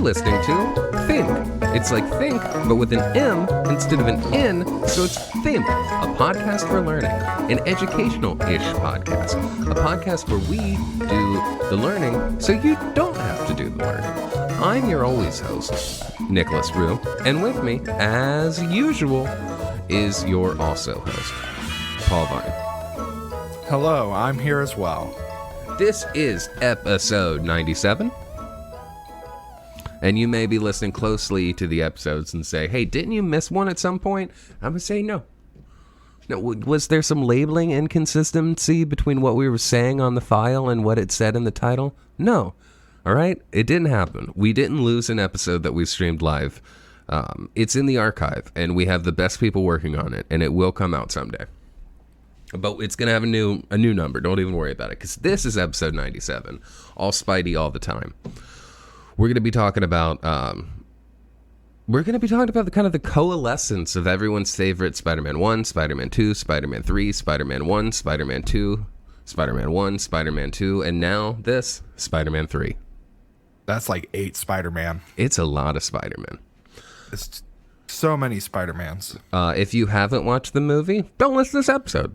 listening to Think. It's like think, but with an M instead of an N, so it's Think, a podcast for learning, an educational-ish podcast, a podcast where we do the learning so you don't have to do the learning. I'm your always host, Nicholas Rue, and with me, as usual, is your also host, Paul Vine. Hello, I'm here as well. This is episode 97. And you may be listening closely to the episodes and say, hey, didn't you miss one at some point? I'm going to say no. No, was there some labeling inconsistency between what we were saying on the file and what it said in the title? No. All right? It didn't happen. We didn't lose an episode that we streamed live. It's in the archive, and we have the best people working on it, and it will come out someday. But it's going to have a new number. Don't even worry about it, because this is episode 97. All Spidey all the time. We're going to be talking about the kind of the coalescence of everyone's favorite Spider-Man 1, Spider-Man 2, Spider-Man 3, Spider-Man 1, Spider-Man 2, Spider-Man 1, Spider-Man 2, and now this, Spider-Man 3. That's like 8 Spider-Man. It's a lot of Spider-Man. It's so many Spider-Mans. If you haven't watched the movie, don't listen to this episode.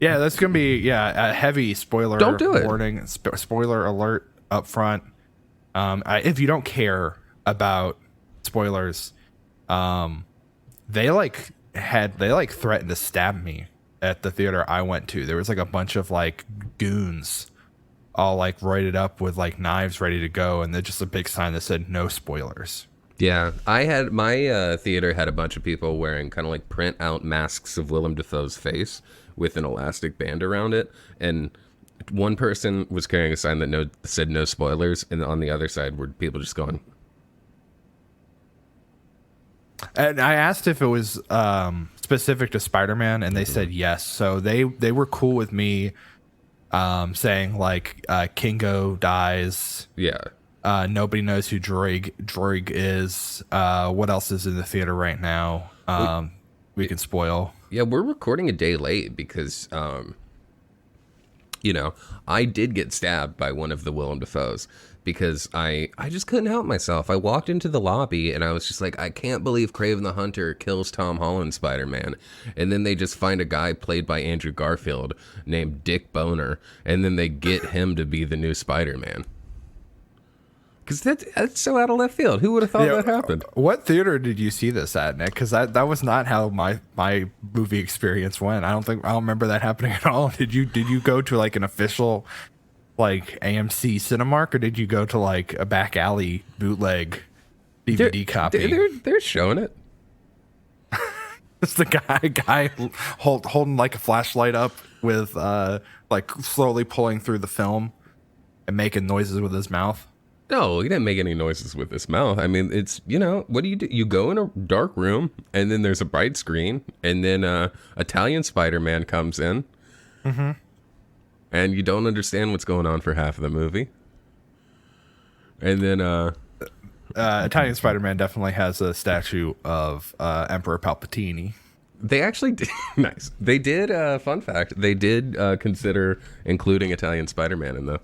Yeah, that's going to be a heavy spoiler don't do it. warning, spoiler alert up front. If you don't care about spoilers, they threatened to stab me at the theater I went to. There was like a bunch of like goons all like roided up with like knives ready to go, and then just a big sign that said no spoilers. Yeah, I had my theater had a bunch of people wearing kind of like print out masks of Willem Dafoe's face with an elastic band around it, and one person was carrying a sign that said no spoilers, and on the other side were people just going. And I asked if it was specific to Spider-Man, and they said yes. So they were cool with me saying like Kingo dies. Yeah. Nobody knows who Droig is. What else is in the theater right now? We can spoil. Yeah, we're recording a day late because I did get stabbed by one of the Willem Dafoes because I just couldn't help myself. I walked into the lobby and I was just like, I can't believe Kraven the Hunter kills Tom Holland Spider-Man. And then they just find a guy played by Andrew Garfield named Dick Boner, and then they get him to be the new Spider-Man. Because that's so out of left field. Who would have thought that happened? What theater did you see this at, Nick? Because that was not how my movie experience went. I don't remember that happening at all. Did you go to like an official like AMC Cinemark, or did you go to like a back alley bootleg DVD copy? They're showing it. It's the guy holding like a flashlight up with like slowly pulling through the film and making noises with his mouth. No, he didn't make any noises with his mouth. I mean, it's, what do? You go in a dark room, and then there's a bright screen, and then Italian Spider-Man comes in, and you don't understand what's going on for half of the movie. And then... Italian Spider-Man definitely has a statue of Emperor Palpatine. They actually did. Nice. They did, fun fact, they did consider including Italian Spider-Man in the...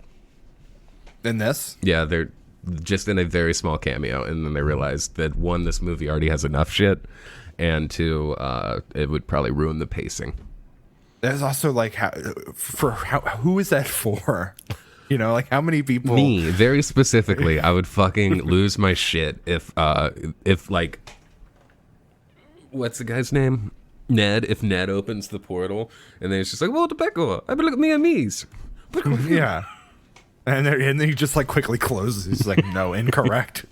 In this? Yeah, they're just in a very small cameo, and then they realized that one, this movie already has enough shit, and two, it would probably ruin the pacing. There's also like, who is that for? Like how many people? Me, very specifically. I would fucking lose my shit if like, what's the guy's name? Ned. If Ned opens the portal, and then it's just like, well, Tobacco, I look at me and me's. Yeah. And then he just like quickly closes. He's like, no, incorrect.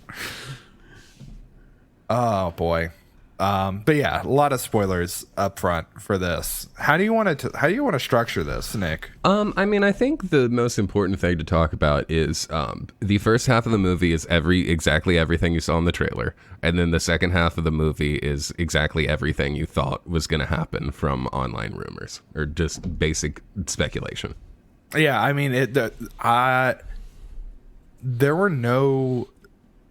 Oh boy. But yeah, a lot of spoilers up front for this. How do you want to structure this, Nick? I mean, I think the most important thing to talk about is the first half of the movie is exactly everything you saw in the trailer, and then the second half of the movie is exactly everything you thought was going to happen from online rumors or just basic speculation. Yeah, I mean, there were no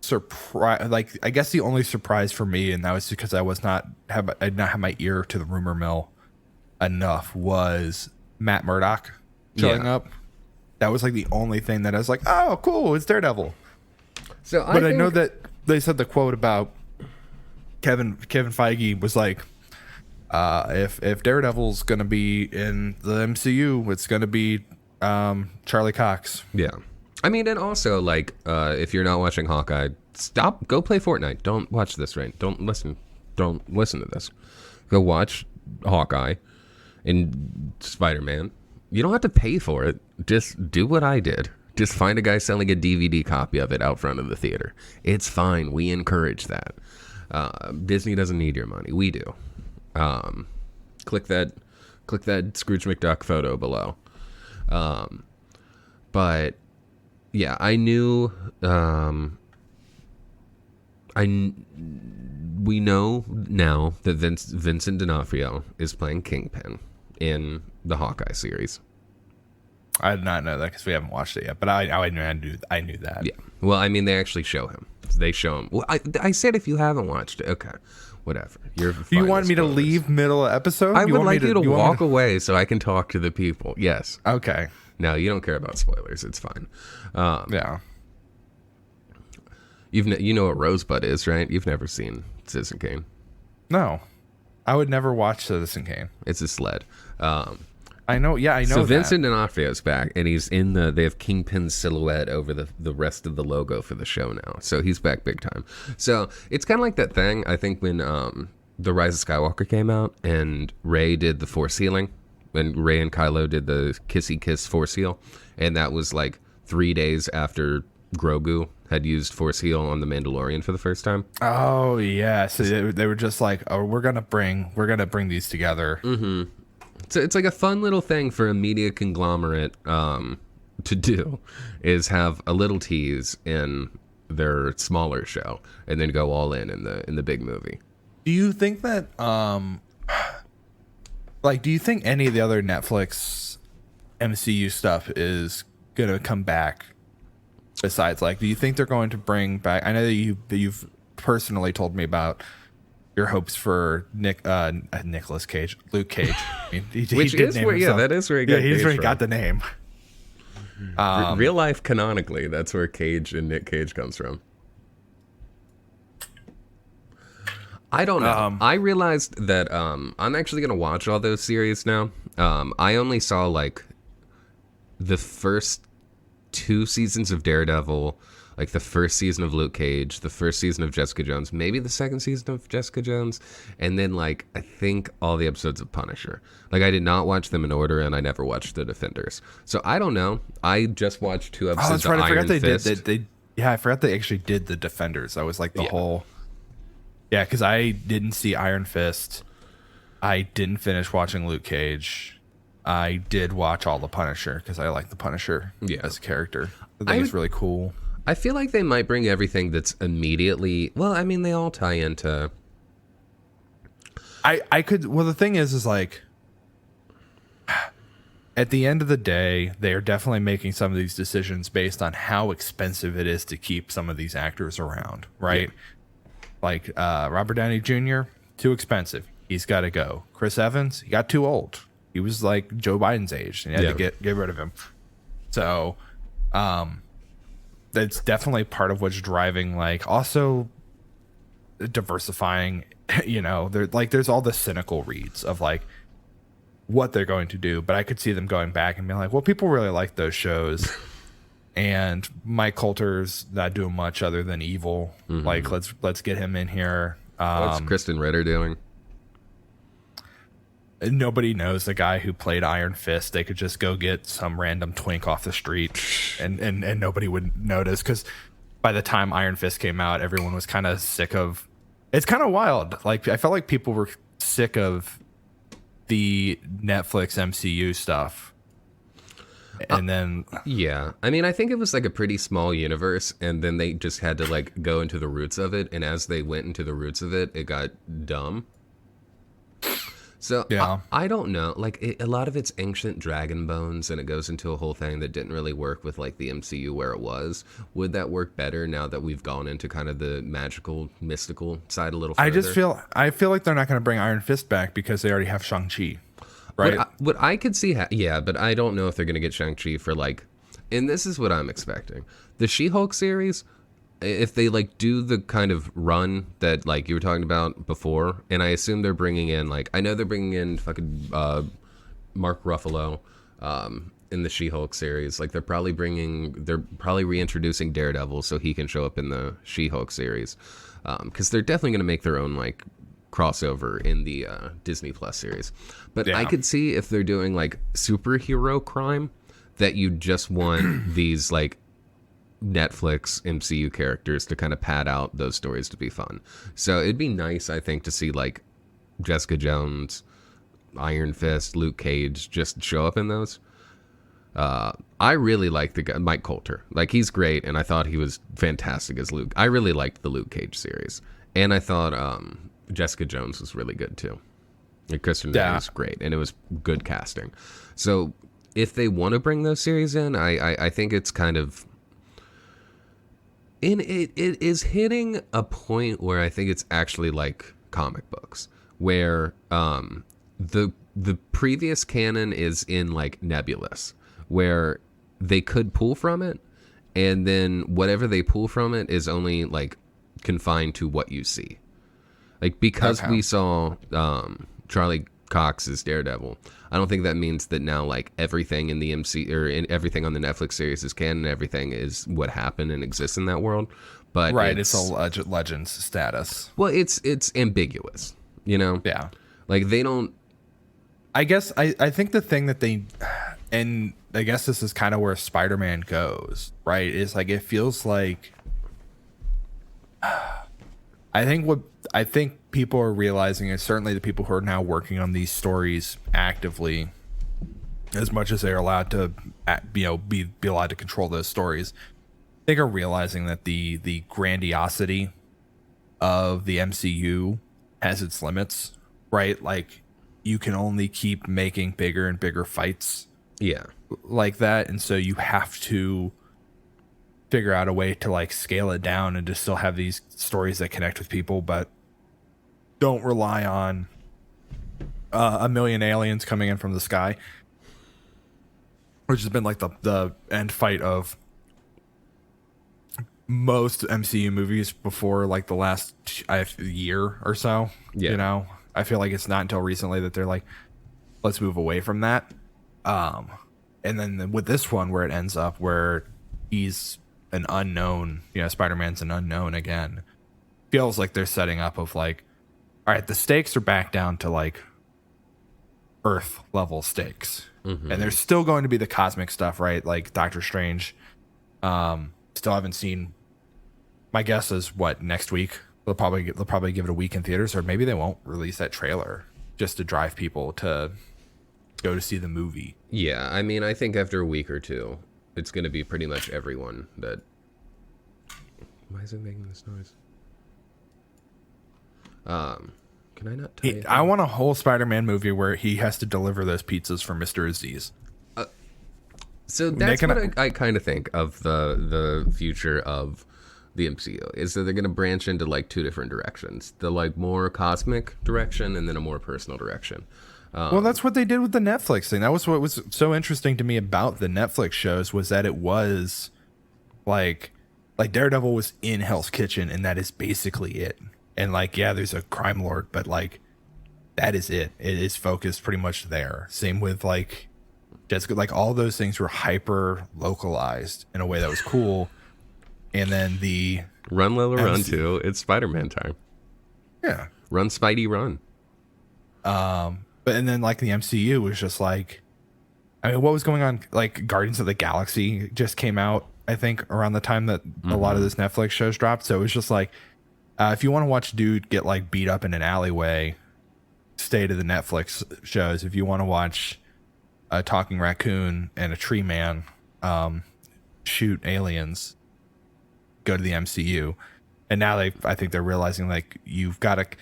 surprise. Like, I guess the only surprise for me, and that was because I did not have my ear to the rumor mill enough, was Matt Murdock showing up. That was like the only thing that I was like, oh, cool, it's Daredevil. So But I know that they said the quote about Kevin Feige was like, if Daredevil's gonna be in the MCU, it's gonna be Charlie Cox. Yeah. I mean, and also, like, if you're not watching Hawkeye, stop, go play Fortnite. Don't watch this, right? Don't listen to this. Go watch Hawkeye and Spider-Man. You don't have to pay for it. Just do what I did. Just find a guy selling a DVD copy of it out front of the theater. It's fine. We encourage that. Disney doesn't need your money. We do. Click that Scrooge McDuck photo below. But yeah, I knew. We know now that Vincent D'Onofrio is playing Kingpin in the Hawkeye series. I did not know that because we haven't watched it yet, but I knew that. Yeah. Well, I mean, they actually show him. They show him. Well, I said if you haven't watched it, okay, whatever. You want me to leave middle of episode? I would like you to walk away so I can talk to the people. Yes. Okay. No, you don't care about spoilers. It's fine. Yeah. You know what Rosebud is, right? You've never seen Citizen Kane. No, I would never watch Citizen Kane. It's a sled. I know. Yeah, I know. So Vincent D'Onofrio's back, and he's in they have Kingpin's silhouette over the rest of the logo for the show now. So he's back big time. So it's kind of like that thing, I think, when The Rise of Skywalker came out, and Rey did the Force healing, and Rey and Kylo did the kissy kiss Force heal, and that was like 3 days after Grogu had used Force heal on the Mandalorian for the first time. Oh yeah, so they were just like, oh, we're gonna bring these together. Mm-hmm. So it's like a fun little thing for a media conglomerate to do, is have a little tease in their smaller show and then go all in the big movie. Do you think that do you think any of the other Netflix MCU stuff is gonna come back? Besides, do you think they're going to bring back? I know that you've personally told me about your hopes for Nicolas Cage, Luke Cage. I mean, Which is where, yeah, that is where he got. Yeah, he's Cage where he from. got the name. Real life, canonically, that's where Cage and Nick Cage comes from. I don't know. I realized that I'm actually gonna watch all those series now. I only saw the first 2 seasons of Daredevil, the first season of Luke Cage, the first season of Jessica Jones, maybe the second season of Jessica Jones, and then I think all the episodes of Punisher. I did not watch them in order, and I never watched The Defenders. So I don't know. I just watched 2 episodes of Iron Fist. I forgot they actually did The Defenders. That was whole. Yeah, because I didn't see Iron Fist. I didn't finish watching Luke Cage. I did watch all the Punisher because I like the Punisher as a character. I think it's really cool. I feel like they might bring everything that's immediately... Well, I mean, they all tie into... I could... Well, the thing is at the end of the day, they are definitely making some of these decisions based on how expensive it is to keep some of these actors around, right? Yeah. Robert Downey Jr., too expensive. He's got to go. Chris Evans, he got too old. He was like Joe Biden's age, and you had to get rid of him. So, that's definitely part of what's driving. Also diversifying. There's all the cynical reads of what they're going to do, but I could see them going back and being like, well, people really like those shows, and Mike Coulter's not doing much other than evil. Mm-hmm. Let's get him in here. What's Kristen Ritter doing? Nobody knows the guy who played Iron Fist. They could just go get some random twink off the street and nobody would notice, because by the time Iron Fist came out, everyone was kind of sick of... It's kind of wild. I felt like people were sick of the Netflix MCU stuff. And then... Yeah. I mean, I think it was a pretty small universe, and then they just had to go into the roots of it, and as they went into the roots of it, it got dumb. So yeah. I don't know. A lot of it's ancient dragon bones, and it goes into a whole thing that didn't really work with the MCU where it was. Would that work better now that we've gone into kind of the magical, mystical side a little further? I feel like they're not going to bring Iron Fist back because they already have Shang-Chi, right? What I could see, yeah, but I don't know if they're going to get Shang-Chi for and this is what I'm expecting. The She-Hulk series, if they like do the kind of run that like you were talking about before, and I assume they're bringing in like, I know they're bringing in fucking Mark Ruffalo in the She-Hulk series. Like they're probably reintroducing Daredevil so he can show up in the She-Hulk series, because they're definitely going to make their own like crossover in the Disney Plus series. But I could see if they're doing like superhero crime, that you just want these like Netflix MCU characters to kind of pad out those stories to be fun. So it'd be nice, I think, to see like Jessica Jones, Iron Fist, Luke Cage just show up in those. I really like the guy, Mike Coulter. Like, he's great, and I thought he was fantastic as Luke. I really liked the Luke Cage series, and I thought Jessica Jones was really good too. Like, Kristen Dunst was great, and it was good casting. So if they want to bring those series in, I think it's kind of, and it is hitting a point where I think it's actually like comic books, where the previous canon is in like nebulous, where they could pull from it, and then whatever they pull from it is only like confined to what you see. Like, because we saw Charlie Cox's Daredevil, I don't think that means that now like everything in the MC or in everything on the Netflix series is canon. Everything is what happened and exists in that world. But it's a legends status. Well, it's ambiguous, you know? Yeah. Like, they don't. I guess I think the thing that they, and I guess this is kind of where Spider-Man goes, right? Is like, it feels like, I think people are realizing, and certainly the people who are now working on these stories actively, as much as they're allowed to, be allowed to control those stories, I think are realizing that the grandiosity of the MCU has its limits, right? Like, you can only keep making bigger and bigger fights, like that, and so you have to figure out a way to like scale it down and just still have these stories that connect with people, but don't rely on a million aliens coming in from the sky, which has been like the end fight of most MCU movies before like the last year or so. You know, I feel like it's not until recently that they're like, let's move away from that. And then with this one, where it ends up where he's an unknown, Spider-Man's an unknown again, feels like they're setting up of like, all right, the stakes are back down to like Earth level stakes. And there's still going to be the cosmic stuff, right? Like Doctor Strange. Still haven't seen. My guess is what, next week they'll probably give it a week in theaters, or maybe they won't release that trailer just to drive people to go to see the movie. Yeah, I mean, I think after a week or two, it's going to be pretty much everyone that. Why is it making this noise? Can I not tell you? I want a whole Spider-Man movie where he has to deliver those pizzas for Mr. Aziz. So that's what I kind of think of the future of the MCU, is that they're going to branch into like two different directions: the like more cosmic direction, and then a more personal direction. Well, that's what they did with the Netflix thing. That was what was so interesting to me about the Netflix shows, was that it was like Daredevil was in Hell's Kitchen, and that is basically it. And like, yeah, there's a crime lord, but like, that is it. It is focused pretty much there. Same with like Jessica, like all those things were hyper localized in a way that was cool. And then the Run Lola Run too. It's Spider-Man time. Yeah. Run Spidey Run. But and then like the MCU was just like, I mean, what was going on? Like Guardians of the Galaxy just came out, I think, around the time that a lot of this Netflix shows dropped. So it was just like, if you want to watch dude get like beat up in an alleyway, stay to the Netflix shows. If you want to watch a talking raccoon and a tree man shoot aliens, go to the MCU. And now I think they're realizing like, you've got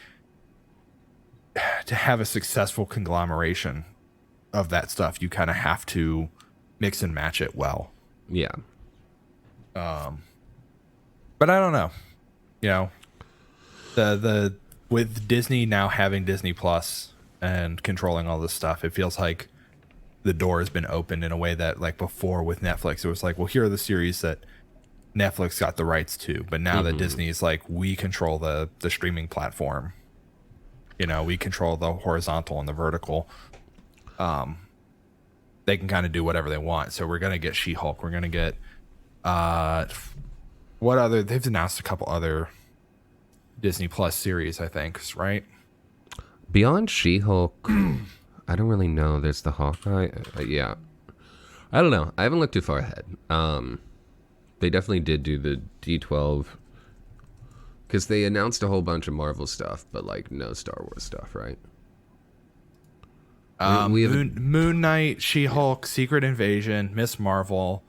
to have a successful conglomeration of that stuff, you kind of have to mix and match it well. Yeah. But I don't know. The with Disney now having Disney Plus and controlling all this stuff, it feels like the door has been opened in a way that like before with Netflix, it was like, well, here are the series that Netflix got the rights to, but now that Disney's like, we control the streaming platform, you know, we control the horizontal and the vertical, they can kind of do whatever they want. So we're gonna get She-Hulk, we're gonna get what other, they've announced a couple other Disney Plus series, I think, right? Beyond She-Hulk, I don't really know. There's the Hawkeye. Yeah. I don't know. I haven't looked too far ahead. They definitely did do the D12 because they announced a whole bunch of Marvel stuff, but like no Star Wars stuff, right? We have Moon Knight, She-Hulk, Secret Invasion, Miss Marvel,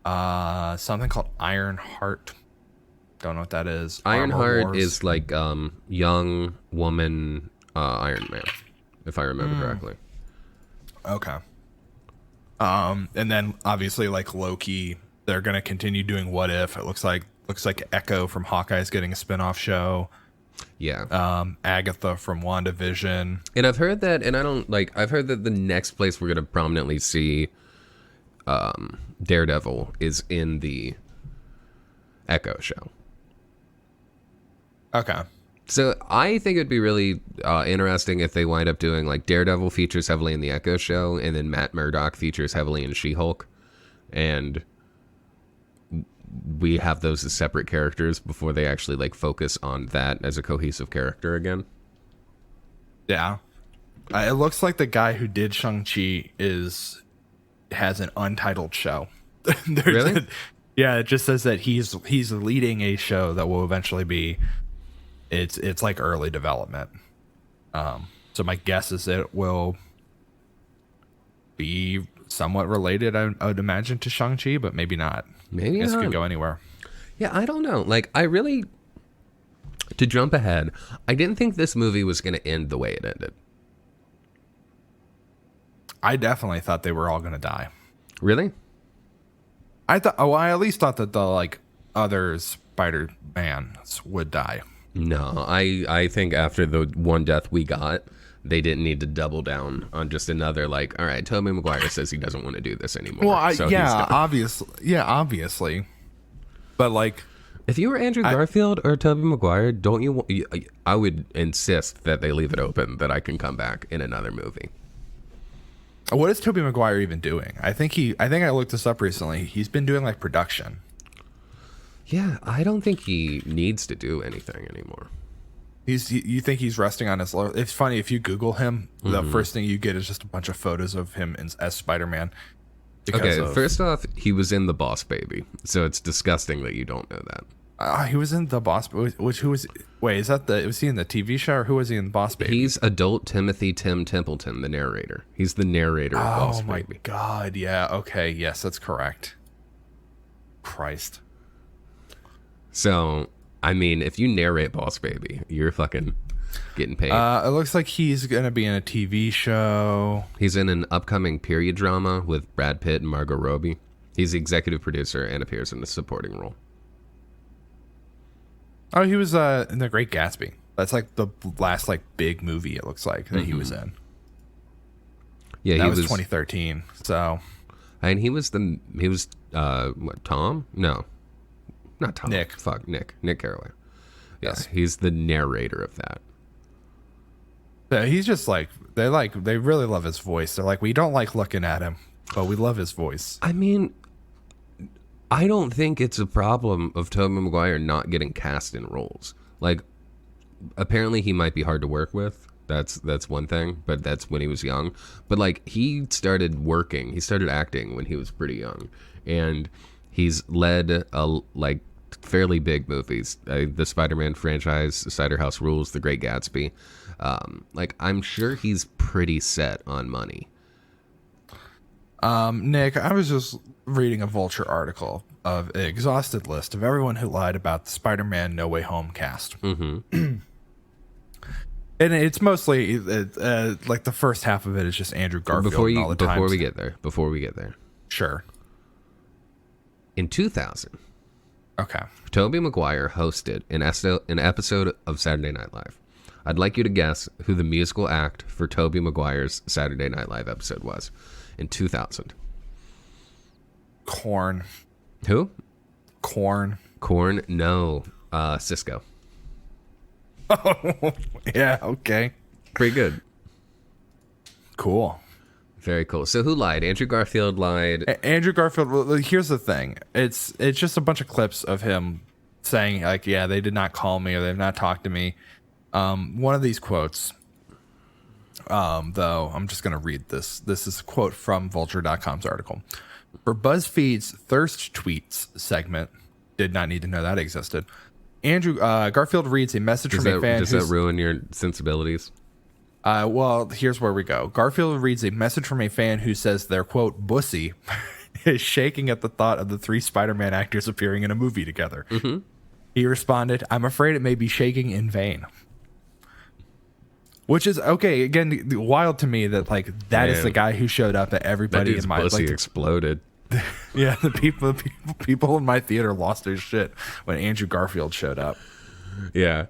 something called Ironheart. Don't know what that is. Ironheart is like young woman Iron Man, if I remember correctly. Okay. And then obviously like Loki, they're gonna continue doing What If. It looks like Echo from Hawkeye is getting a spinoff show. Yeah. Agatha from WandaVision. And I've heard that, and I've heard that the next place we're gonna prominently see Daredevil is in the Echo show. Okay. So I think it'd be really interesting if they wind up doing like Daredevil features heavily in the Echo show, and then Matt Murdock features heavily in She-Hulk, and we have those as separate characters before they actually like focus on that as a cohesive character again. Yeah. It looks like the guy who did Shang-Chi has an untitled show. Really? Yeah, it just says that he's leading a show that will eventually be it's like early development. So my guess is it will be somewhat related, I would imagine, to Shang-Chi, but maybe not. Maybe I guess not. it could go anywhere. Yeah, I don't know. Like, I really, to jump ahead, I didn't think this movie was going to end the way it ended. I definitely thought they were all going to die. Really? I at least thought that the like other Spider-Mans would die. No, I think after the one death we got, they didn't need to double down on just another like, all right, Tobey Maguire says he doesn't want to do this anymore. Well, so yeah, obviously. But like, if you were Andrew Garfield or Tobey Maguire, don't you? I would insist that they leave it open that I can come back in another movie. What is Tobey Maguire even doing? I think I looked this up recently. He's been doing like production. Yeah, I don't think he needs to do anything anymore. You think he's resting on his laurels? It's funny, if you Google him, the first thing you get is just a bunch of photos of him as Spider-Man. First off, he was in The Boss Baby, so it's disgusting that you don't know that. He was in The Boss Baby. Was he in the TV show, or who was he in The Boss Baby? He's adult Timothy Tim Templeton, the narrator. He's the narrator of Boss Baby. Oh my god, yeah, okay, yes, that's correct. Christ. So, I mean, if you narrate Boss Baby, you're fucking getting paid. It looks like he's going to be in a TV show. He's in an upcoming period drama with Brad Pitt and Margot Robbie. He's the executive producer and appears in a supporting role. Oh, he was in The Great Gatsby. That's like the last like big movie it looks like that he was in. Yeah, that was 2013. So, and he was what, Tom? No. Not Tom. Nick. Fuck, Nick. Nick Carraway. Yes. Yeah, he's the narrator of that. Yeah, he's just like they really love his voice. They're like, we don't like looking at him, but we love his voice. I mean, I don't think it's a problem of Tobey Maguire not getting cast in roles. Like, apparently he might be hard to work with. That's one thing, but that's when he was young. But like, he started acting when he was pretty young, and he's led fairly big movies, the Spider-Man franchise, Cider House Rules, The Great Gatsby. I'm sure he's pretty set on money. Nick, I was just reading a Vulture article of an exhausted list of everyone who lied about the Spider-Man No Way Home cast. Mm-hmm. And it's mostly like the first half of it is just Andrew Garfield all the time. Before we get there. Sure. In 2000, okay, Tobey Maguire hosted an episode of Saturday Night Live. I'd like you to guess who the musical act for Tobey Maguire's Saturday Night Live episode was in 2000. Korn. Who? Corn. Corn? No. Cisco. Oh, yeah. Okay. Pretty good. Cool. Very cool. So who lied? Andrew Garfield lied. Andrew Garfield. Well, here's the thing. It's just a bunch of clips of him saying like, yeah, they did not call me or they've not talked to me. One of these quotes, though, I'm just going to read this. This is a quote from Vulture.com's article. For BuzzFeed's Thirst Tweets segment, did not need to know that existed. Andrew Garfield reads a message from a fan. Does that ruin your sensibilities? Well, here's where we go. Garfield reads a message from a fan who says their, quote, bussy is shaking at the thought of the 3 Spider-Man actors appearing in a movie together. Mm-hmm. He responded, I'm afraid it may be shaking in vain. Which is, okay, again, wild to me that, like, that is the guy who showed up at everybody in my... Pussy exploded. Yeah, the people in my theater lost their shit when Andrew Garfield showed up. Yeah.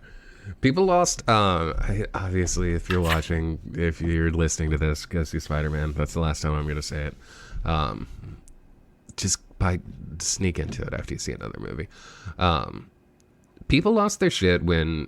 People lost, obviously, if you're watching, if you're listening to this, go see Spider-Man. That's the last time I'm going to say it. Just sneak into it after you see another movie. People lost their shit when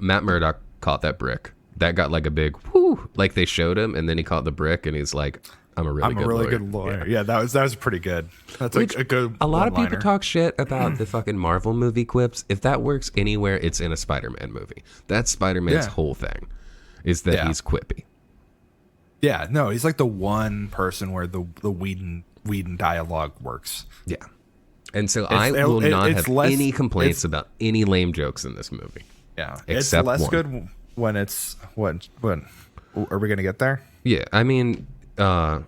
Matt Murdock caught that brick. That got like a big whoo. Like they showed him, and then he caught the brick, and he's like, I'm a really good lawyer. Yeah, that was pretty good. That's like a good. A lot of people talk shit about the fucking Marvel movie quips. If that works anywhere, it's in a Spider-Man movie. That's Spider-Man's whole thing, is that he's quippy. Yeah, no, he's like the one person where the Whedon dialogue works. Yeah, and so I will not have any complaints about any lame jokes in this movie. Yeah, except it's less one. good when it's when are we gonna get there? Yeah, I mean, the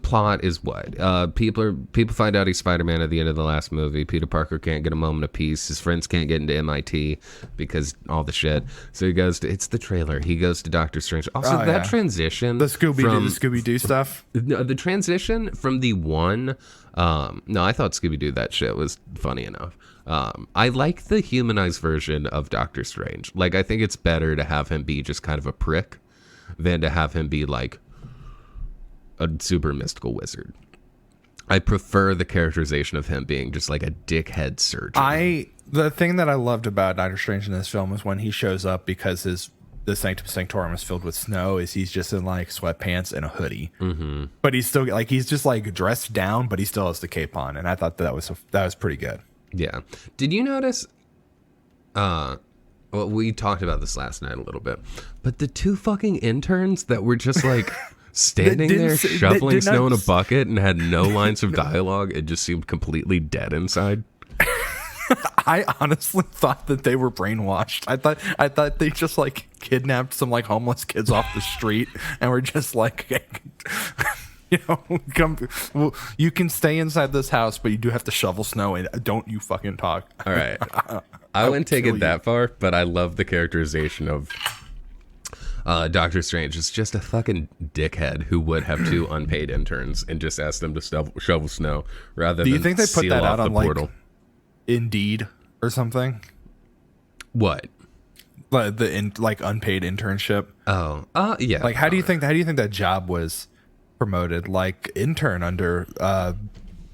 plot is what people find out he's Spider-Man at the end of the last movie. Peter Parker can't get a moment of peace. His friends can't get into MIT because all the shit. So he goes to, it's the trailer. He goes to Doctor Strange. Also, that transition, the Scooby-Doo stuff. The transition from the one. No, I thought Scooby-Doo, that shit was funny enough. I like the humanized version of Doctor Strange. Like, I think it's better to have him be just kind of a prick than to have him be like a super mystical wizard. I prefer the characterization of him being just like a dickhead surgeon. The thing that I loved about Doctor Strange in this film is when he shows up, because the Sanctum Sanctorum is filled with snow, is he's just in like sweatpants and a hoodie. Mm-hmm. But he's still like, he's just like dressed down, but he still has the cape on, and I thought that was pretty good. Yeah. Did you notice? Well, we talked about this last night a little bit, but the 2 fucking interns that were just like standing there shoveling snow in a bucket and had no lines of dialogue, it just seemed completely dead inside. I honestly thought that they were brainwashed. I thought they just like kidnapped some like homeless kids off the street and were just like, you can stay inside this house, but you do have to shovel snow, and don't you fucking talk. All right. I wouldn't take it that far, but I love the characterization of Doctor Strange. It's just a fucking dickhead who would have 2 unpaid interns and just ask them to shovel snow rather than Do you think they put that out on portal. Like Indeed or something? What? Like unpaid internship? Oh, yeah. Like how do you think that job was promoted? Like intern under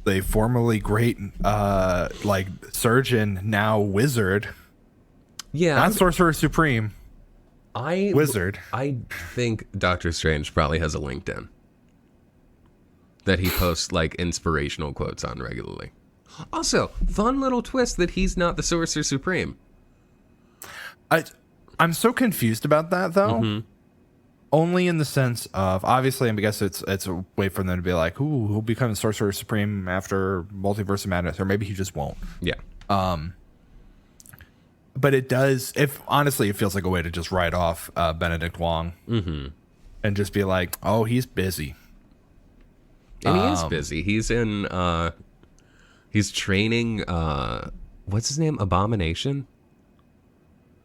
the formerly great like surgeon, now wizard. Yeah, not Sorcerer Supreme. Wizard. I think Doctor Strange probably has a LinkedIn that he posts like inspirational quotes on regularly. Also, fun little twist that he's not the Sorcerer Supreme. I'm so confused about that though. Mm-hmm. Only in the sense of, obviously, I guess it's a way for them to be like, ooh, he'll become the Sorcerer Supreme after Multiverse of Madness, or maybe he just won't. Yeah. But it does, honestly, it feels like a way to just write off Benedict Wong and just be like, oh, he's busy. And he is busy. He's in, he's training, what's his name? Abomination?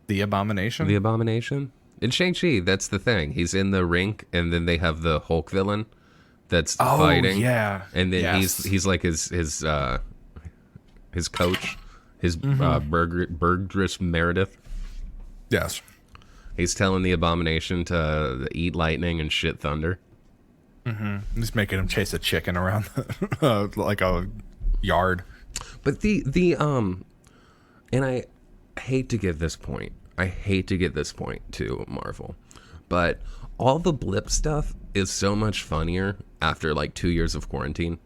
The Abomination? The Abomination? In Shang-Chi, that's the thing. He's in the rink, and then they have the Hulk villain that's fighting. Yeah. And then he's like his coach, his Burgess Meredith. Yes. He's telling the Abomination to eat lightning and shit thunder. Just making him chase a chicken around like a yard. But and I hate to give this point. I hate to get this point to Marvel, but all the blip stuff is so much funnier after like 2 years of quarantine.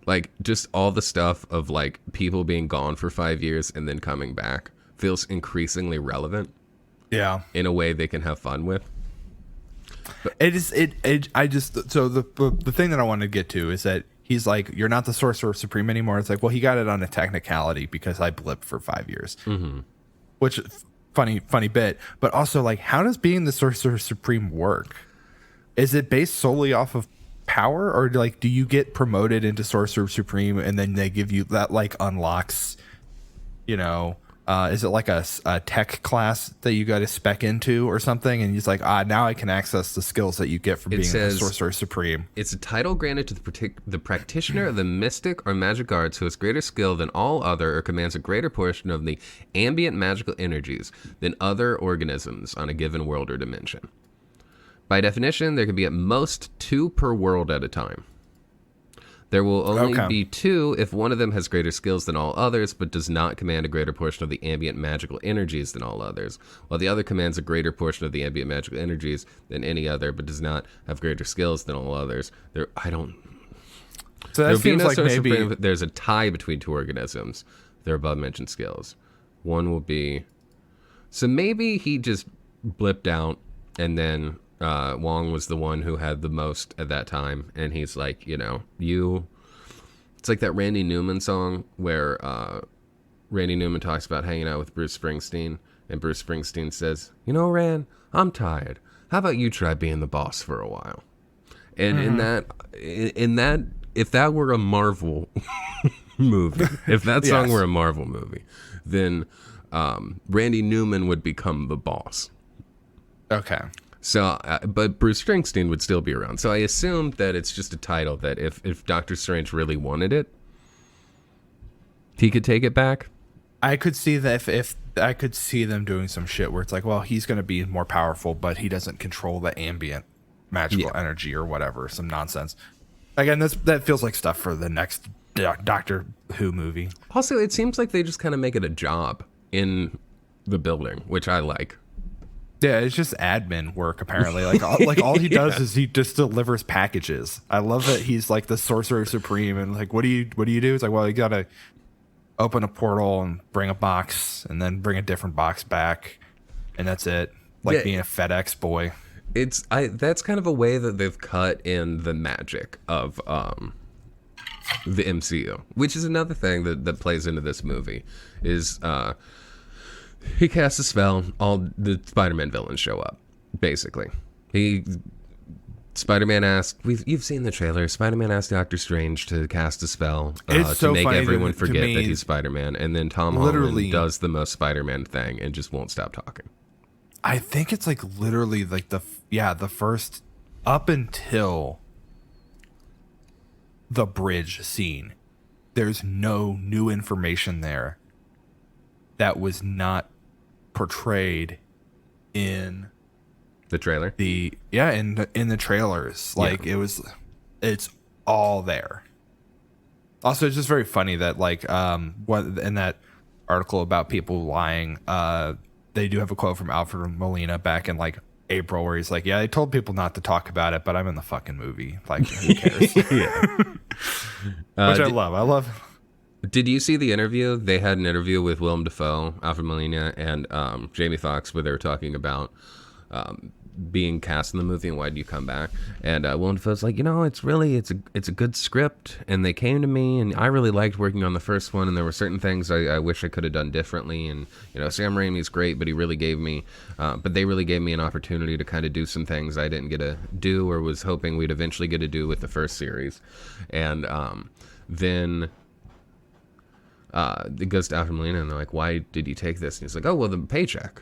Like, just all the stuff of like people being gone for 5 years and then coming back feels increasingly relevant. Yeah, in a way they can have fun with. So the thing that I want to get to is that he's like, you're not the Sorcerer Supreme anymore. It's like, well, he got it on a technicality because I blipped for 5 years, which funny bit. But also, like, how does being the Sorcerer Supreme work? Is it based solely off of power, or like, do you get promoted into Sorcerer Supreme and then they give you that like unlocks, is it like a tech class that you got to spec into or something? And he's like, now I can access the skills that you get from being a Sorcerer Supreme. It's a title granted to the practitioner of the mystic or magic arts who has greater skill than all other or commands a greater portion of the ambient magical energies than other organisms on a given world or dimension. By definition, there can be at most 2 per world at a time. There will only be 2 if one of them has greater skills than all others, but does not command a greater portion of the ambient magical energies than all others, while the other commands a greater portion of the ambient magical energies than any other, but does not have greater skills than all others. So that seems like maybe there's a tie between 2 organisms. Their above-mentioned skills. One will be... So maybe he just blipped out, and then... Wong was the one who had the most at that time, and he's like, it's like that Randy Newman song where Randy Newman talks about hanging out with Bruce Springsteen, and Bruce Springsteen says, Ran, I'm tired. How about you try being the boss for a while? And in that, if that were a Marvel movie, if that song were a Marvel movie, then Randy Newman would become the boss. Okay. So, but Bruce Springsteen would still be around. So I assumed that it's just a title that if Doctor Strange really wanted it, he could take it back. I could see that if I could see them doing some shit where it's like, well, he's going to be more powerful, but he doesn't control the ambient magical energy or whatever, some nonsense. Again, that feels like stuff for the next Doctor Who movie. Also, it seems like they just kind of make it a job in the building, which I like. Yeah, it's just admin work apparently. Like all he does is he just delivers packages. I love that he's like the Sorcerer Supreme, and like, what do you do? It's like, well, you gotta open a portal and bring a box, and then bring a different box back, and that's it. Like being a FedEx boy. That's kind of a way that they've cut in the magic of the MCU, which is another thing that plays into this movie. Is he casts a spell, all the Spider-Man villains show up, basically. Spider-Man asked, you've seen the trailer, Spider-Man asked Doctor Strange to cast a spell to make everyone forget that he's Spider-Man, and then Tom Holland does the most Spider-Man thing and just won't stop talking. I think it's like literally like the first, up until the bridge scene, there's no new information there that was not portrayed in the trailer. In the trailers, like it's all there. Also, it's just very funny that like what in that article about people lying, they do have a quote from Alfred Molina back in like April where he's like, yeah, they told people not to talk about it, but I'm in the fucking movie. Like, who cares? Which I love. Did you see the interview? They had an interview with Willem Dafoe, Alfred Molina, and Jamie Foxx, where they were talking about being cast in the movie and why did you come back? And Willem Dafoe's like, it's a good script, and they came to me, and I really liked working on the first one, and there were certain things I wish I could have done differently. And Sam Raimi's great, but he really gave me, but they really gave me an opportunity to kind of do some things I didn't get to do or was hoping we'd eventually get to do with the first series, and then. It goes to Alfred Molina, and they're like, why did you take this? And he's like, oh, well, the paycheck.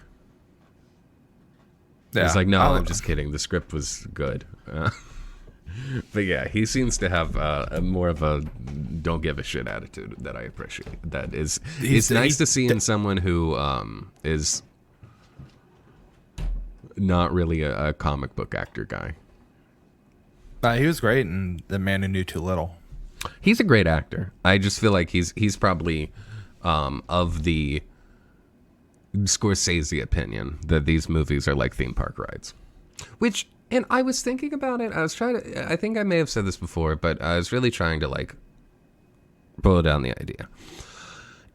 Yeah. He's like, no, I'm just kidding. The script was good. But yeah, he seems to have more of a don't give a shit attitude that I appreciate. That is, it's nice to see in someone who is not really a comic book actor guy. He was great in The Man Who Knew Too Little. He's a great actor. I just feel like he's probably of the Scorsese opinion that these movies are like theme park rides. Which, and I was thinking about it. I think I may have said this before, but I was really trying to like boil down the idea.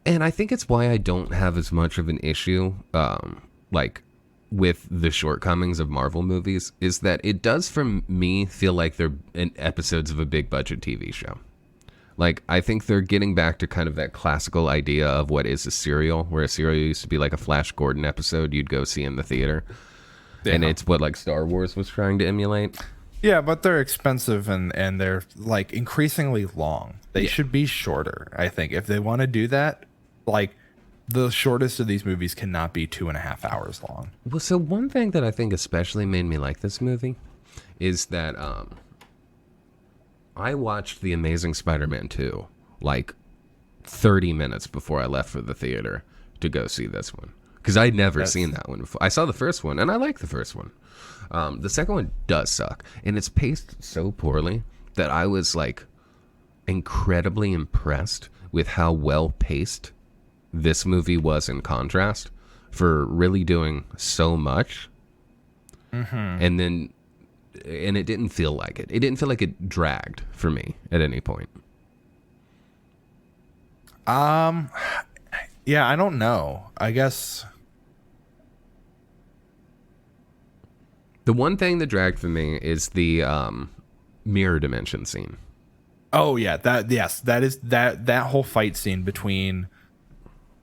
And I think it's why I don't have as much of an issue, like with the shortcomings of Marvel movies, is that it does for me feel like they're episodes of a big budget TV show. Like, I think they're getting back to kind of that classical idea of what is a serial, where a serial used to be like a Flash Gordon episode you'd go see in the theater. Yeah. And it's what like Star Wars was trying to emulate. Yeah, but they're expensive and they're like increasingly long. They should be shorter, I think. If they want to do that, like the shortest of these movies cannot be 2.5 hours long. Well, so one thing that I think especially made me like this movie is that I watched The Amazing Spider-Man 2 like 30 minutes before I left for the theater to go see this one. Because I'd never seen that one before. I saw the first one, and I like the first one. The second one does suck. And it's paced so poorly that I was like incredibly impressed with how well paced this movie was in contrast for really doing so much. And it didn't feel like it. It didn't feel like it dragged for me at any point. Yeah, I don't know. I guess the one thing that dragged for me is the mirror dimension scene. Oh yeah, that whole fight scene between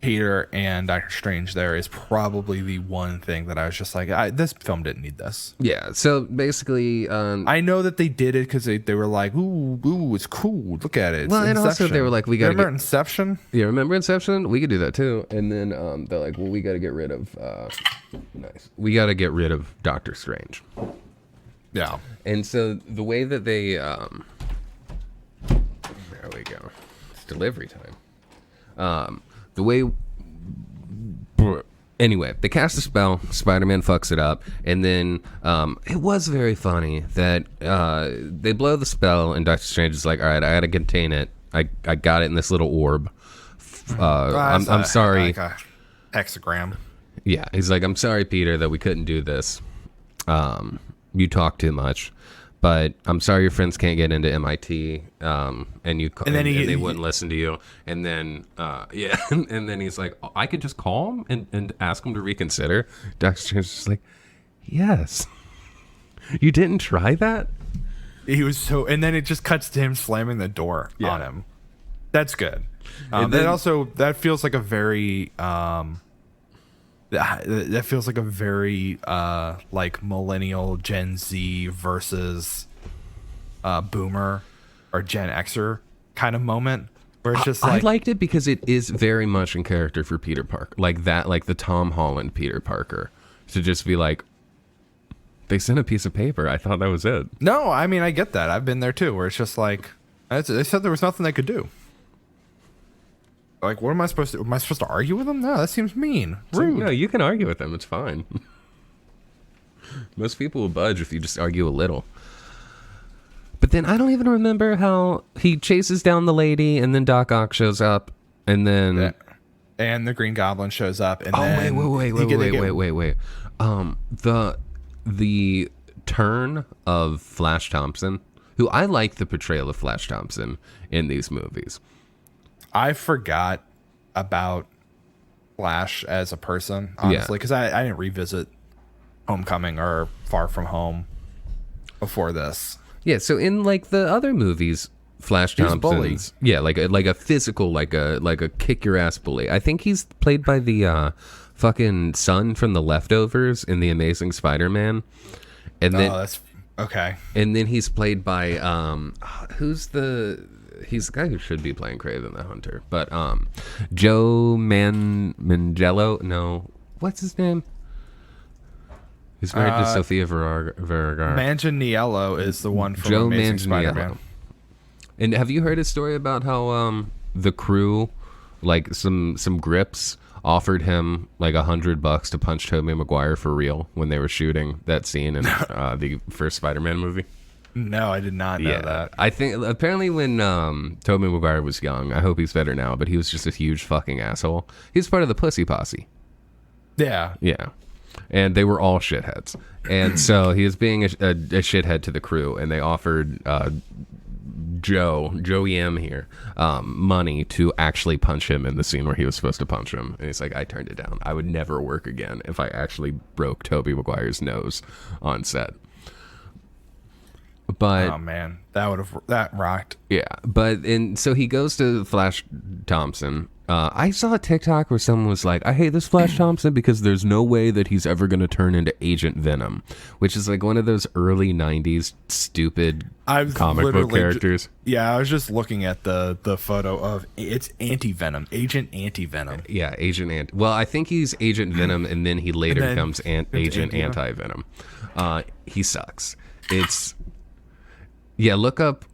Peter and Doctor Strange there is probably the one thing that I was just like, this film didn't need this. Yeah, so basically... I know that they did it because they were like, ooh, it's cool, look at it. It's well, and Inception. also they were like, we got to Remember Inception? Yeah, remember Inception? We could do that too. And then they're like, well, we got to get rid of... nice. We got to get rid of Doctor Strange. Yeah. And so the way that they... there we go. It's delivery time. The way... Anyway, they cast a spell, Spider-Man fucks it up, and then it was very funny that they blow the spell, and Doctor Strange is like, all right, I gotta contain it. I got it in this little orb. I'm sorry. Like a hexagram. Yeah, he's like, I'm sorry, Peter, that we couldn't do this. You talk too much. But I'm sorry your friends can't get into MIT, and they wouldn't listen to you. And then, and then he's like, I could just call him and ask him to reconsider. Dr. Strange is like, yes. You didn't try that? He was so, and then it just cuts to him slamming the door on him. That's good. And then also, that feels like a very, that feels like a very like millennial Gen Z versus boomer or Gen Xer kind of moment where it's just like, I liked it because it is very much in character for Peter Parker, like that, like the Tom Holland Peter Parker, to just be like, they sent a piece of paper, I thought that was it. No, I mean, I get that. I've been there too, where it's just like, they said there was nothing they could do. Like, what am I supposed to? Am I supposed to argue with them? No, that seems mean. Rude. No, you can argue with them. It's fine. Most people will budge if you just argue a little. But then I don't even remember how he chases down the lady, and then Doc Ock shows up, and then and the Green Goblin shows up, and wait. The turn of Flash Thompson, who I like the portrayal of Flash Thompson in these movies. I forgot about Flash as a person, honestly, because I didn't revisit Homecoming or Far From Home before this. Yeah, so in like the other movies, Flash Thompson's like a physical, like a kick your ass bully. I think he's played by the fucking son from The Leftovers in The Amazing Spider-Man, and then that's okay. And then he's played by he's the guy who should be playing Kraven the Hunter, but Joe Manganiello. No, what's his name? He's married to Sofia Vergara. Manganiello is the one from Joe Amazing Manganiello. Spider-Man. And have you heard his story about how the crew, like some grips, offered him like $100 to punch Tobey Maguire for real when they were shooting that scene in the first Spider-Man movie? No, I did not know that. I think apparently when Tobey Maguire was young, I hope he's better now, but he was just a huge fucking asshole. He was part of the Pussy Posse. Yeah. Yeah. And they were all shitheads. And so he was being a shithead to the crew, and they offered Joey M here, money to actually punch him in the scene where he was supposed to punch him. And he's like, I turned it down. I would never work again if I actually broke Tobey Maguire's nose on set. But oh man, that rocked. Yeah, so he goes to Flash Thompson. I saw a TikTok where someone was like, I hate this Flash Thompson because there's no way that he's ever going to turn into Agent Venom, which is like one of those early 90s stupid comic book characters. I was just looking at the photo of it's Anti-Venom, Agent Anti-Venom. Yeah, Well, I think he's Agent Venom, and then he later becomes Agent Anti-Venom. He sucks. Yeah, look up.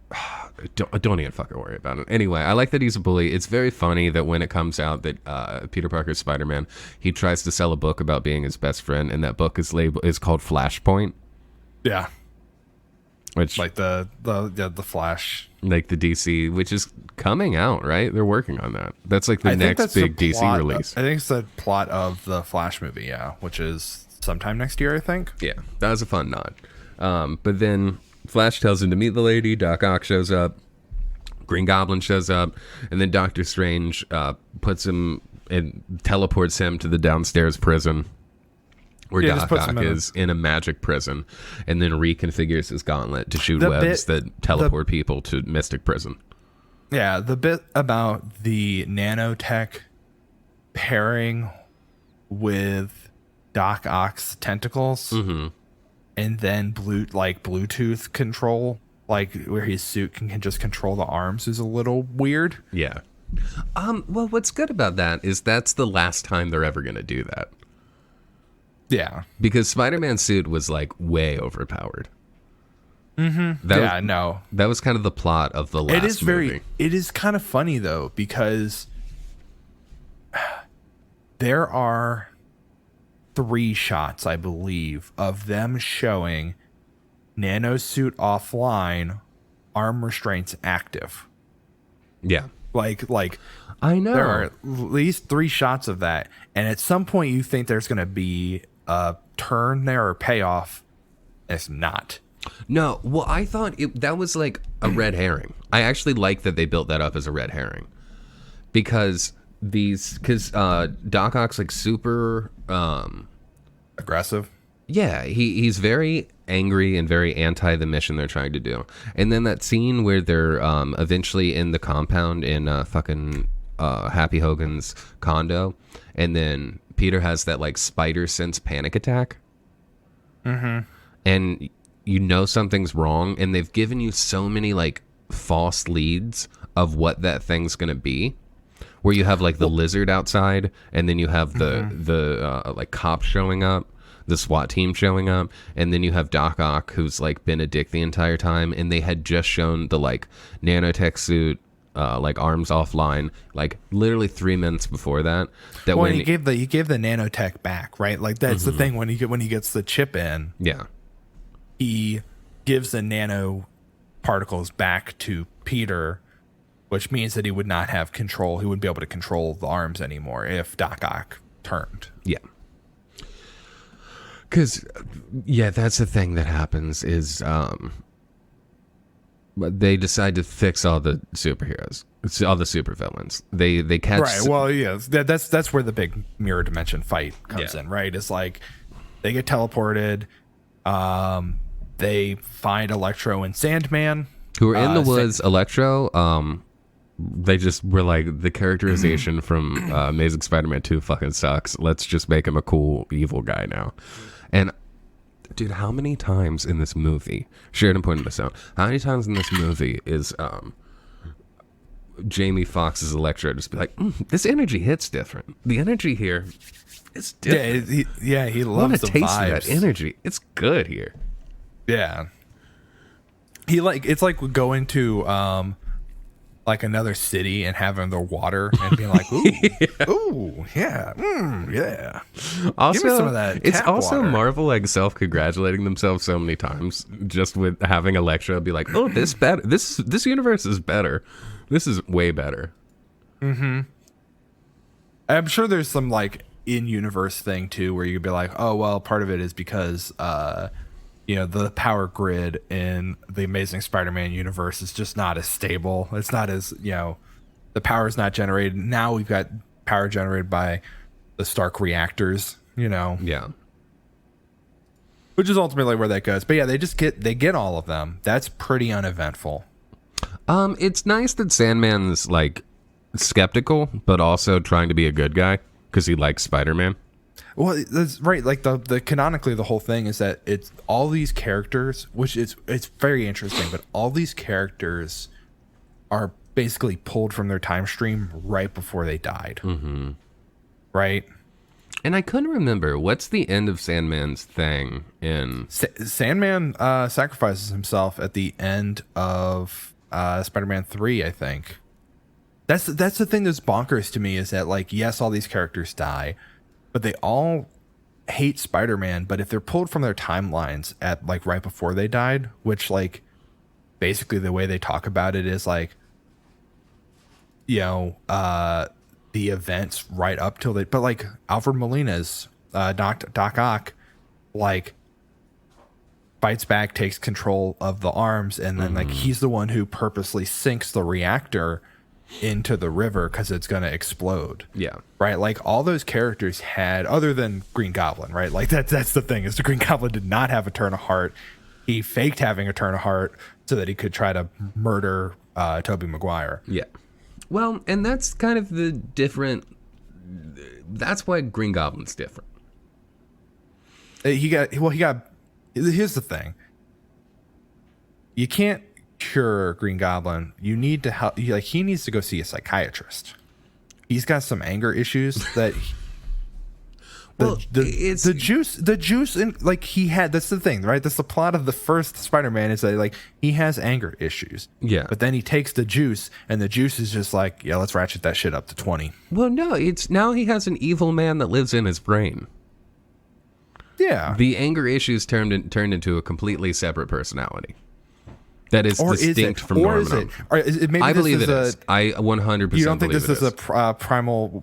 Don't even fucking worry about it. Anyway, I like that he's a bully. It's very funny that when it comes out that Peter Parker's Spider-Man, he tries to sell a book about being his best friend, and that book is called Flashpoint. Yeah, which like the Flash, like the DC, which is coming out, right? They're working on that. That's like the next big DC release. I think it's the plot of the Flash movie, which is sometime next year, I think. Yeah, that was a fun nod. But then Flash tells him to meet the lady. Doc Ock shows up. Green Goblin shows up. And then Doctor Strange puts him and teleports him to the downstairs prison where Doc Ock is in a magic prison, and then reconfigures his gauntlet to shoot webs that teleport people to Mystic Prison. Yeah, the bit about the nanotech pairing with Doc Ock's tentacles. Mm-hmm. And then Bluetooth control, like where his suit can just control the arms, is a little weird. Yeah. Well, what's good about that is that's the last time they're ever going to do that. Yeah. Because Spider-Man's suit was like way overpowered. Mm-hmm. That was kind of the plot of the last movie. It is kind of funny though, because there are 3 shots, I believe, of them showing nanosuit offline, arm restraints active. Yeah. Like I know. There are at least 3 shots of that. And at some point you think there's going to be a turn there or payoff. It's not. No. Well, I thought that was like a red herring. I actually like that they built that up as a red herring. Because Doc Ock's like super aggressive. Yeah, he's very angry and very anti the mission they're trying to do. And then that scene where they're eventually in the compound in fucking Happy Hogan's condo, and then Peter has that like spider sense panic attack. Mm-hmm. And you know something's wrong, and they've given you so many like false leads of what that thing's gonna be. Where you have like the lizard outside, and then you have the like cops showing up, the SWAT team showing up, and then you have Doc Ock, who's like been a dick the entire time, and they had just shown the like nanotech suit, like arms offline, like literally 3 minutes before that. When he gave the nanotech back, right? Like that's the thing when he gets the chip in. Yeah, he gives the nano particles back to Peter. Which means that he would not have control. He wouldn't be able to control the arms anymore if Doc Ock turned. Yeah. Because, that's the thing that happens is they decide to fix all the superheroes. It's all the supervillains. They catch... Right, well, yeah. That's where the big mirror dimension fight comes in, right? It's like they get teleported. They find Electro and Sandman. Who are in the woods. Electro... they just were like, the characterization from Amazing Spider-Man 2 fucking sucks. Let's just make him a cool evil guy now. And dude, how many times in this movie, Sheridan pointed this out, how many times in this movie is Jamie Foxx's Electro just be like, this energy hits different. The energy here is different. He loves the taste vibes. Of that energy. It's good here. Yeah. It's like going to like another city and having their water and being like, ooh, ooh, yeah, yeah. Also, Give me some of that it's tap also water. Marvel like self-congratulating themselves so many times just with having Elektra be like, oh, this universe is better. This is way better. I'm sure there's some like in-universe thing too, where you could be like, oh, well, part of it is because, the power grid in the Amazing Spider-Man universe is just not as stable. It's not as, the power is not generated. Now we've got power generated by the Stark reactors, Yeah. which is ultimately where that goes. But yeah, they get all of them. That's pretty uneventful. It's nice that Sandman's like skeptical, but also trying to be a good guy because he likes Spider-Man. Well, that's right. Like the canonically, the whole thing is that it's all these characters, which it's very interesting. But all these characters are basically pulled from their time stream right before they died. Mm-hmm. Right. And I couldn't remember what's the end of Sandman's thing in Sandman sacrifices himself at the end of Spider-Man 3, I think. That's the thing that's bonkers to me is that, like, yes, all these characters die, but they all hate Spider-Man. But if they're pulled from their timelines at like right before they died, which like basically the way they talk about it is like, the events right up till they, but like Alfred Molina's Doc Ock, like fights back, takes control of the arms, and then like he's the one who purposely sinks the reactor into the river because it's going to explode. Yeah. Right. Like all those characters had, other than Green Goblin, right? Like that's the thing is the Green Goblin did not have a turn of heart. He faked having a turn of heart so that he could try to murder Tobey Maguire. Yeah. Well, and that's kind of the different. That's why Green Goblin's different. He got. Here's the thing. You can't cure Green Goblin. You need to help. He needs to go see a psychiatrist. He's got some anger issues that. The juice in like he had. That's the thing, right? That's the plot of the first Spider-Man is that like he has anger issues. Yeah. But then he takes the juice, and the juice is just like, yeah, let's ratchet that shit up to 20. Well, no, it's now he has an evil man that lives in his brain. Yeah. The anger issues turned into a completely separate personality. That is distinct from Norman. Or is it? Or is it maybe I this believe is it is. I 100%. You don't think believe this it is a primal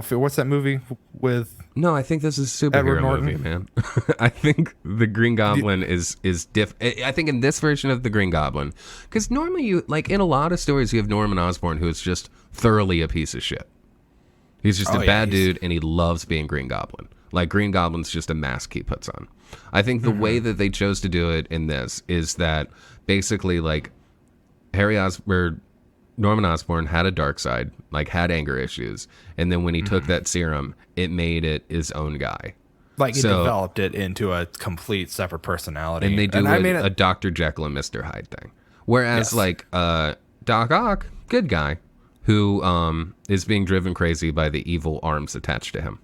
fear? What's that movie with? No, I think this is a Edward superhero Norton? movie, man. I think the Green Goblin is I think in this version of the Green Goblin, because normally you like in a lot of stories you have Norman Osborn who is just thoroughly a piece of shit. He's just a bad dude, and he loves being Green Goblin. Like Green Goblin's just a mask he puts on. I think the way that they chose to do it in this is that basically like Norman Osborn had a dark side, like had anger issues, and then when he took that serum, it made it his own guy. Like he developed it into a complete separate personality. And they do a Dr. Jekyll and Mr. Hyde thing. Whereas like Doc Ock, good guy, who is being driven crazy by the evil arms attached to him.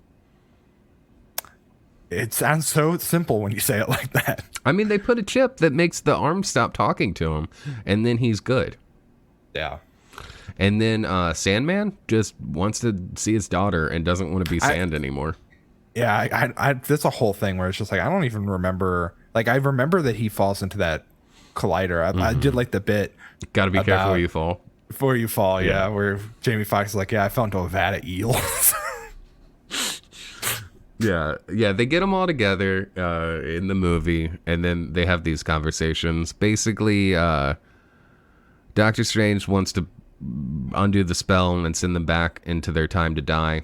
It sounds so simple when you say it like that. I mean, they put a chip that makes the arms stop talking to him, and then he's good. Yeah. And then Sandman just wants to see his daughter and doesn't want to be Sand anymore. Yeah, I that's a whole thing where it's just like I don't even remember. Like I remember that he falls into that collider. I did like the bit. Got to be careful where you fall. Before you fall, yeah. Where Jamie Foxx is like, yeah, I fell into a vat of eels. Yeah, they get them all together in the movie, and then they have these conversations. Basically, Doctor Strange wants to undo the spell and send them back into their time to die.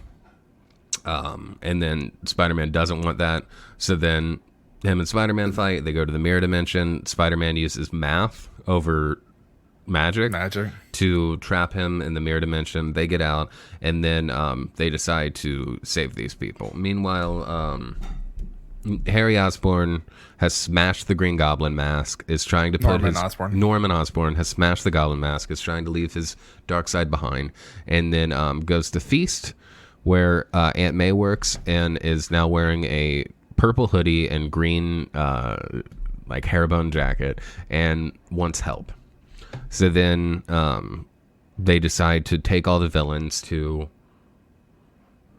And then Spider-Man doesn't want that. So then him and Spider-Man fight. They go to the mirror dimension. Spider-Man uses math over magic to trap him in the mirror dimension. They get out, and then they decide to save these people. Meanwhile, Harry Osborn has smashed the Green Goblin mask, is trying to put Norman Osborn has smashed the Goblin mask, is trying to leave his dark side behind, and then goes to Feast, where Aunt May works, and is now wearing a purple hoodie and green like herringbone jacket, and wants help. So then they decide to take all the villains to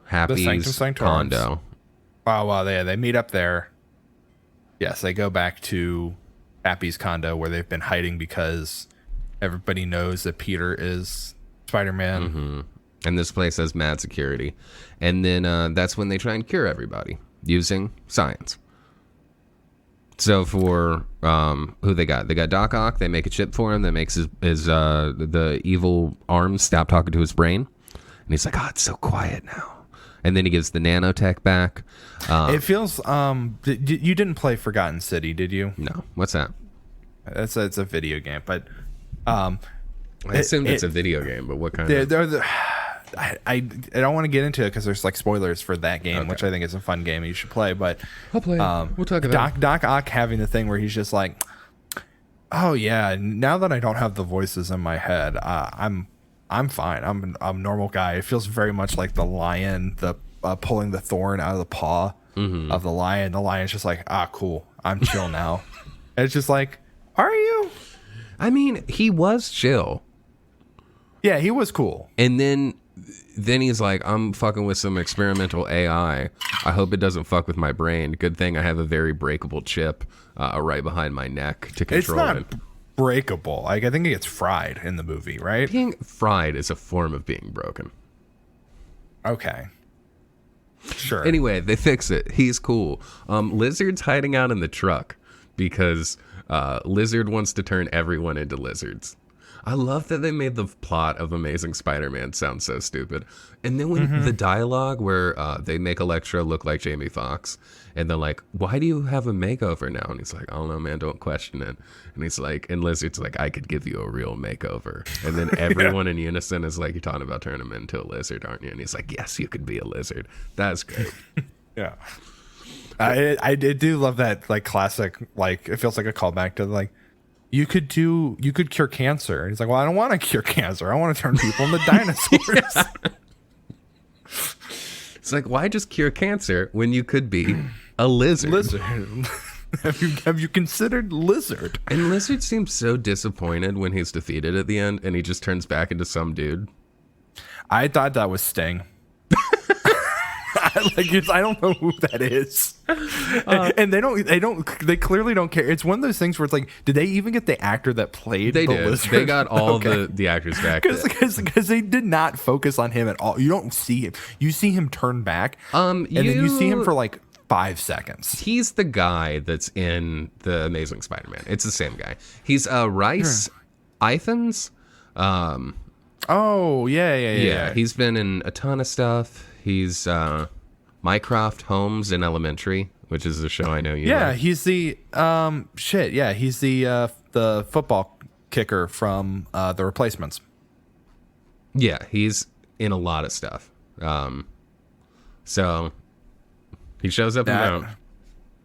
Happy's Sanctorum. condo. Oh, well, they meet up there. Yes, they go back to Happy's condo where they've been hiding because everybody knows that Peter is Spider-Man. Mm-hmm. And this place has mad security. And then that's when they try and cure everybody using science. So for who they got Doc Ock. They make a chip for him that makes his the evil arms stop talking to his brain. And he's like, oh, it's so quiet now. And then he gives the nanotech back. It feels you didn't play Forgotten City, did you? No. What's that? It's a video game, but I assumed it's a video game, but what kind of... I don't want to get into it because there's like spoilers for that game, which I think is a fun game you should play. But I'll play it. We'll talk about Doc Ock having the thing where he's just like, oh yeah, now that I don't have the voices in my head, I'm fine. I'm a normal guy. It feels very much like the lion, the pulling the thorn out of the paw of the lion. The lion's just like, cool, I'm chill now. And it's just like, are you? I mean, he was chill. Yeah, he was cool. And then he's like, I'm fucking with some experimental AI. I hope it doesn't fuck with my brain. Good thing I have a very breakable chip right behind my neck to control it. It's not breakable. Like, I think it gets fried in the movie, right? Being fried is a form of being broken. Okay. Sure. Anyway, they fix it. He's cool. Lizard's hiding out in the truck because Lizard wants to turn everyone into lizards. I love that they made the plot of Amazing Spider-Man sound so stupid. And then when the dialogue where they make Electro look like Jamie Foxx, and they're like, why do you have a makeover now? And he's like, I don't know, man, don't question it. And he's like, and Lizard's like, I could give you a real makeover. And then everyone in unison is like, you're talking about turning him into a lizard, aren't you? And he's like, yes, you could be a lizard. That's great. Yeah. I do love that, like, classic, like, it feels like a callback to, like, you could cure cancer. And he's like, well, I don't want to cure cancer. I want to turn people into dinosaurs. It's like, why just cure cancer when you could be a lizard? Have you considered lizard? And Lizard seems so disappointed when he's defeated at the end, and he just turns back into some dude. I thought that was Sting. I don't know who that is, and they clearly don't care. It's one of those things where it's like, did they even get the actor that played the lizard? They got all the actors back because they did not focus on him at all. You don't see him. You see him turn back, and then you see him for like 5 seconds. He's the guy that's in the Amazing Spider-Man. It's the same guy. He's Rice Ithans. Oh yeah. He's been in a ton of stuff. He's Mycroft Holmes in Elementary, which is a show I know you like. Yeah, he's the he's the football kicker from The Replacements. Yeah, he's in a lot of stuff. So he shows up and down.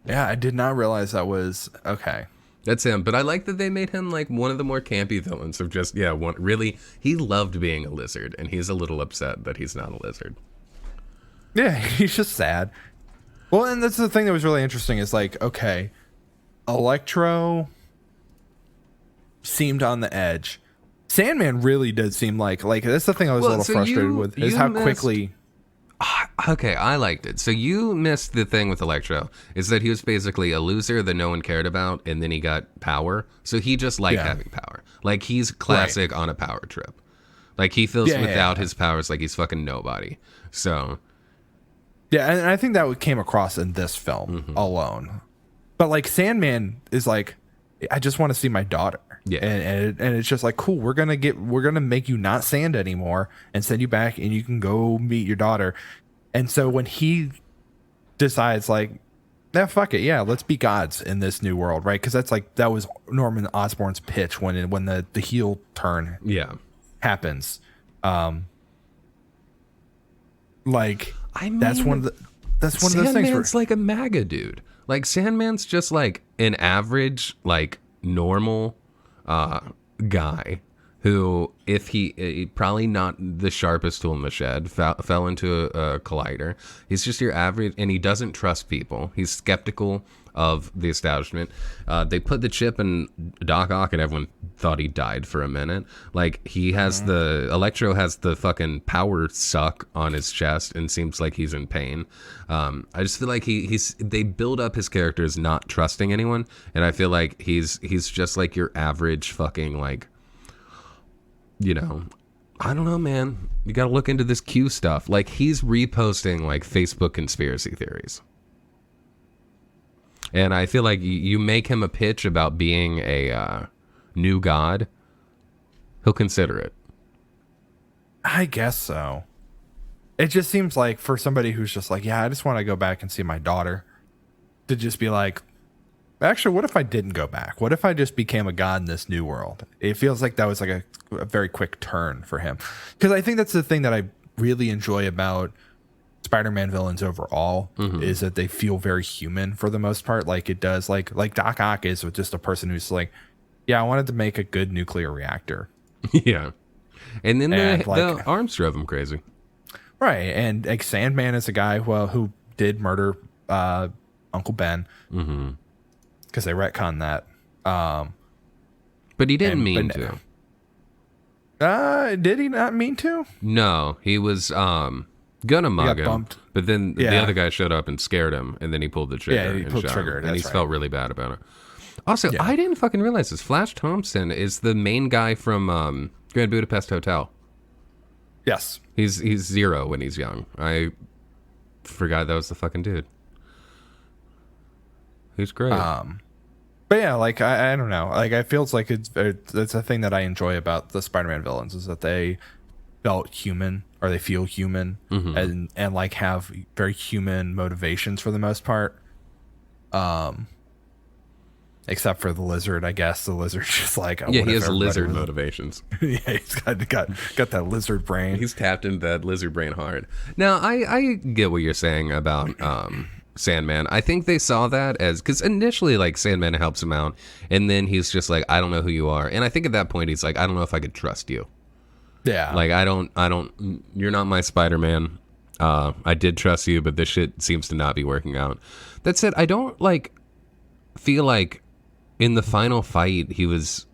Yeah, I did not realize that was okay. That's him. But I like that they made him like one of the more campy villains of just, he loved being a lizard, and he's a little upset that he's not a lizard. Yeah, he's just sad. Well, and that's the thing that was really interesting is like, okay, Electro seemed on the edge. Sandman really did seem like that's the thing I was a little frustrated with is how quickly. Okay, I liked it. So you missed the thing with Electro is that he was basically a loser that no one cared about, and then he got power. So he just liked having power. Like, he's classic on a power trip. Like, he feels without his powers like he's fucking nobody. So... yeah, and I think that came across in this film alone. But like Sandman is like, I just want to see my daughter. Yeah, and it's just like, cool. We're gonna make you not sand anymore and send you back, and you can go meet your daughter. And so when he decides like, fuck it, yeah, let's be gods in this new world, right? Because that was Norman Osborn's pitch when the heel turn happens. That's one of those things. Sandman's like a MAGA dude. Like, Sandman's just like an average, like, normal guy who, if he probably not the sharpest tool in the shed, fell into a collider. He's just your average, and he doesn't trust people. He's skeptical of the establishment. They put the chip in Doc Ock, and everyone thought he died for a minute. Like, he has Electro has the fucking power suck on his chest and seems like he's in pain. I just feel like they build up his character as not trusting anyone, and I feel like he's just like your average fucking, like, you know, I don't know, man. You got to look into this Q stuff. Like, he's reposting, like, Facebook conspiracy theories. And I feel like you make him a pitch about being a new god, he'll consider it. I guess so. It just seems like for somebody who's just like, yeah, I just want to go back and see my daughter, to just be like, actually, what if I didn't go back? What if I just became a god in this new world? It feels like that was like a very quick turn for him. Because I think that's the thing that I really enjoy about Spider-Man villains overall, is that they feel very human for the most part. Like it does, like Doc Ock is with just a person who's like, yeah, I wanted to make a good nuclear reactor. Yeah. And then the arms drove him crazy. Right. And like Sandman is a guy who did murder Uncle Ben. Because they retconned that. But he didn't mean to. Did he not mean to? No, he was gonna mug him. Bumped. But then the other guy showed up and scared him, and then he pulled the trigger. Yeah, he pulled the trigger. And he felt really bad about it. Also, I didn't fucking realize this. Flash Thompson is the main guy from Grand Budapest Hotel. Yes. He's Zero when he's young. I forgot that was the fucking dude. He's great. But yeah, like I don't know. Like I feels like it's a thing that I enjoy about the Spider-Man villains, is that they felt human, or they feel human, and like have very human motivations for the most part. Except for the Lizard, I guess. The Lizard's just like, he has lizard motivations. Yeah, he's got that lizard brain. He's tapped into that lizard brain hard. Now, I get what you're saying about Sandman. I think they saw that as, because initially, like, Sandman helps him out, and then he's just like, I don't know who you are. And I think at that point, he's like, I don't know if I could trust you. Yeah. Like, I don't, you're not my Spider-Man. I did trust you, but this shit seems to not be working out. That said, I don't, like, feel like in the final fight, he was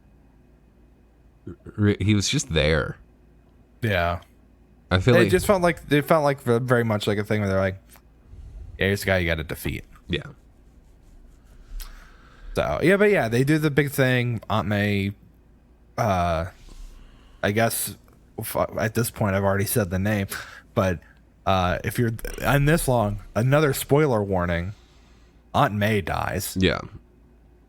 just there. Yeah. I feel like it felt like very much like a thing where they're like, yeah, here's a guy you got to defeat. Yeah. So, yeah, but yeah, they do the big thing. Aunt May, I guess at this point I've already said the name, but if you're on this long, another spoiler warning, Aunt May dies. Yeah.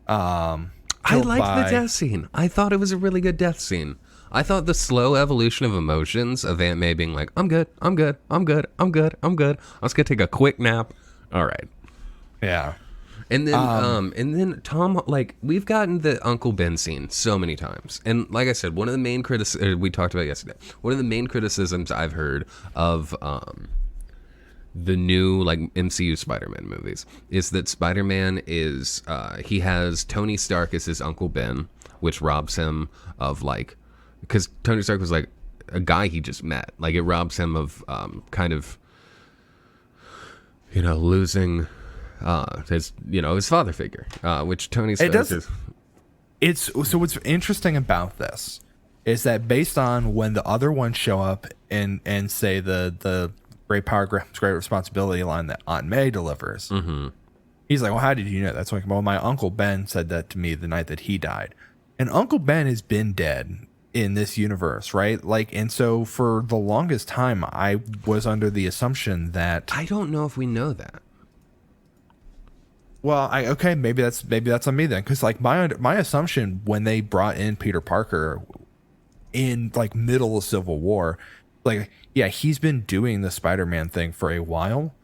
I liked the death scene. I thought it was a really good death scene. I thought the slow evolution of emotions of Aunt May being like, I'm good. I'm just gonna take a quick nap. All right. Yeah. And then Tom, like, we've gotten the Uncle Ben scene so many times. And like I said, one of the main we talked about yesterday, one of the main criticisms I've heard of the new, like, MCU Spider-Man movies is that Spider-Man is he has Tony Stark as his Uncle Ben, which robs him of, like, because Tony Stark was like a guy he just met, like, it robs him of kind of, you know, losing his father figure, which Tony Stark is. So what's interesting about this is that based on when the other ones show up and say the great power comes great responsibility line that Aunt May delivers. He's like, well, how did you know? That's like, well, my Uncle Ben said that to me the night that he died. And Uncle Ben has been dead in this universe, right? Like, and so for the longest time, I was under the assumption that I don't know if we know that. Well, maybe that's on me then, because like my assumption when they brought in Peter Parker in like middle of Civil War, like, yeah, he's been doing the Spider-Man thing for a while,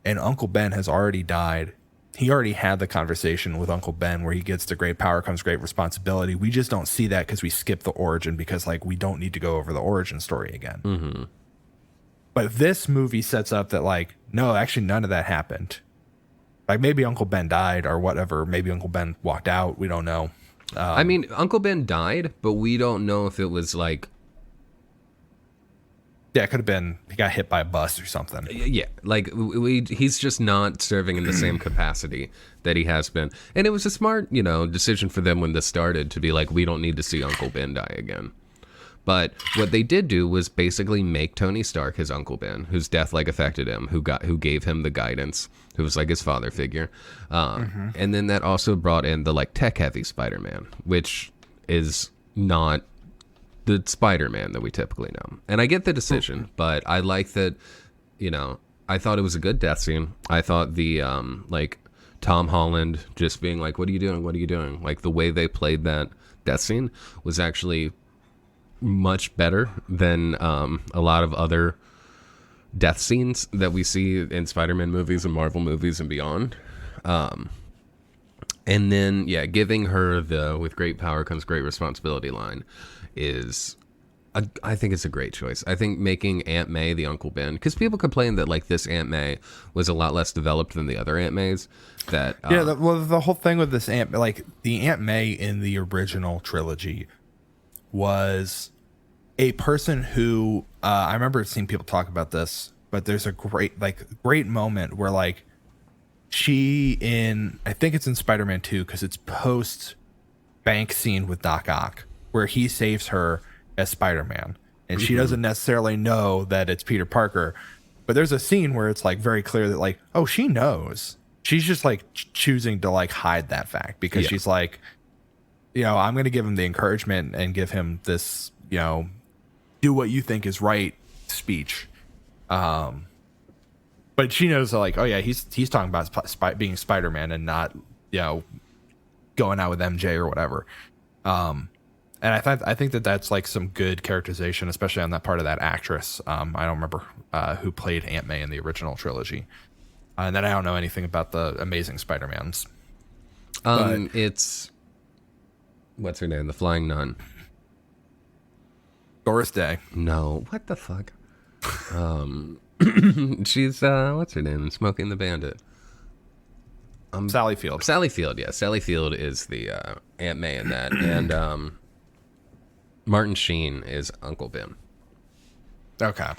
and Uncle Ben has already died. He already had the conversation with Uncle Ben where he gets the great power comes great responsibility. We just don't see that because we skip the origin, because like we don't need to go over the origin story again. But this movie sets up that like, no, actually none of that happened. Like maybe Uncle Ben died or whatever. Maybe Uncle Ben walked out. We don't know. I mean, Uncle Ben died, but we don't know if it was like Yeah, it could have been he got hit by a bus or something. Yeah, like he's just not serving in the same capacity that he has been. And it was a smart, decision for them when this started to be like, we don't need to see Uncle Ben die again. But what they did do was basically make Tony Stark his Uncle Ben, whose death like affected him, who gave him the guidance, who was like his father figure. And then that also brought in the like tech heavy Spider-Man, which is not the Spider-Man that we typically know. And I get the decision, but I like that, I thought it was a good death scene. I thought the like Tom Holland just being like, what are you doing? What are you doing? Like the way they played that death scene was actually much better than a lot of other death scenes that we see in Spider-Man movies and Marvel movies and beyond. And then, giving her the "with great power comes great responsibility" line is, I think it's a great choice. I think making Aunt May the Uncle Ben, because people complain that like this Aunt May was a lot less developed than the other Aunt Mays. That the whole thing with this the Aunt May in the original trilogy was a person who I remember seeing people talk about this, but there's a great moment where like I think it's in Spider-Man 2 because it's post bank scene with Doc Ock where he saves her as Spider-Man and she doesn't necessarily know that it's Peter Parker, but there's a scene where it's like very clear that like, oh, she knows. She's just like choosing to like hide that fact because she's like, I'm going to give him the encouragement and give him this, do what you think is right speech. But she knows like, oh yeah, he's talking about being Spider-Man and not, going out with MJ or whatever. And I think that that's like some good characterization, especially on that part of that actress. I don't remember who played Aunt May in the original trilogy. And then I don't know anything about the Amazing Spider-Mans. It's what's her name? The Flying Nun. Doris Day. No, what the fuck? She's what's her name? Smoking the Bandit. Sally Field. Sally Field, yeah. Sally Field is the Aunt May in that, and Martin Sheen is Uncle Ben. Okay.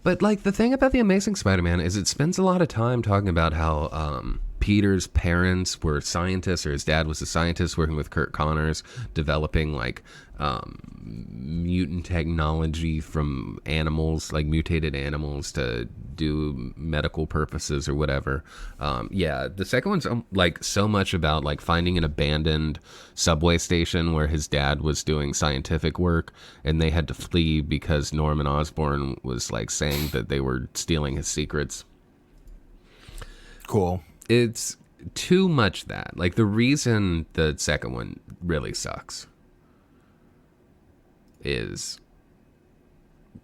But like the thing about the Amazing Spider-Man is it spends a lot of time talking about how Peter's parents were scientists, or his dad was a scientist working with Kurt Connors, developing like mutant technology from animals, like mutated animals, to do medical purposes or whatever. The second one's like so much about like finding an abandoned subway station where his dad was doing scientific work and they had to flee because Norman Osborn was like saying that they were stealing his secrets. Cool. It's too much that. Like the reason the second one really sucks is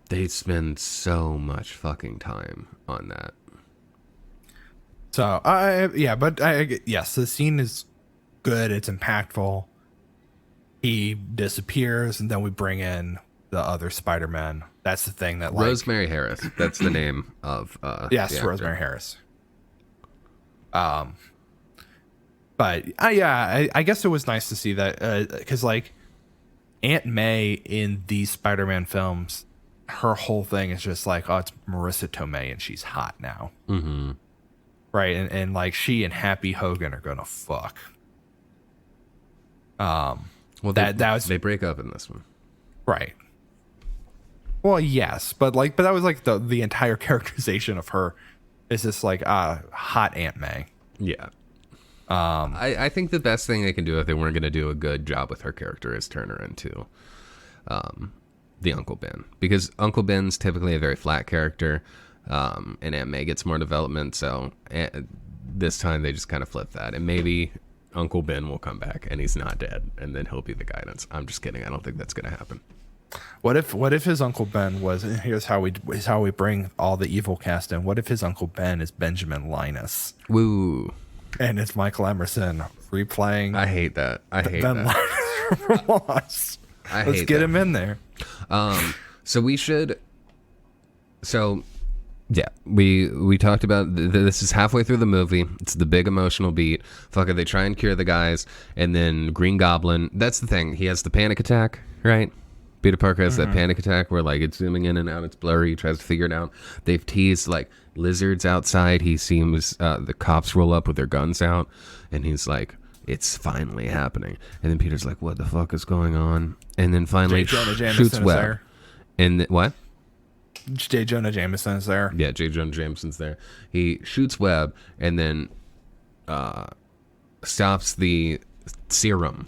they spend so much fucking time on that. So, yes, the scene is good. It's impactful. He disappears, and then we bring in the other Spider-Man. That's the thing that like Rosemary Harris. That's the name of yes, Rosemary Harris. But I guess it was nice to see that because like Aunt May in these Spider-Man films, her whole thing is just like, oh, it's Marissa Tomei and she's hot now. Mm-hmm. Right. And like she and Happy Hogan are going to fuck. Well, they break up in this one. Right. Well, yes, but that was like the entire characterization of her is this like hot Aunt May. Yeah. I think the best thing they can do if they weren't going to do a good job with her character is turn her into the Uncle Ben, because Uncle Ben's typically a very flat character, and Aunt May gets more development. So this time they just kind of flip that, and maybe Uncle Ben will come back and he's not dead, and then he'll be the guidance. I'm just kidding. I don't think that's going to happen. What if his Uncle Ben was, here's how we bring all the evil cast in. What if his Uncle Ben is Benjamin Linus? Woo. And it's Michael Emerson replaying. I hate that. I hate Ben that. Let's get him in there. We talked about this is halfway through the movie. It's the big emotional beat. Fuck it, they try and cure the guys, and then Green Goblin. That's the thing. He has the panic attack, right? Peter Parker has that panic attack where like it's zooming in and out, it's blurry, he tries to figure it out. They've teased like lizards outside. He seems the cops roll up with their guns out, and he's like, it's finally happening. And then Peter's like, what the fuck is going on? And then finally shoots Webb. And what? J. Jonah Jameson is there. Yeah, J. Jonah Jameson's there. He shoots Webb and then stops the serum.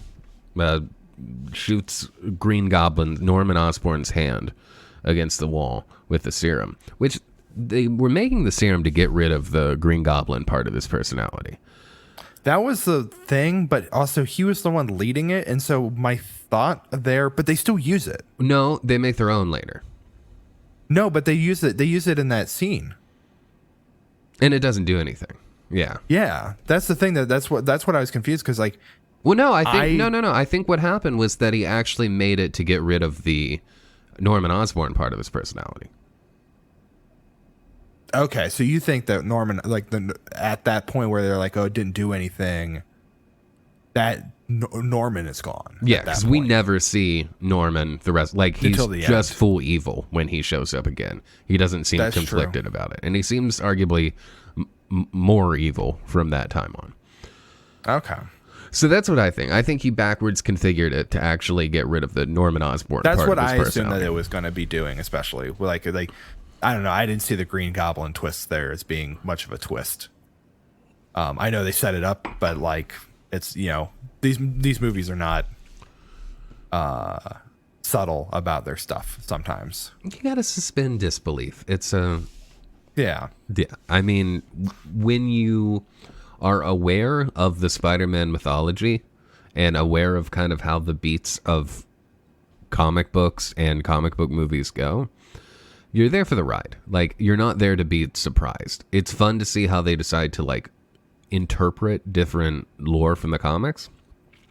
Shoots Green Goblin, Norman Osborn's hand against the wall with the serum, which they were making the serum to get rid of the Green Goblin part of his personality. That was the thing, but also he was the one leading it, and so my thought there, but they still use it. No, they make their own later. No, but they use it. They use it in that scene, and it doesn't do anything. Yeah, yeah. That's the thing. That's what I was confused because like. Well, no, I think no. I think what happened was that he actually made it to get rid of the Norman Osborn part of his personality. Okay, so you think that Norman, like at that point where they're like, "Oh, it didn't do anything," that Norman is gone. Yeah, because we never see Norman the rest. Like he's just end. Full evil when he shows up again. He doesn't seem conflicted about it, and he seems arguably more evil from that time on. Okay. So that's what I think. I think he backwards configured it to actually get rid of the Norman Osborn That's part what of his I assumed personality. that it was going to be doing, especially like I don't know. I didn't see the Green Goblin twist there as being much of a twist. I know they set it up, but like it's these movies are not subtle about their stuff sometimes. You gotta suspend disbelief. It's a yeah. I mean, when you are aware of the Spider-Man mythology and aware of kind of how the beats of comic books and comic book movies go, you're there for the ride. Like, you're not there to be surprised. It's fun to see how they decide to like interpret different lore from the comics.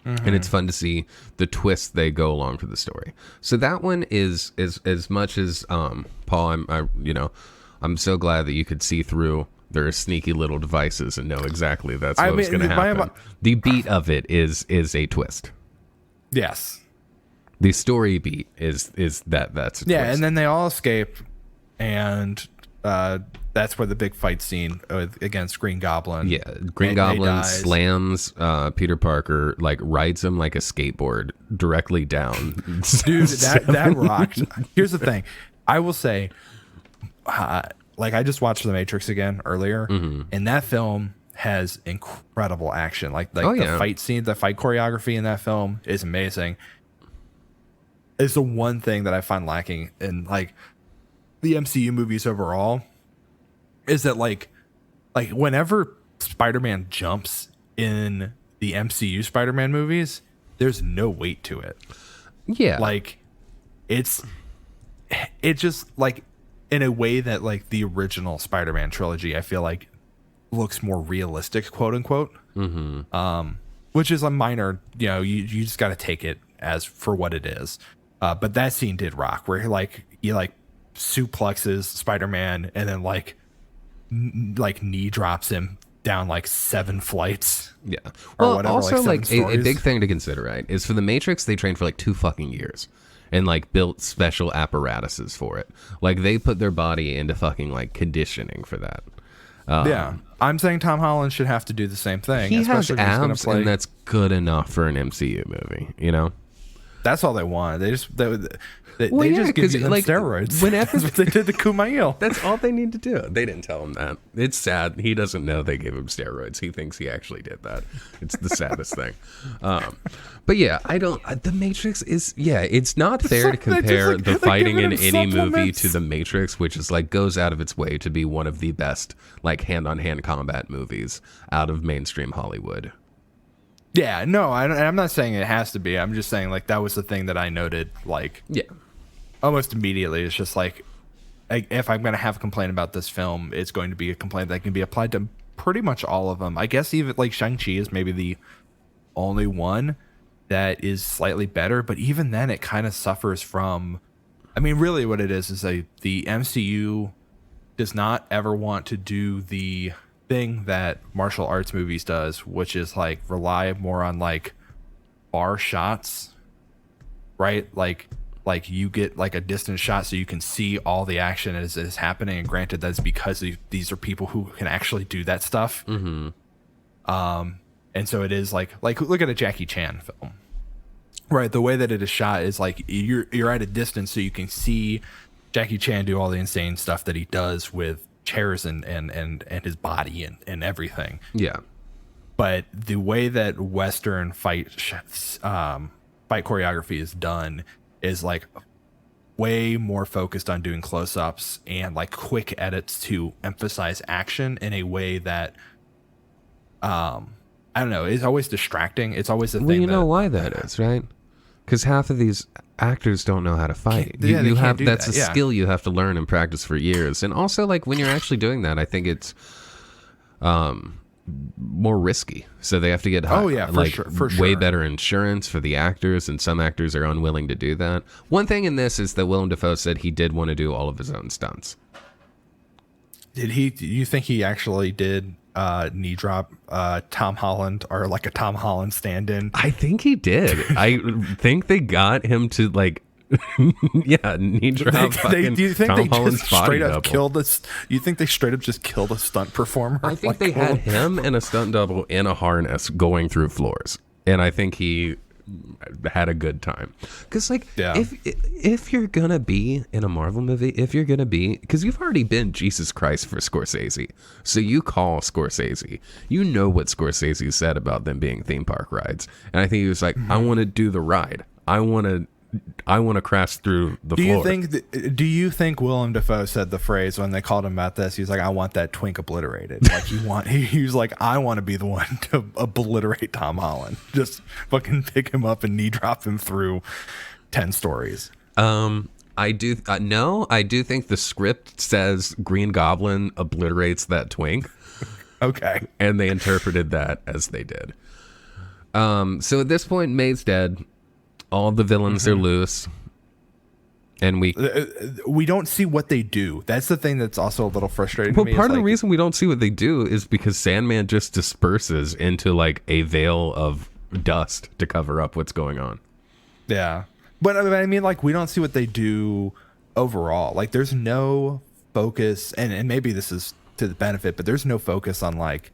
And it's fun to see the twists they go along for the story. So that one is as much as Paul, I'm so glad that you could see through their sneaky little devices and know exactly that's what was going to happen. The beat of it is a twist. Yes. The story beat is that's a twist. And then they all escape, and that's where the big fight scene against Green Goblin. Yeah, Green Goblin slams Peter Parker, like rides him like a skateboard directly down. Dude, that rocked. Here's the thing. I will say, like I just watched The Matrix again earlier, and that film has incredible action. Like the fight scene, the fight choreography in that film is amazing. It's the one thing that I find lacking in like the MCU movies overall is that like whenever Spider-Man jumps in the MCU Spider-Man movies, there's no weight to it. Yeah. Like it just like in a way that like the original Spider-Man trilogy, I feel like looks more realistic, quote unquote. Which is a minor, you just got to take it as for what it is. But that scene did rock where he suplexes Spider-Man and then like knee drops him down like 7 flights. Yeah. Or Well, whatever, also like a big thing to consider, right, is for the Matrix, they trained for like 2 fucking years and like built special apparatuses for it. Like they put their body into fucking like conditioning for that. Yeah. I'm saying Tom Holland should have to do the same thing. He has especially if he's gonna abs, play. and that's good enough for an MCU movie, you know? That's all they want. They just They Well, yeah, just give 'cause, you them like, steroids. whenever- That's what they did to Kumail. That's all they need to do. They didn't tell him that. It's sad. He doesn't know they gave him steroids. He thinks he actually did that. It's the saddest thing. But yeah, I don't. The Matrix is. Yeah, it's not fair to compare the fighting in any movie to the Matrix, which is like goes out of its way to be one of the best like hand-on-hand combat movies out of mainstream Hollywood. Yeah, no, I'm not saying it has to be. I'm just saying like that was the thing that I noted. Like, Yeah. almost immediately, it's just like if I'm going to have a complaint about this film, it's going to be a complaint that can be applied to pretty much all of them. I guess even like Shang-Chi is maybe the only one that is slightly better, but even then it kind of suffers from, I mean, really what it is the MCU does not ever want to do the thing that martial arts movies does, which is like rely more on like bar shots, right? Like like you get like a distant shot so you can see all the action as it is happening. And granted, that's because these are people who can actually do that stuff. Mm-hmm. And so it is like look at a Jackie Chan film, right? The way that it is shot is like you're at a distance so you can see Jackie Chan do all the insane stuff that he does with chairs and his body and everything. Yeah. But the way that Western fight choreography is done is like way more focused on doing close-ups and like quick edits to emphasize action in a way that I don't know, it's always distracting. It's always the thing. Well, you know why that is, right? Because half of these actors don't know how to fight. You have that's a skill you have to learn and practice for years. And also, like, when you're actually doing that, I think it's more risky. So they have to get for sure. Way better insurance for the actors, and some actors are unwilling to do that. One thing in this is that Willem Dafoe said he did want to do all of his own stunts. Do you think he actually did knee drop Tom Holland, or like a Tom Holland stand-in? I think he did. I think they got him to like knee drop. Do you think Tom they Holland's just straight up double. killed this? You think they straight up just killed a stunt performer? I think they had him and a stunt double in a harness going through floors, and I think he had a good time. Because if you're gonna be in a Marvel movie, because you've already been Jesus Christ for Scorsese, so you call Scorsese, you know what Scorsese said about them being theme park rides, and I think he was like, I want to do the ride, I want to crash through the floor. Do you think Willem Dafoe said the phrase when they called him about this? He was like, I want that twink obliterated. Like he was like, I want to be the one to obliterate Tom Holland. Just fucking pick him up and knee drop him through 10 stories. I do think the script says Green Goblin obliterates that twink. Okay. And they interpreted that as they did. So at this point, May's dead. All the villains are loose, and we don't see what they do. That's the thing that's also a little frustrating. Well, to me. part of the reason we don't see what they do is because Sandman just disperses into like a veil of dust to cover up what's going on. Yeah, but I mean, like, we don't see what they do overall. Like, there's no focus, and maybe this is to the benefit, but there's no focus on like,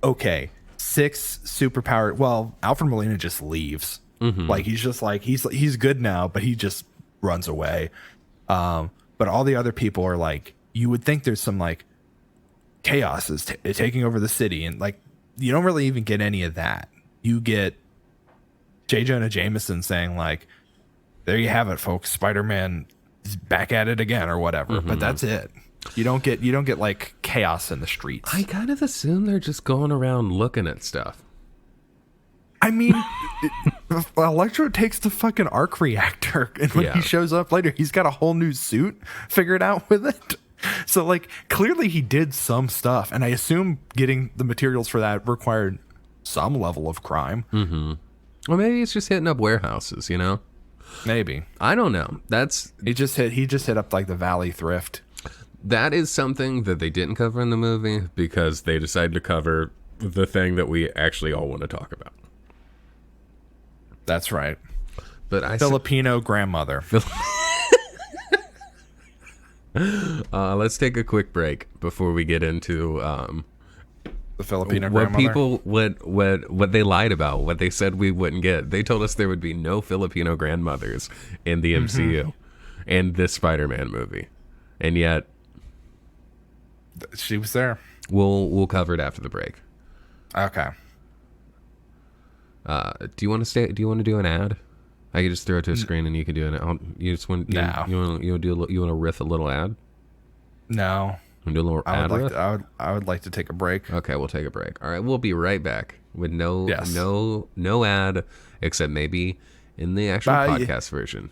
okay, 6 superpowered. Well, Alfred Molina just leaves. Mm-hmm. Like, he's just like, he's good now, but he just runs away. But all the other people are like, you would think there's some like chaos is taking over the city, and like, you don't really even get any of that. You get J. Jonah Jameson saying like, there you have it, folks, Spider-Man is back at it again, or whatever. Mm-hmm. But that's it. You don't get like chaos in the streets. I kind of assume they're just going around looking at stuff. I mean, Electro takes the fucking arc reactor, and when he shows up later, he's got a whole new suit figured out with it. So, like, clearly he did some stuff, and I assume getting the materials for that required some level of crime. Mm-hmm. Well, maybe he's just hitting up warehouses, you know? Maybe. I don't know. He just hit up like the Valley Thrift. That is something that they didn't cover in the movie because they decided to cover the thing that we actually all want to talk about. That's right. But Filipino grandmother. Let's take a quick break before we get into the Filipino grandmother. What they lied about, what they said we wouldn't get. They told us there would be no Filipino grandmothers in the MCU and this Spider-Man movie, and yet she was there. We'll cover it after the break. Okay. Do you want to do an ad? I could just throw it to a screen and you can do an. You just want you want to riff a little ad? No. Do a little ad riff? I would like to take a break. Okay, we'll take a break. All right, we'll be right back with no ad, except maybe in the actual podcast version.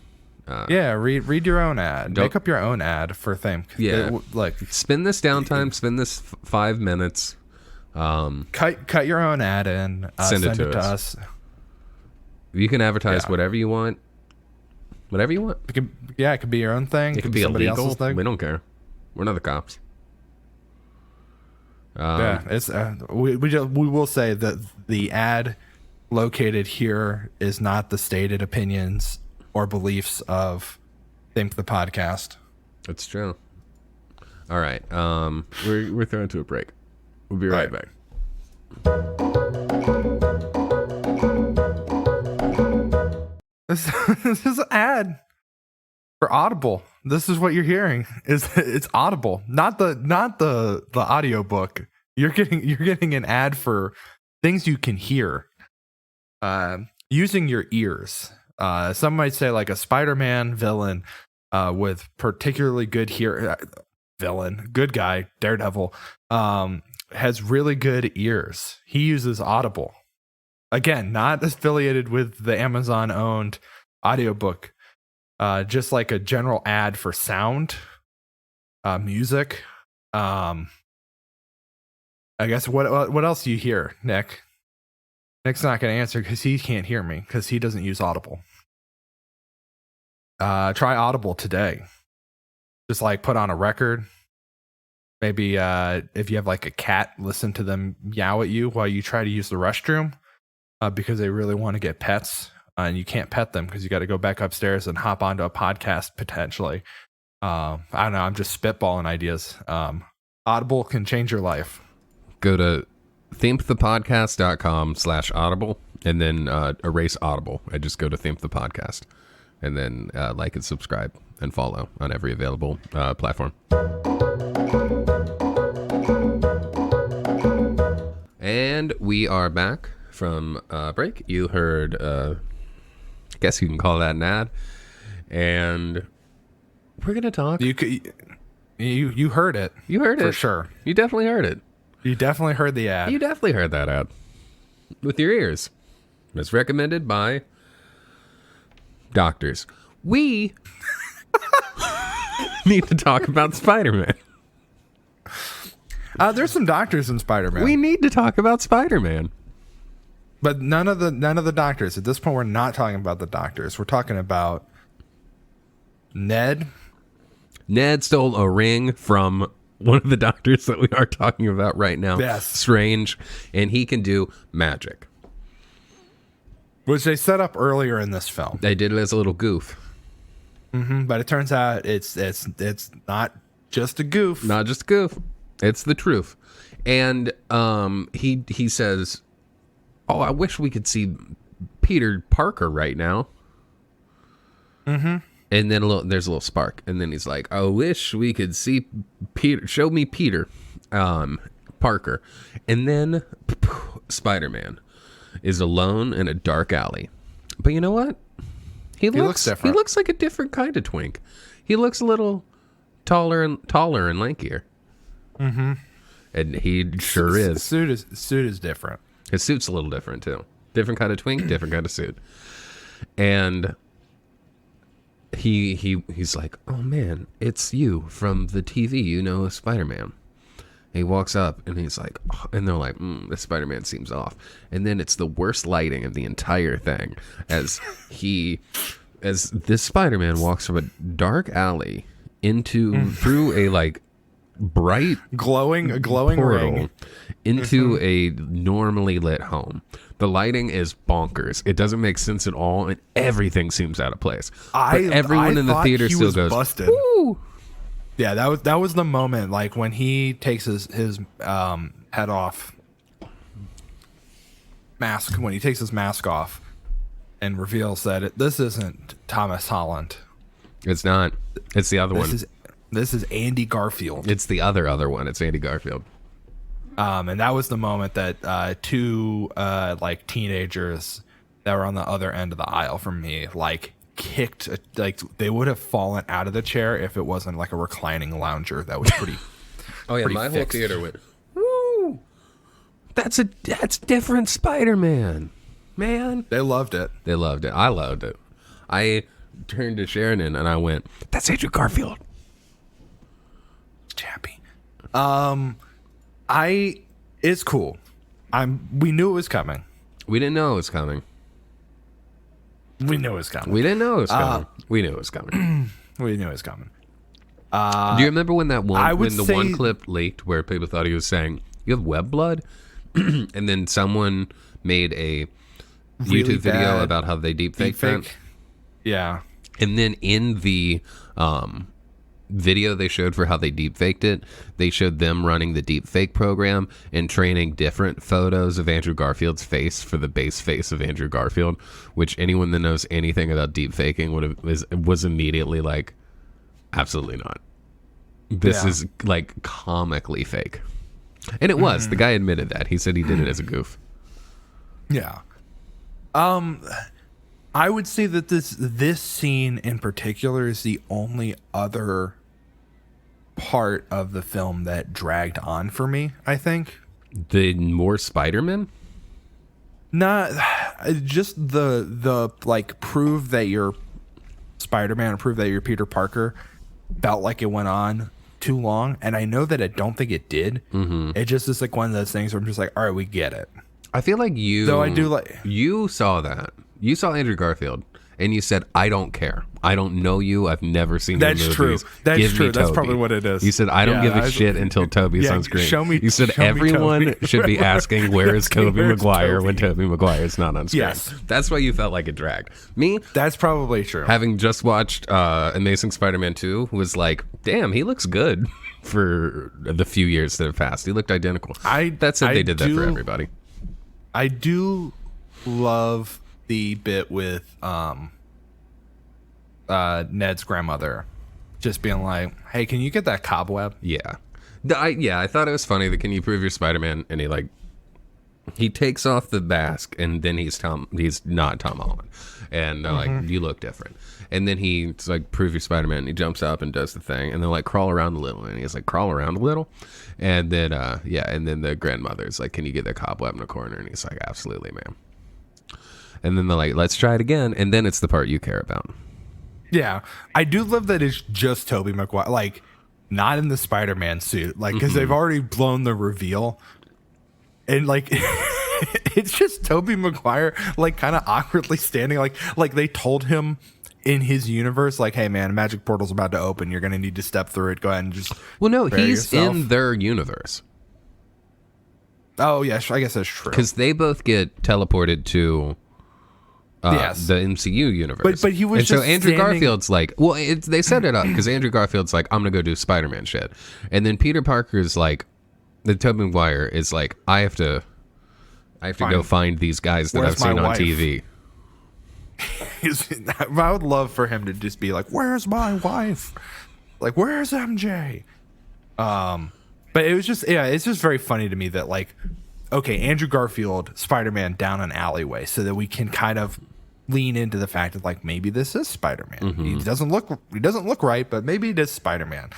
Read your own ad. Make up your own ad for thing. Yeah, spend this downtime. Spend this 5 minutes. Cut your own ad and send it to us. You can advertise whatever you want. Whatever you want. It could be your own thing. It could be somebody illegal. else's thing. We don't care. We're not the cops. It's we will say that the ad located here is not the stated opinions or beliefs of Think the Podcast. That's true. All right. We're throwing to a break. We'll be right back. This is an ad for Audible. This is what you're hearing. It's Audible, not the audiobook. You're getting an ad for things you can hear using your ears. Some might say like a Spider-Man villain with particularly good good guy, Daredevil, has really good ears. He uses Audible. Again, not affiliated with the Amazon-owned audiobook. Just like a general ad for sound, music. I guess what else do you hear, Nick? Nick's not going to answer because he can't hear me because he doesn't use Audible. Try Audible today. Just like put on a record. Maybe if you have like a cat, listen to them meow at you while you try to use the restroom because they really want to get pets. And you can't pet them because you got to go back upstairs and hop onto a podcast potentially. I don't know. I'm just spitballing ideas. Audible can change your life. Go to themethepodcast.com/audible and then erase Audible. I just go to Theme the Podcast and then like and subscribe and follow on every available platform. And we are back from break. You heard... I guess you can call that an ad, and we're gonna talk. You heard it. You heard it for sure. You definitely heard it. You definitely heard the ad. You definitely heard that ad with your ears. It's recommended by doctors. We need to talk about Spider-Man. There's some doctors in Spider-Man. We need to talk about Spider-Man. But none of the doctors. At this point, we're not talking about the doctors. We're talking about Ned. Ned stole a ring from one of the doctors that we are talking about right now. Yes. Strange. And he can do magic. Which they set up earlier in this film. They did it as a little goof. Mm-hmm, but it turns out it's not just a goof. Not just a goof. It's the truth. And he says... Oh, I wish we could see Peter Parker right now. Mm-hmm. And then there's a little spark. And then he's like, I wish we could see Peter. Show me Peter Parker. And then Spider-Man is alone in a dark alley. But you know what? He looks different. He looks like a different kind of twink. He looks a little taller and lankier. Mm-hmm. And he sure is. Suit is different. His suit's a little different, too. Different kind of twink, different kind of suit. And he's like, oh, man, it's you from the TV, you know, Spider-Man. He walks up, and he's like, oh, and they're like, this Spider-Man seems off. And then it's the worst lighting of the entire thing as this Spider-Man walks from a dark alley through a, like, bright glowing ring into a normally lit home. The lighting is bonkers. It doesn't make sense at all, and everything seems out of place. But everyone in the theater still goes, busted. Woo! Yeah, that was the moment, like when he takes his head off mask, when he takes his mask off and reveals that this isn't Thomas Holland. It's not. It's the other one. This is Andy Garfield. It's the other one. It's Andy Garfield. And that was the moment that two like teenagers that were on the other end of the aisle from me like kicked, like they would have fallen out of the chair if it wasn't like a reclining lounger that was pretty. Oh yeah, my whole theater went, woo! That's different Spider-Man, man. They loved it. They loved it. I loved it. I turned to Sharon and I went, "That's Andrew Garfield." Chappy. It's cool. We knew it was coming. We didn't know it was coming. We knew it was coming. We didn't know it was coming. We knew it was coming. We knew it was coming. Do you remember when one clip leaked where people thought he was saying, "You have web blood," and then someone made a really YouTube video about how they deep fake that? Yeah. And then in the video they showed for how they deep faked it, they showed them running the deep fake program and training different photos of Andrew Garfield's face for the base face of Andrew Garfield, which anyone that knows anything about deep faking was immediately like, absolutely not. This is like comically fake. And it was. The guy admitted that. He said he did it as a goof. Yeah. I would say that this scene in particular is the only other part of the film that dragged on for me, I think. The more Spider-Man? Not just the like prove that you're Spider-Man, prove that you're Peter Parker felt like it went on too long, and I know that I don't think it did. It just is like one of those things where I'm just like, all right, we get it. I feel like you Though I do like you saw that. You saw Andrew Garfield and you said, I don't care. I don't know you. I've never seen your movies. True. That's Give true. me That's Toby. probably what it is. You said, I don't give a shit until Toby's on screen. You said everyone should be asking, where is Tobey Maguire when Tobey Maguire is not on screen. Yes. That's why you felt like it dragged. Me, that's probably true. Having just watched Amazing Spider-Man 2, was like, damn, he looks good for the few years that have passed. He looked identical. That's it. They did that for everybody. I do love the bit with Ned's grandmother just being like, hey, can you get that cobweb? Yeah. I thought it was funny that can you prove you're Spider-Man, and he takes off the mask and then he's not Tom Holland, and they're like, you look different, and then he's like, prove you're Spider-Man, and he jumps up and does the thing, and they're like, crawl around a little, and he's like, crawl around a little, and then and then the grandmother's like, can you get the cobweb in the corner, and he's like, absolutely, ma'am. And then they're like, let's try it again, and then it's the part you care about. Yeah, I do love that it's just Tobey Maguire, like not in the Spider-Man suit, like because they've already blown the reveal, and like it's just Tobey Maguire, like kind of awkwardly standing, like they told him in his universe, like, hey man, a magic portal's about to open, you're gonna need to step through it. Go ahead and just he's yourself. In their universe. Oh yeah, I guess that's true. Because they both get teleported to. The MCU universe, but he was. And just so Andrew standing... Garfield's like, well, they set it up because Andrew Garfield's like, I'm gonna go do Spider-Man shit, and then Peter Parker's like, the Tobey Maguire is like, I have to go find these guys that I've seen on TV. I would love for him to just be like, where's my wife? Like, where's MJ? But it was just, it's just very funny to me that like, okay, Andrew Garfield, Spider-Man down an alleyway, so that we can kind of lean into the fact that like maybe this is Spider-Man. He doesn't look right, but maybe it is Spider-Man.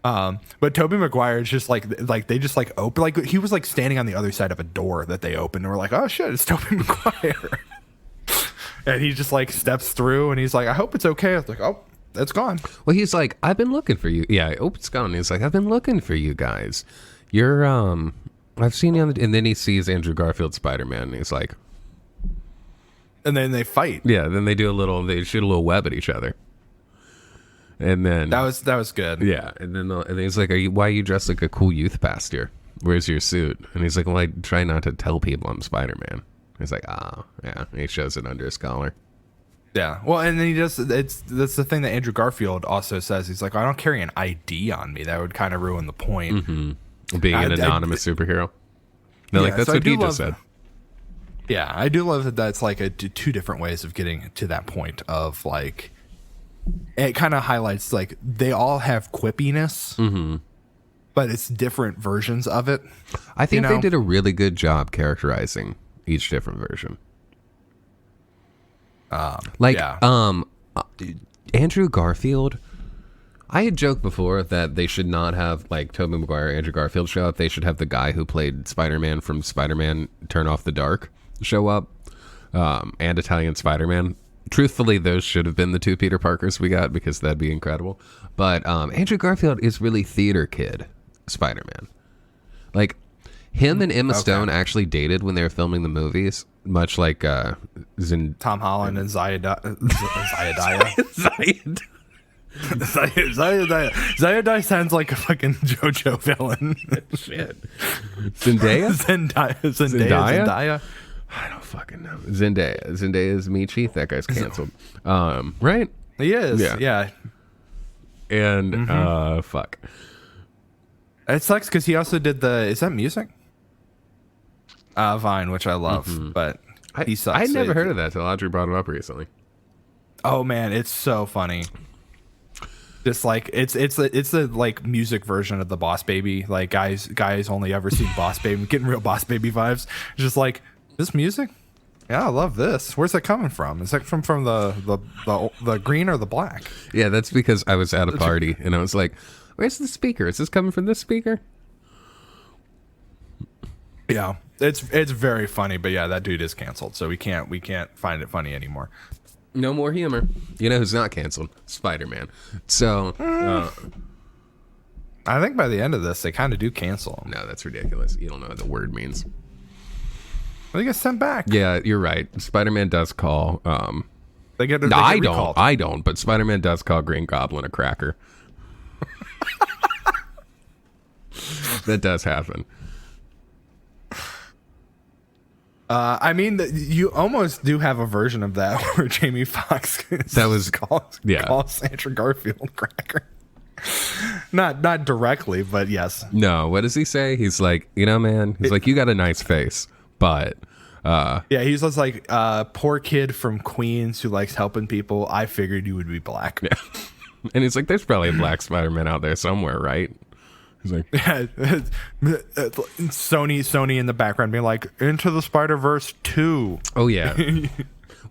But Tobey Maguire is just like they just like open, like he was like standing on the other side of a door that they opened, and we're like, oh shit, it's Tobey Maguire. And he just like steps through, and he's like, I hope it's okay. I was like, oh, it's gone. Well, he's like, I've been looking for you. Yeah, oh, it's gone. He's like, I've been looking for you guys. You're I've seen you on the, and then he sees Andrew Garfield Spider-Man, and he's like, and then they fight. Yeah, then they shoot a little web at each other, and then that was good. Yeah, and then he's like, why are you dressed like a cool youth pastor? Where's your suit? And he's like, well, I try not to tell people I'm Spider-Man. He's like, oh yeah, and he shows it under his collar. Yeah, well, and then he does. That's the thing that Andrew Garfield also says. He's like, I don't carry an ID on me. That would kind of ruin the point. Being an anonymous superhero. No, like that's so what he just said. Yeah, I do love that. That's like two different ways of getting to that point of like, it kind of highlights like they all have quippiness, but it's different versions of it. I think they did a really good job characterizing each different version. Andrew Garfield. I had joked before that they should not have like Tobey Maguire, Andrew Garfield show up. They should have the guy who played Spider-Man from Spider-Man Turn Off the Dark show up, and Italian Spider-Man. Truthfully, those should have been the two Peter Parkers we got, because that'd be incredible. But Andrew Garfield is really theater kid Spider-Man. Like him and Emma Stone actually dated when they were filming the movies, much like Tom Holland and Zayadaya. Zayadai sounds like a fucking JoJo villain. Shit. Zendaya? Zendaya. I don't fucking know. Zendaya's Michi. That guy's canceled. Right? He is. Yeah. And fuck. It sucks because he also did is that music? Vine, which I love, but he sucks. I had never heard of that till Audrey brought it up recently. Oh man, it's so funny. Just like it's the like music version of the Boss Baby. Like guys only ever seen Boss Baby, getting real Boss Baby vibes. Just like this music. Yeah, I love this. Where's that coming from? Is that from the green or the black? Yeah, that's because I was at a party and I was like, "Where's the speaker? Is this coming from this speaker?" Yeah, it's very funny. But yeah, that dude is canceled, so we can't find it funny anymore. No more humor. You know who's not canceled? Spider-Man. So, I think by the end of this, they kind of do cancel him. no, that's ridiculous. You don't know what the word means. They get sent back. Yeah, you're right. Spider-Man does call. They get. No, they I get don't. recalled. I don't. But Spider-Man does call Green Goblin a cracker. That does happen. I mean, you almost do have a version of that where Jamie Foxx calls Andrew Garfield a cracker. Not directly, but yes. No, what does he say? He's like, man, he's like, you got a nice face, but yeah, he's just like, poor kid from Queens who likes helping people. I figured you would be black. Yeah. And he's like, there's probably a black Spider-Man out there somewhere, right? He's like, yeah, Sony in the background being like, Into the Spider-Verse 2. oh yeah.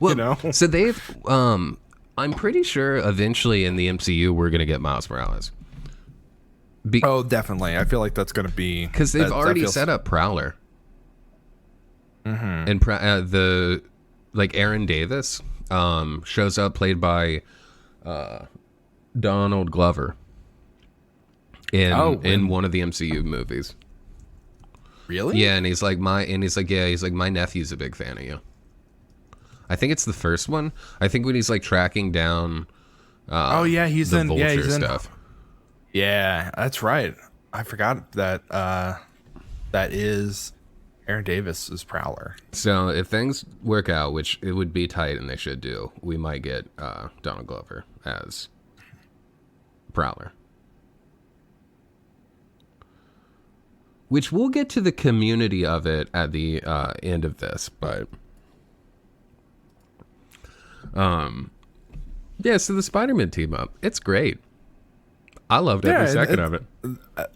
Well, You know? so they've, I'm pretty sure eventually in the MCU we're gonna get Miles Morales. Oh, definitely. I feel like that's going to be... Because they've already set up Prowler. Mm-hmm. And the Aaron Davis shows up, played by Donald Glover in one of the MCU movies. Really? Yeah, and he's like my nephew's a big fan of you. I think it's the first one. I think when he's like tracking down he's the in Vulture he's stuff. Yeah, that's right. I forgot that that is Aaron Davis's Prowler. So if things work out, which it would be tight and they should do, we might get Donald Glover as Prowler. Which we'll get to the community of it at the end of this, but yeah, so the Spider-Man team up, it's great. I loved every second of it.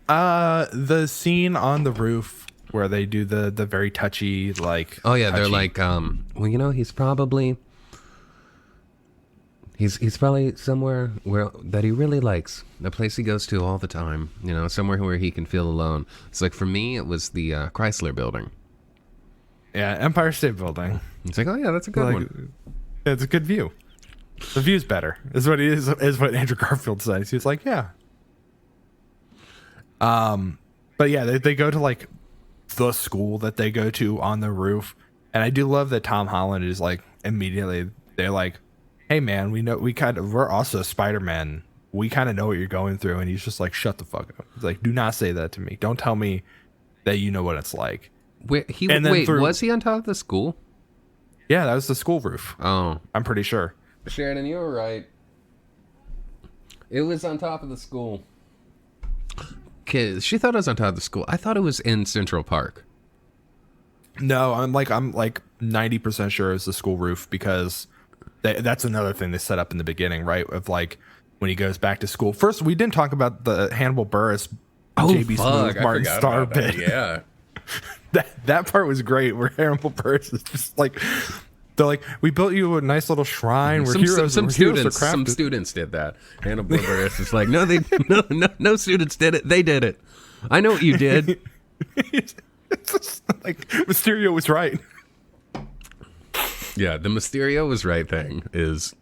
The scene on the roof where they do the very touchy, like... Oh, yeah, they're touchy. like, well, he's probably somewhere that he really likes, a place he goes to all the time, somewhere where he can feel alone. It's like, for me, it was the Chrysler Building. Yeah, Empire State Building. It's like, oh, yeah, that's a good one. It's a good view. The view's better, is what Andrew Garfield says. He's like, yeah. But yeah, they go to like the school that they go to on the roof, and I do love that Tom Holland is like immediately they're like, hey man, we're also Spider-Man. We kind of know what you're going through, and he's just like, shut the fuck up. He's like, do not say that to me. Don't tell me that you know what it's like. Was he on top of the school? Yeah, that was the school roof. Oh, I'm pretty sure. Sheridan, you were right. It was on top of the school. She thought it was on top of the school. I thought it was in Central Park. No, I'm like 90% sure it's the school roof, because that's another thing they set up in the beginning, right? Of like when he goes back to school. First, we didn't talk about the Hannibal Buress, JB Smoove, Martin Starr bit. Yeah, that part was great. Where Hannibal Buress is just like, they're like, we built you a nice little shrine. We're heroes. Some students did that. Hannibal Buress is like, no, no students did it. They did it. I know what you did. It's just like Mysterio was right. Yeah, the Mysterio was right thing is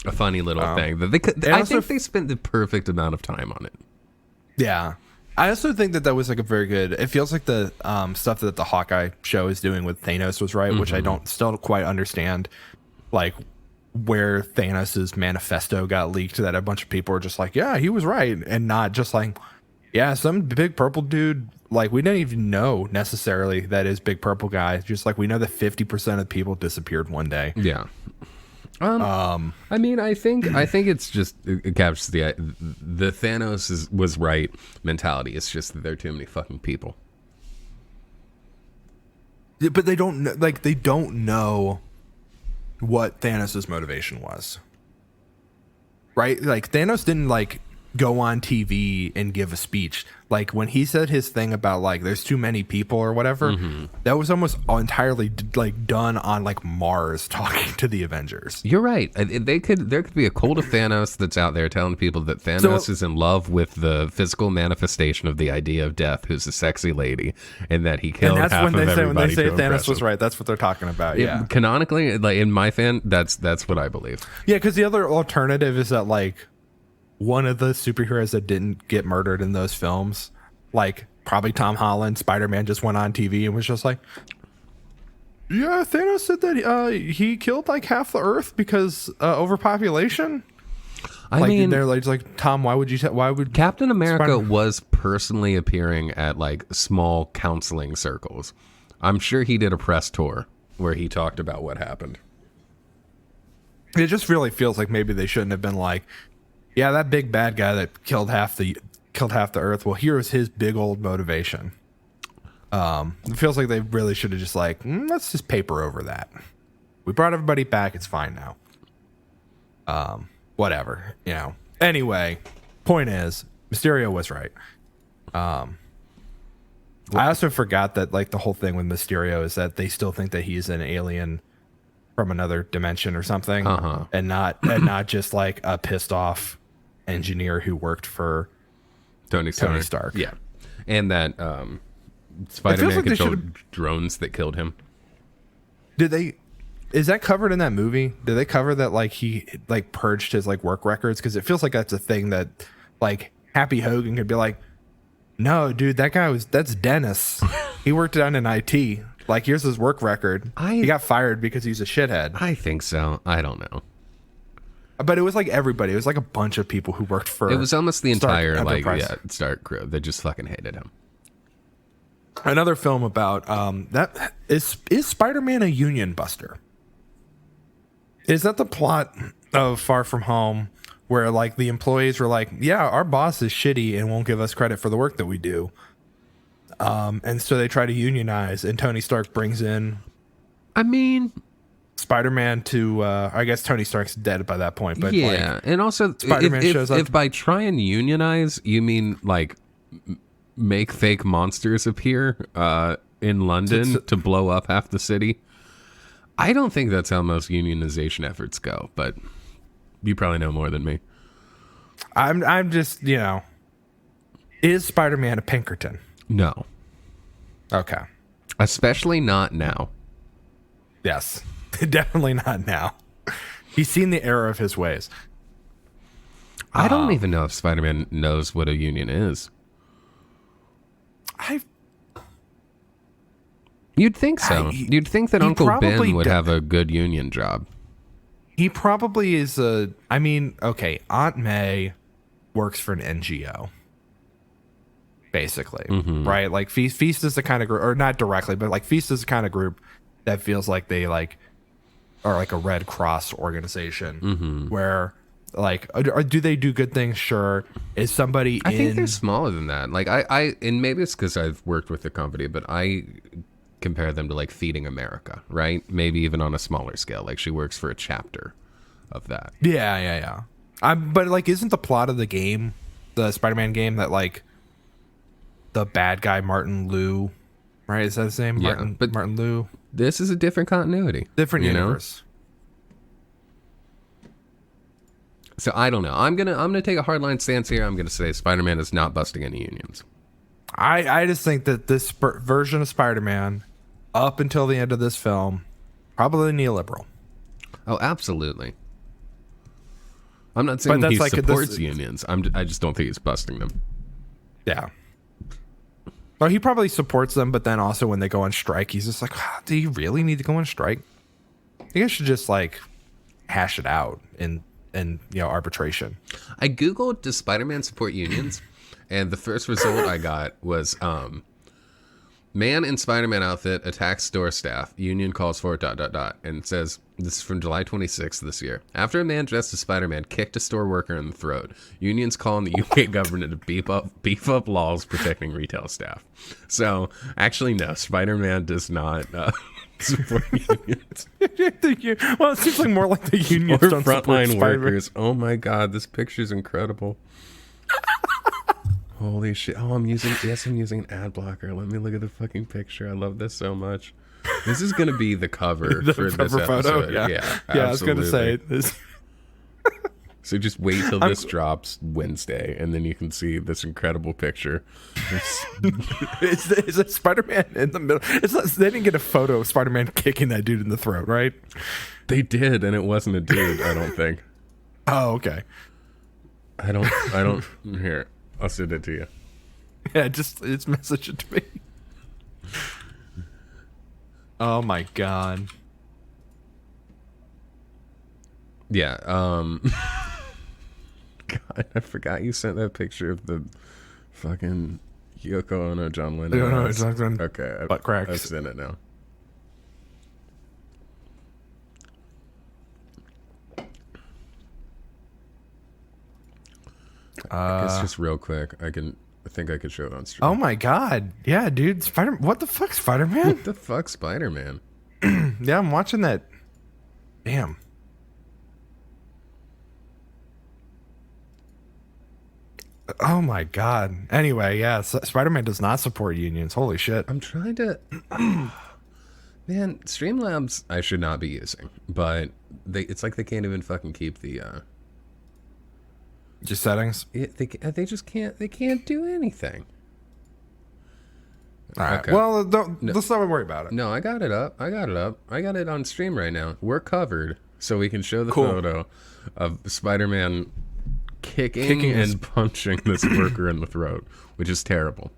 a funny little thing that I think they spent the perfect amount of time on it. Yeah. I also think that was like a very good, it feels like the stuff that the Hawkeye show is doing with Thanos was right, which I still quite understand, like where Thanos's manifesto got leaked, that a bunch of people were just like, yeah, he was right, and not just like, yeah, some big purple dude like we don't even know necessarily that is Big Purple Guy. Just like we know that 50% of people disappeared one day. Yeah. I mean, I think it's just it captures the Thanos was right mentality. It's just that there are too many fucking people. Yeah, but they don't know what Thanos' motivation was. Right? Like Thanos didn't like go on TV and give a speech. Like when he said his thing about like there's too many people or whatever, that was almost entirely like done on like Mars talking to the Avengers. You're right. There could be a cult of Thanos that's out there telling people that Thanos is in love with the physical manifestation of the idea of death, who's a sexy lady, and that he killed half of everybody. When they say Thanos was him. right, that's what they're talking about. Yeah, canonically, like in my fan, that's what I believe. Yeah, because the other alternative is that like one of the superheroes that didn't get murdered in those films, like probably Tom Holland, Spider-Man, just went on TV and was just like, yeah, Thanos said that he killed like half the Earth because overpopulation. I mean, they're like, Tom, why would Captain America was personally appearing at like small counseling circles. I'm sure he did a press tour where he talked about what happened. It just really feels like maybe they shouldn't have been like, yeah, that big bad guy that killed half the Earth. Well, here was his big old motivation. It feels like they really should have just like, let's just paper over that. We brought everybody back. It's fine now. Whatever, you know. Anyway, point is, Mysterio was right. I also forgot that like the whole thing with Mysterio is that they still think that he's an alien from another dimension or something, and not just like a pissed off engineer who worked for Tony Stark. Yeah, and that Spider-Man like controlled drones that killed him. Did they? Is that covered in that movie? Did they cover that like he like purged his like work records? Because it feels like that's a thing that like Happy Hogan could be like, no, dude, that's Dennis. He worked down in IT. Like, here's his work record. He got fired because he's a shithead. I think so. I don't know. But it was like everybody. It was like a bunch of people who worked for. It was almost the entire Stark crew. They just fucking hated him. Another film about that is Spider-Man a union buster? Is that the plot of Far From Home, where like the employees were like, yeah, our boss is shitty and won't give us credit for the work that we do. And so they try to unionize, and Tony Stark brings in, I mean, Spider-Man to, I guess Tony Stark's dead by that point, but yeah. like, and also Spider-Man shows up. If by try and unionize, you mean like make fake monsters appear, in London to blow up half the city. I don't think that's how most unionization efforts go, but you probably know more than me. I'm just, you know, is Spider-Man a Pinkerton? No. Okay. Especially not now. Yes. Definitely not now. He's seen the error of his ways. I don't even know if Spider-Man knows what a union is. You'd think so. You'd think that Uncle Ben would have a good union job. He probably is I mean, okay, Aunt May works for an NGO. Basically, right? Like Feast is the kind of group, or not directly, but like Feast is the kind of group that feels like they like are like a Red Cross organization where like, do they do good things? Sure. Is somebody I think they're smaller than that. Like and maybe it's because I've worked with the company, but I compare them to like Feeding America, right? Maybe even on a smaller scale. Like she works for a chapter of that. Yeah. But like, isn't the plot of the game, the Spider-Man game, that like the bad guy Martin Liu, right? Is that his name? Yeah, Martin Liu. This is a different continuity, different universe. So I don't know. I'm gonna take a hardline stance here. I'm gonna say Spider-Man is not busting any unions. I just think that this version of Spider-Man, up until the end of this film, probably neoliberal. Oh, absolutely. I'm not saying he supports unions. I just don't think he's busting them. Yeah. Well, he probably supports them, but then also when they go on strike, he's just like, do you really need to go on strike? You guys should just like hash it out in arbitration. I googled, does Spider-Man support unions? And the first result I got was Man in Spider-Man outfit attacks store staff. Union calls for ... And it says, this is from July 26th this year. After a man dressed as Spider-Man kicked a store worker in the throat, unions call on the UK government to beef up laws protecting retail staff. So, actually, no, Spider-Man does not support unions. Well, it seems like more like the unions Or don't support frontline Spider-Man. workers. Oh my god, this picture's incredible. Holy shit. Oh, I'm using an ad blocker. Let me look at the fucking picture. I love this so much. This is going to be the cover for this cover photo. episode. Yeah, Yeah, I was going to say this. So just wait till this drops Wednesday, and then you can see this incredible picture. Is it Spider-Man in the middle? They didn't get a photo of Spider-Man kicking that dude in the throat, right? They did, and it wasn't a dude, I don't think. Oh, okay. I don't. Here, I'll send it to you. Yeah, it's message it to me. Oh my god. Yeah. God, I forgot you sent that picture of the fucking Yoko Ono John Lennon. No, it's not gonna okay, butt cracks. I've sent it now. I guess just real quick, I think I could show it on stream. Oh my god. Yeah, dude. What the fuck, Spider-Man? What the fuck, Spider-Man? Yeah, I'm watching that. Damn. Oh my god. Anyway, yeah, Spider-Man does not support unions. Holy shit. I'm trying to... Man, Streamlabs I should not be using, but it's like they can't even fucking keep the... Just settings? They just can't... They can't do anything. All right. Okay. Well, let's not worry about it. No, I got it up. I got it on stream right now. We're covered, so we can show the Cool. photo of Spider-Man kicking and punching this worker in the throat, which is terrible.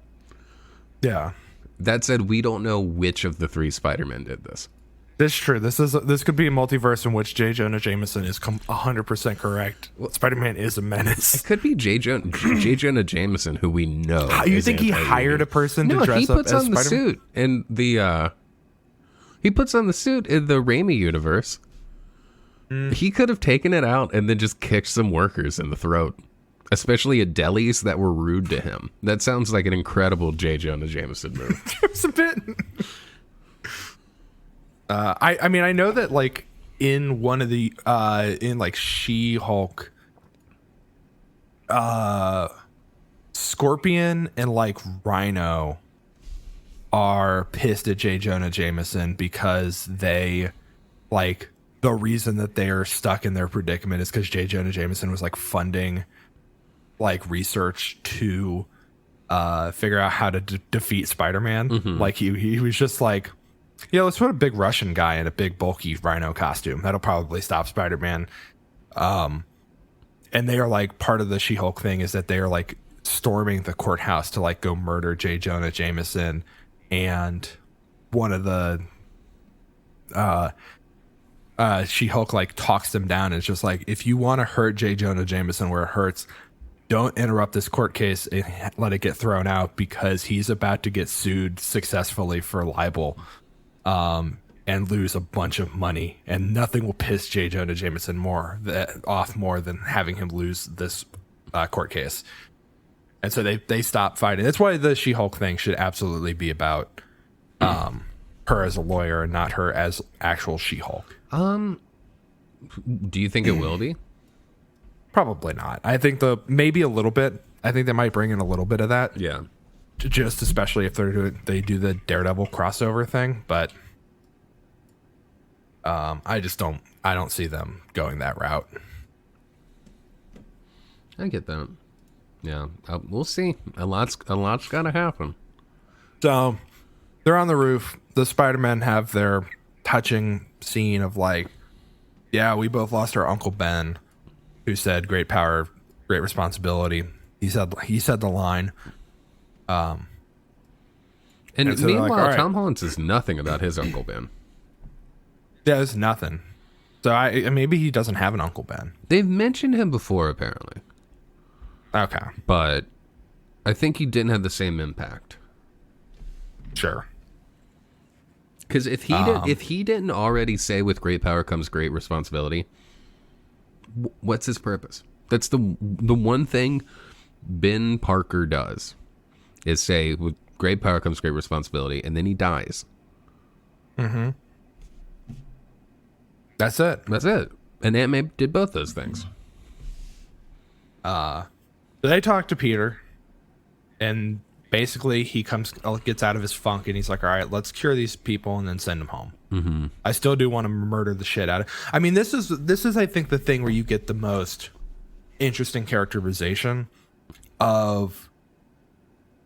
Yeah. That said, we don't know which of the three Spider-Men did this. This is true. This could be a multiverse in which J. Jonah Jameson is 100% correct. Spider-Man is a menace. It could be J. Jonah Jameson, who we know. You is think he anti-union. hired a person to dress he puts up as on the Spider-Man? suit in the he puts on the suit in the Raimi universe. He could have taken it out and then just kicked some workers in the throat, especially at delis that were rude to him. That sounds like an incredible J. Jonah Jameson move. It's a bit. I mean, I know that like in one of the in like She-Hulk, Scorpion and like Rhino are pissed at J. Jonah Jameson because they like the reason that they are stuck in their predicament is because J. Jonah Jameson was like funding like research to figure out how to defeat Spider-Man. Like he was just like, yeah, let's put a big Russian guy in a big bulky Rhino costume. That'll probably stop Spider-Man. And they are like, part of the She-Hulk thing is that they are like storming the courthouse to like go murder J. Jonah Jameson. And one of the She-Hulk like talks them down and it's just like, if you want to hurt J. Jonah Jameson where it hurts, don't interrupt this court case and let it get thrown out because he's about to get sued successfully for libel and lose a bunch of money. And nothing will piss J. Jonah Jameson off more than having him lose this court case. And so they stop fighting. That's why the She-Hulk thing should absolutely be about her as a lawyer and not her as actual She-Hulk. Do you think it will be? Probably not. I think maybe a little bit. I think they might bring in a little bit of that. Yeah. Just especially if they do the Daredevil crossover thing, but I don't see them going that route. I get that. Yeah, we'll see. A lot's got to happen. So they're on the roof. The Spider-Men have their touching scene of like, yeah, we both lost our Uncle Ben, who said great power, great responsibility. He said the line. And so meanwhile, like, all right. Tom Holland says nothing about his Uncle Ben. Yeah, there's nothing. So maybe he doesn't have an Uncle Ben. They've mentioned him before, apparently. Okay. But I think he didn't have the same impact. Sure. Because if he didn't already say with great power comes great responsibility, what's his purpose? That's the one thing Ben Parker does is say with great power comes great responsibility, and then he dies. Mm-hmm. That's it. That's it. And Aunt May did both those things. They talk to Peter, and basically he gets out of his funk, and he's like, all right, let's cure these people and then send them home. Mm-hmm. I still do want to murder the shit out of. I mean, this is I think the thing where you get the most interesting characterization of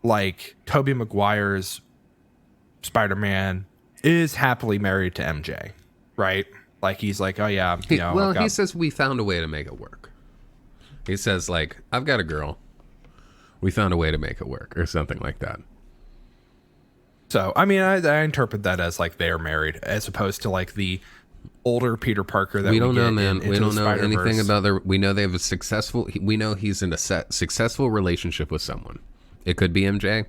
like Tobey Maguire's Spider-Man is happily married to MJ, right? Like he's like, oh yeah, he says we found a way to make it work. He says like, I've got a girl. We found a way to make it work, or something like that. So, I mean, I interpret that as like they're married, as opposed to like the older Peter Parker that we don't know, man. We don't know anything about their. We know they have a successful. We know he's in a successful relationship with someone. It could be MJ.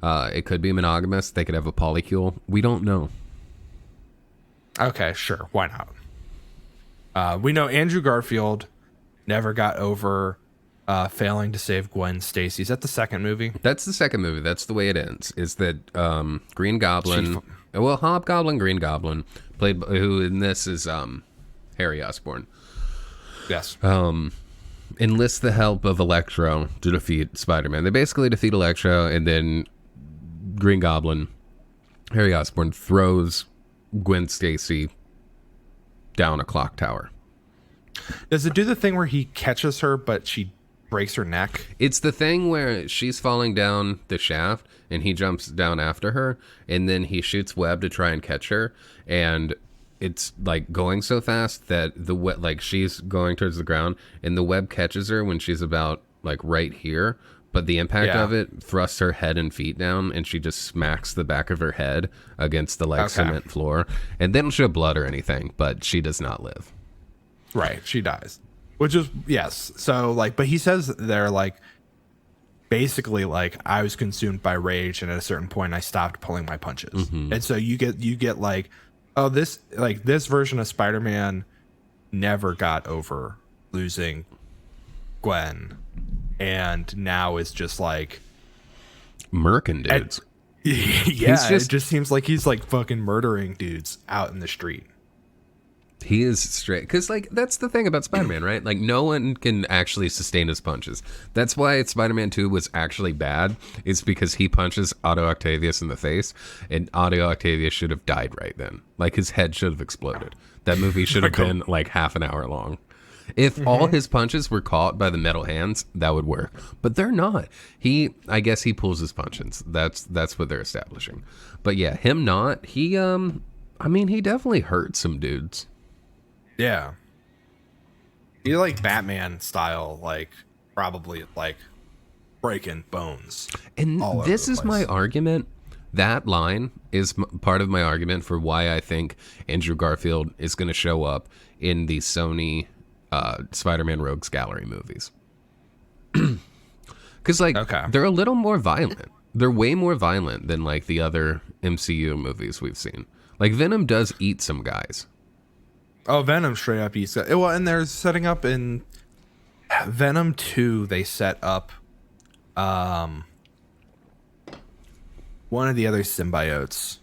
It could be monogamous. They could have a polycule. We don't know. Okay, sure. Why not? We know Andrew Garfield never got over failing to save Gwen Stacy. Is that the second movie? That's the second movie. That's the way it ends. Is that Green Goblin? Well, Hobgoblin, Green Goblin, who in this is Harry Osborn. Yes. Enlists the help of Electro to defeat Spider-Man. They basically defeat Electro, and then Green Goblin, Harry Osborn, throws Gwen Stacy down a clock tower. Does it do the thing where he catches her, but she breaks her neck? It's the thing where she's falling down the shaft, and he jumps down after her, and then he shoots web to try and catch her, and it's like going so fast that like she's going towards the ground, and the web catches her when she's about like right here, but the impact of it thrusts her head and feet down, and she just smacks the back of her head against the cement floor, and they don't show blood or anything, but she does not live. Right, she dies. Which is, yes. So, like, but he says they're like, basically, like, I was consumed by rage, and at a certain point, I stopped pulling my punches. Mm-hmm. And so you get like, oh, this version of Spider-Man never got over losing Gwen, and now is just like murking dudes. It just seems like he's like fucking murdering dudes out in the street. He is straight, because like that's the thing about Spider-Man, right? Like no one can actually sustain his punches. That's why Spider-Man 2 was actually bad. It's because he punches Otto Octavius in the face, and Otto Octavius should have died right then. Like his head should have exploded. That movie should have been like half an hour long. If all his punches were caught by the metal hands, that would work. But they're not. I guess he pulls his punches. That's what they're establishing. But yeah, him not. He he definitely hurt some dudes. Yeah. You like Batman style, like probably like breaking bones. And this is my argument. That line is part of my argument for why I think Andrew Garfield is going to show up in the Sony Spider-Man Rogues Gallery movies. Because they're a little more violent. They're way more violent than like the other MCU movies we've seen. Like Venom does eat some guys. Oh, Venom straight up eats. Well, and they're setting up in Venom 2. They set up one of the other symbiotes.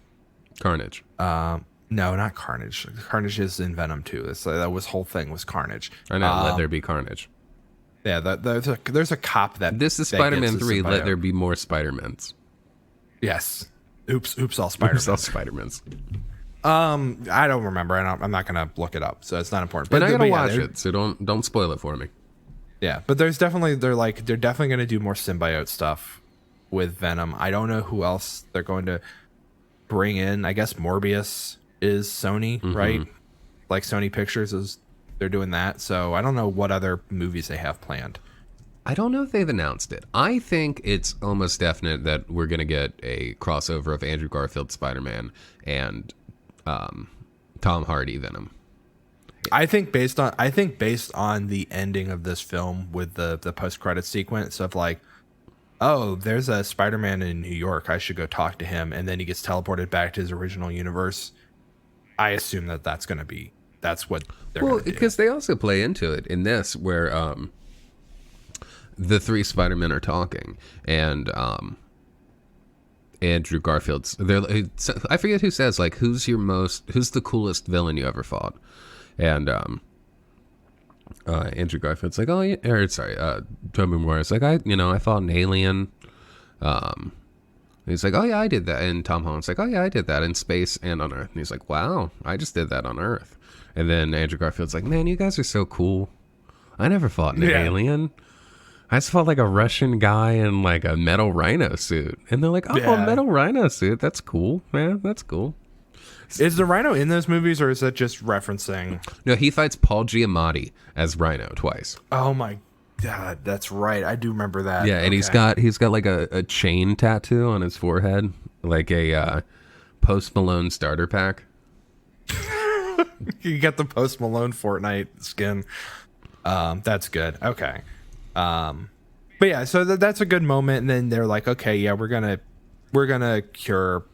Carnage. No, not Carnage. Carnage is in Venom 2. That was whole thing was Carnage. I know. Let there be Carnage. Yeah, there's a cop that. This is Spider-Man 3. Let there be more Spider-Mans. Yes. Oops, all Spider-Mans. Oops, all Spider-Mans. I don't remember. I'm not gonna look it up, so it's not important. But I gotta watch it, so don't spoil it for me. Yeah, but they're definitely gonna do more symbiote stuff with Venom. I don't know who else they're going to bring in. I guess Morbius is Sony, right? Like Sony Pictures they're doing that. So I don't know what other movies they have planned. I don't know if they've announced it. I think it's almost definite that we're gonna get a crossover of Andrew Garfield Spider-Man and Tom Hardy Venom. I think based on the ending of this film with the post-credit sequence of like oh, there's a Spider-Man in New York. I should go talk to him. And then he gets teleported back to his original universe. I assume that's what they're going to do. Because they also play into it in this where the three Spider-Men are talking, and Andrew Garfield's I forget who says, like, who's the coolest villain you ever fought? And Andrew Garfield's like, oh yeah, or sorry, Tobey Maguire's like, I fought an alien. He's like, oh yeah, I did that. And Tom Holland's like, oh yeah, I did that in space and on Earth. And he's like, wow, I just did that on Earth. And then Andrew Garfield's like, man, you guys are so cool. I never fought an alien. I just fought like a Russian guy in like a metal rhino suit. And they're like, oh, a metal rhino suit. That's cool, man. That's cool. Is the Rhino in those movies, or is that just referencing? No, he fights Paul Giamatti as Rhino twice. Oh my God, that's right. I do remember that. Yeah, and he's got like a chain tattoo on his forehead, like a Post Malone starter pack. You got the Post Malone Fortnite skin. That's good. Okay. But yeah, so that's a good moment. And then they're like, okay, yeah, we're gonna cure.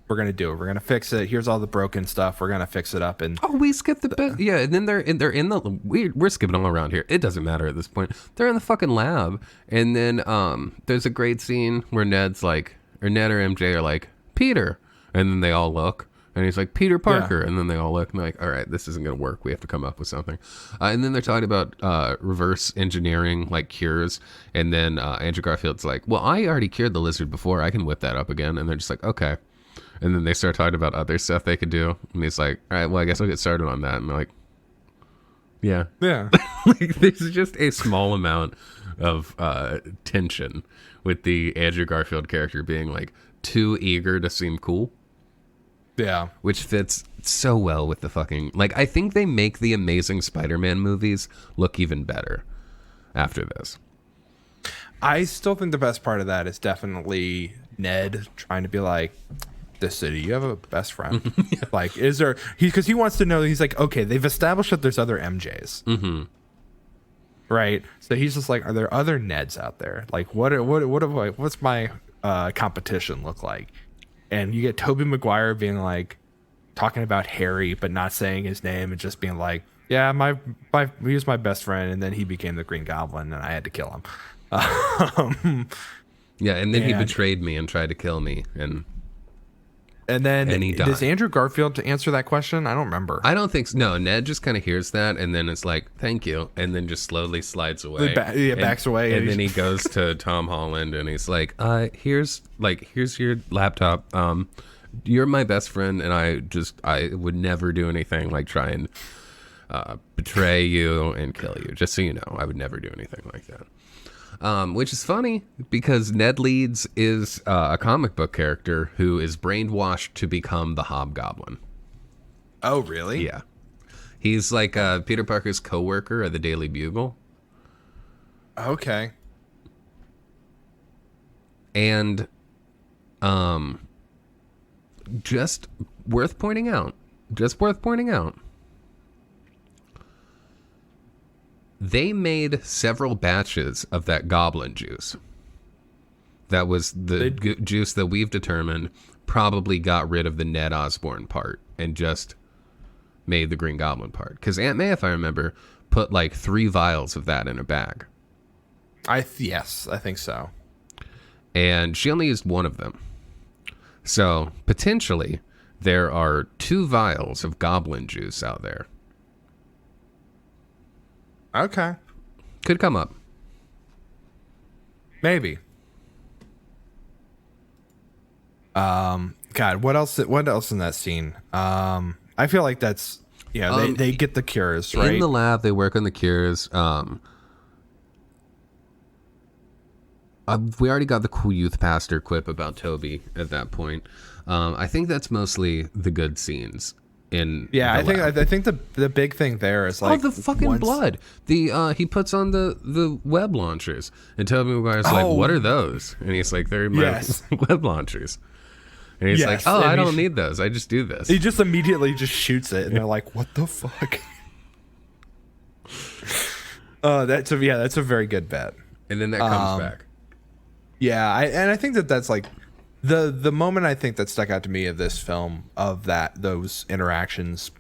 We're gonna do it. We're gonna fix it. Here's all the broken stuff. We're gonna fix it up. And we skipped the bit. Yeah, and then they're in the we're skipping all around here. It doesn't matter at this point. They're in the fucking lab, and then there's a great scene where Ned or MJ are like, Peter, and then they all look, and he's like, Peter Parker, and then they all look, and they're like, all right, this isn't gonna work. We have to come up with something. And then they're talking about reverse engineering, like cures, and then Andrew Garfield's like, well, I already cured the lizard before. I can whip that up again, and they're just like, okay. And then they start talking about other stuff they could do. And he's like, all right, well, I guess I'll get started on that. And they're like, yeah. Yeah. Like, there's just a small amount of tension with the Andrew Garfield character being, like, too eager to seem cool. Yeah. Which fits so well with the fucking... Like, I think they make the Amazing Spider-Man movies look even better after this. I still think the best part of that is definitely Ned trying to be like... The city, you have a best friend. Yeah. Like, is there? Because he wants to know. He's like, okay, they've established that there's other MJs, right? So he's just like, are there other Neds out there? Like, what's my competition look like? And you get Tobey Maguire being like, talking about Harry, but not saying his name, and just being like, yeah, he was my best friend, and then he became the Green Goblin, and I had to kill him. Yeah, and then he betrayed me and tried to kill me, And then he died. Does Andrew Garfield to answer that question? I don't remember. I don't think so. No, Ned just kind of hears that, and then it's like, thank you, and then just slowly slides away. Backs away. And then he goes to Tom Holland, and he's like, here's your laptop. You're my best friend, and I would never do anything like try and betray you and kill you. Just so you know, I would never do anything like that. Which is funny because Ned Leeds is a comic book character who is brainwashed to become the Hobgoblin. Oh, really? Yeah. He's like Peter Parker's coworker at the Daily Bugle. Okay. And just worth pointing out. They made several batches of that goblin juice. That was the juice that we've determined probably got rid of the Ned Osborn part and just made the Green Goblin part. Because Aunt May, if I remember, put like 3 vials of that in a bag. Yes, I think so. And she only used 1 of them. So potentially there are 2 vials of goblin juice out there. Okay. Could come up. Maybe. God, what else in that scene? I feel like that's they get the cures, right? In the lab they work on the cures. We already got the cool youth pastor quip about Toby at that point. I think that's mostly the good scenes. I think the big thing there is like the fucking blood. He puts on the web launchers, and Tobey Maguire's like, "What are those?" And he's like, "They're my web launchers." And he's like, "Oh, I don't need those. I just do this." He just immediately just shoots it, and they're like, "What the fuck?" That's a very good bet. And then that comes back. Yeah, I think that's like the moment I think that stuck out to me of this film, of those interactions,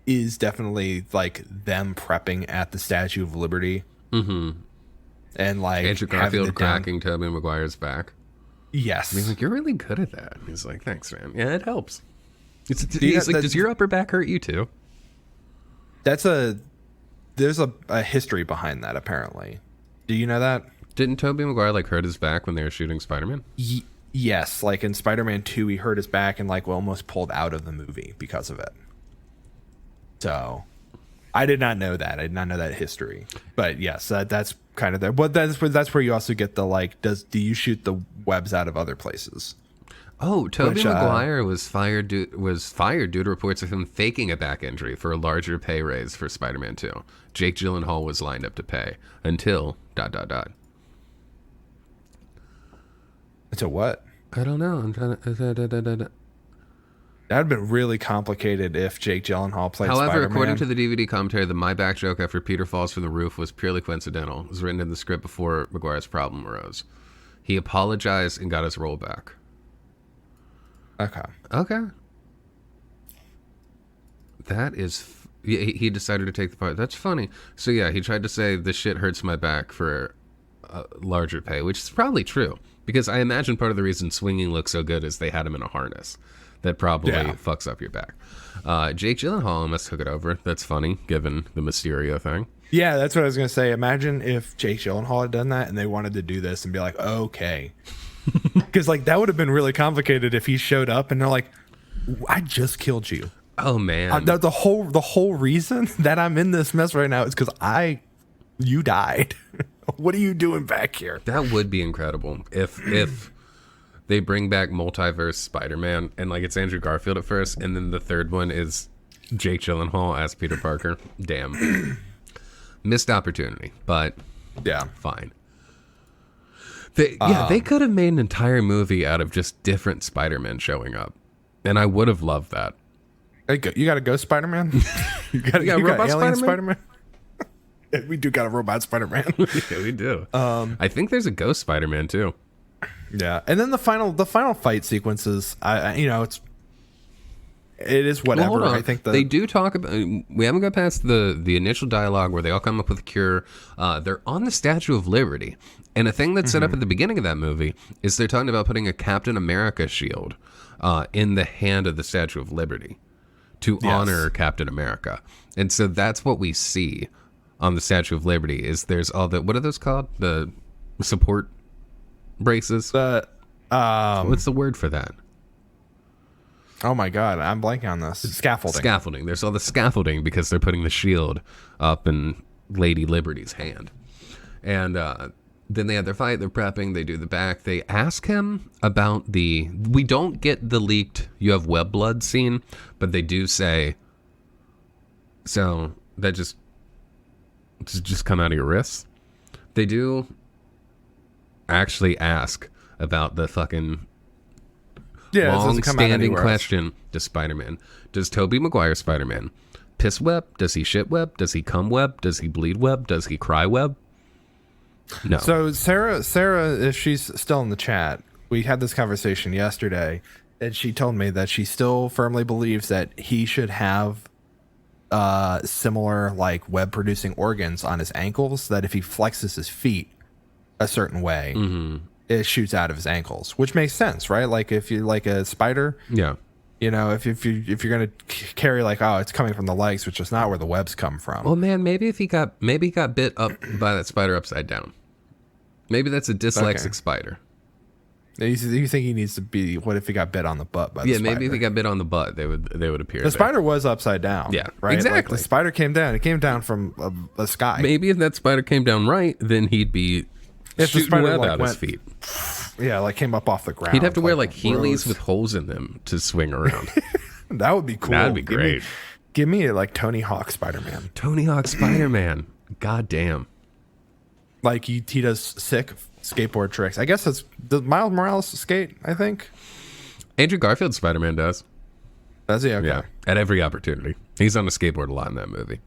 is definitely like them prepping at the Statue of Liberty. Mm-hmm. And like Andrew Garfield cracking Tobey Maguire's back. Yes. He's like, you're really good at that. He's like, thanks, man. Yeah, it helps. He's like, does your upper back hurt you too? There's a history behind that, apparently. Do you know that? Didn't Tobey Maguire like hurt his back when they were shooting Spider-Man? Yes, like in Spider-Man 2, he hurt his back and like almost pulled out of the movie because of it. So, I did not know that. I did not know that history. But yes, that's kind of there. But that's where you also get the like, do you shoot the webs out of other places? Oh, Tobey Maguire was fired due to reports of him faking a back injury for a larger pay raise for Spider-Man 2. Jake Gyllenhaal was lined up to pay until ... It's a what? I don't know. I'm trying to. That'd been really complicated if Jake Gyllenhaal played However, Spider-Man. according to the DVD commentary, the my back joke after Peter falls from the roof was purely coincidental. It was written in the script before Maguire's problem arose. He apologized and got his role back. Okay. That is... He decided to take the part. That's funny. So yeah, he tried to say, this shit hurts my back for a larger pay, which is probably true. Because I imagine part of the reason swinging looks so good is they had him in a harness. That probably fucks up your back. Jake Gyllenhaal must took it over. That's funny, given the Mysterio thing. Yeah, that's what I was going to say. Imagine if Jake Gyllenhaal had done that and they wanted to do this and be like, okay. Because like that would have been really complicated if he showed up and they're like, I just killed you. Oh, man. The whole reason that I'm in this mess right now is because you died. What are you doing back here? That would be incredible if they bring back multiverse Spider-Man and like it's Andrew Garfield at first, and then the third one is Jake Gyllenhaal as Peter Parker. Damn. Missed opportunity, but yeah, fine. They could have made an entire movie out of just different Spider-Men showing up, and I would have loved that. Hey, you got a ghost Spider-Man? you got robot alien Spider-Man? We do got a robot Spider-Man. Yeah, we do. I think there's a ghost Spider-Man too. Yeah, and then the final fight sequences, it is whatever. Well, hold on. I think they do talk about. We haven't got past the initial dialogue where they all come up with a cure. They're on the Statue of Liberty, and a thing that's set up at the beginning of that movie is they're talking about putting a Captain America shield in the hand of the Statue of Liberty to honor Captain America, and so that's what we see on the Statue of Liberty. Is there's all the, what are those called? The support braces. What's the word for that? Oh my god, I'm blanking on this. Scaffolding. There's all the scaffolding because they're putting the shield up in Lady Liberty's hand. And then they have their fight, they're prepping, they do the back. They ask him about we don't get the leaked you have web blood scene, but they do say, so that just come out of your wrists. They do actually ask about the fucking long-standing question to Spider-Man. Does Tobey Maguire Spider-Man piss web? Does he shit web? Does he cum web? Does he bleed web? Does he cry web? No. So Sarah, if she's still in the chat, we had this conversation yesterday, and she told me that she still firmly believes that he should have similar like web-producing organs on his ankles, that if he flexes his feet a certain way, it shoots out of his ankles, which makes sense, right? Like if you're like a spider, if you're gonna carry like, oh, it's coming from the legs, which is not where the webs come from. Well, man, maybe he got bit up by that spider upside down. Maybe that's a dyslexic spider. You think he needs to be? What if he got bit on the butt by the spider? Maybe if he got bit on the butt, they would appear. The spider was upside down. Yeah, right. Exactly. Like the spider came down. It came down from a sky. Maybe if that spider came down right, then he'd be shooting web out his feet. Yeah, like came up off the ground. He'd have to wear like Heelys with holes in them to swing around. That would be cool. That'd be great. Give me like Tony Hawk Spider-Man. Tony Hawk Spider-Man. God damn. Like he does sick skateboard tricks. I guess does Miles Morales skate, I think? Andrew Garfield Spider-Man does. Does he? Okay. Yeah, at every opportunity. He's on a skateboard a lot in that movie.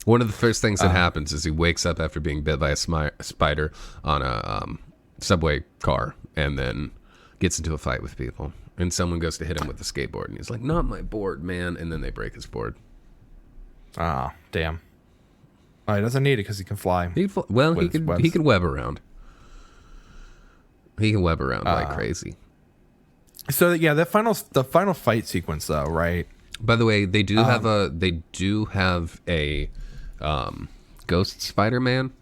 One of the first things that happens is he wakes up after being bit by a spider on a subway car, and then gets into a fight with people. And someone goes to hit him with a skateboard, and he's like, "Not my board, man!" And then they break his board. Ah, damn. Oh, he doesn't need it because he can fly. He could web around. He can web around like crazy. So yeah, the final fight sequence though, right? By the way, they do have a Ghost Spider-Man,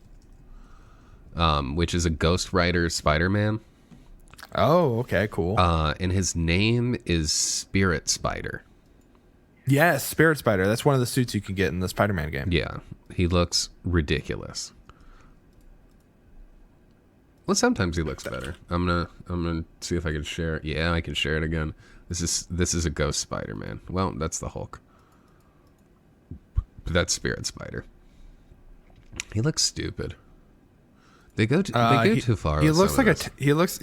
which is a Ghost Rider Spider-Man. Oh, okay, cool. And his name is Spirit Spider. Yes, Spirit Spider. That's one of the suits you can get in the Spider-Man game. Yeah, he looks ridiculous. Well, sometimes he looks better. I'm gonna see if I can share it. Yeah, I can share it again. This is a Ghost Spider-Man. Well, that's the Hulk. But that's Spirit Spider. He looks stupid. They go too far. He looks like he looks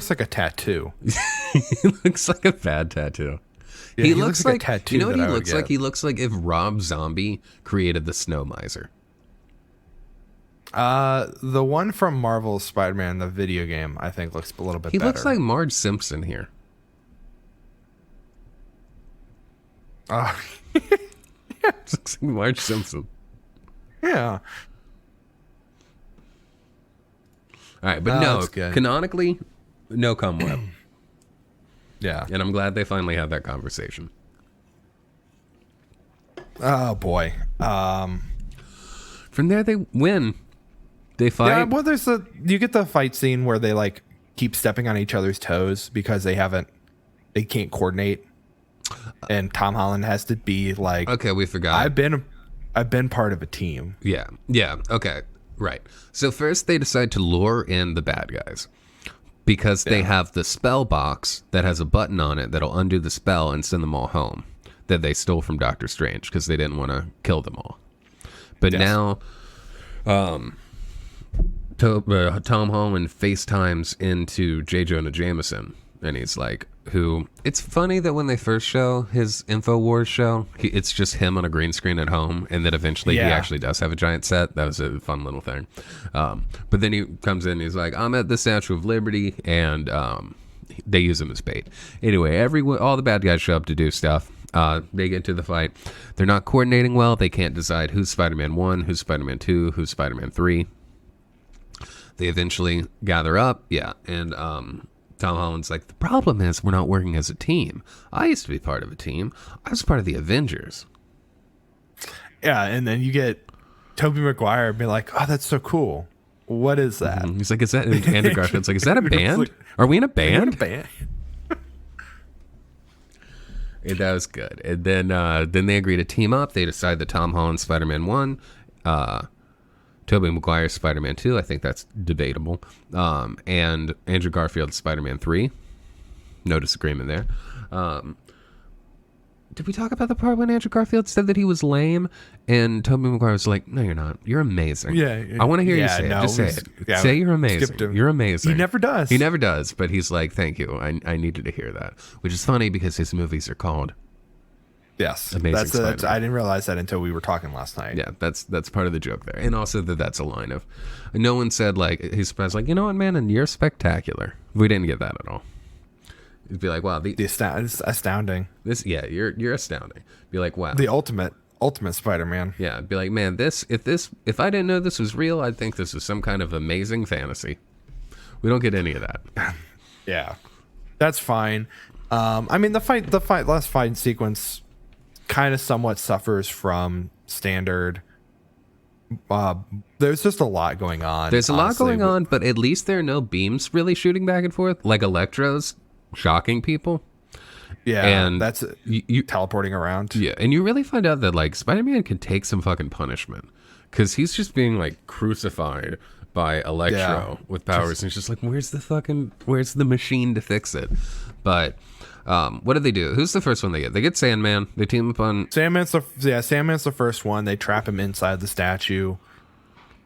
like a tattoo. He looks like a bad tattoo. Yeah, he looks like a tattoo. You know what he looks like? He looks like if Rob Zombie created the Snow Miser. The one from Marvel's Spider-Man, the video game, I think looks a little bit better. He looks like Marge Simpson here. Yeah. Looks like Marge Simpson. Yeah. All right, but canonically, no cum web. Yeah. And I'm glad they finally had that conversation. Oh boy. From there they win. They fight. Yeah, well you get the fight scene where they like keep stepping on each other's toes because they can't coordinate. And Tom Holland has to be like, okay, we forgot. I've been part of a team. Yeah. Okay. Right. So first they decide to lure in the bad guys because they have the spell box that has a button on it that'll undo the spell and send them all home that they stole from Doctor Strange because they didn't want to kill them all. But now Tom Holland FaceTimes into J. Jonah Jameson, and he's like, it's funny that when they first show his InfoWars show, it's just him on a green screen at home, and that eventually he actually does have a giant set. That was a fun little thing. But then he comes in and he's like, I'm at the Statue of Liberty, and they use him as bait. Anyway, all the bad guys show up to do stuff. They get into the fight. They're not coordinating well. They can't decide who's Spider-Man 1, who's Spider-Man 2, who's Spider-Man 3. They eventually gather up. Yeah, and Tom Holland's like, the problem is we're not working as a team. I used to be part of a team. I was part of the Avengers. Yeah, and then you get Tobey Maguire being like, oh, that's so cool. What is that? Mm-hmm. He's like, is that Andrew Garfield's like, is that a band? Like, are we in a band? And that was good. And then they agree to team up. They decide that Tom Holland's Spider-Man 1, Tobey Maguire's Spider-Man 2, I think that's debatable, and Andrew Garfield's Spider-Man 3. No disagreement there. Did we talk about the part when Andrew Garfield said that he was lame, and Tobey Maguire was like, no, you're not. You're amazing. Yeah. I want to hear you say it. Just say it. Yeah, say you're amazing. You're amazing. He never does. He never does, but he's like, thank you. I needed to hear that, which is funny because his movies are called Yes, Amazing that's I didn't realize that until we were talking last night. Yeah, that's part of the joke there, and also that's a line of. No one said like he's surprised, like, you know what, man, and you're spectacular. We didn't get that at all. It'd be like, wow, it's astounding. You're astounding. Be like, wow, the ultimate Spider-Man. Yeah, it'd be like, man, if I didn't know this was real, I'd think this was some kind of amazing fantasy. We don't get any of that. Yeah, that's fine. I mean, last fight sequence kind of somewhat suffers from standard. There's just a lot going on. There's a lot going on, but at least there are no beams really shooting back and forth like Electro's shocking people. Yeah, and that's you teleporting around. Yeah, and you really find out that like Spider-Man can take some fucking punishment because he's just being like crucified by Electro with powers, and it's just like, where's the machine to fix it? But what do they do? Who's the first one they get? They get Sandman. They team up on Sandman's the first one. They trap him inside the statue.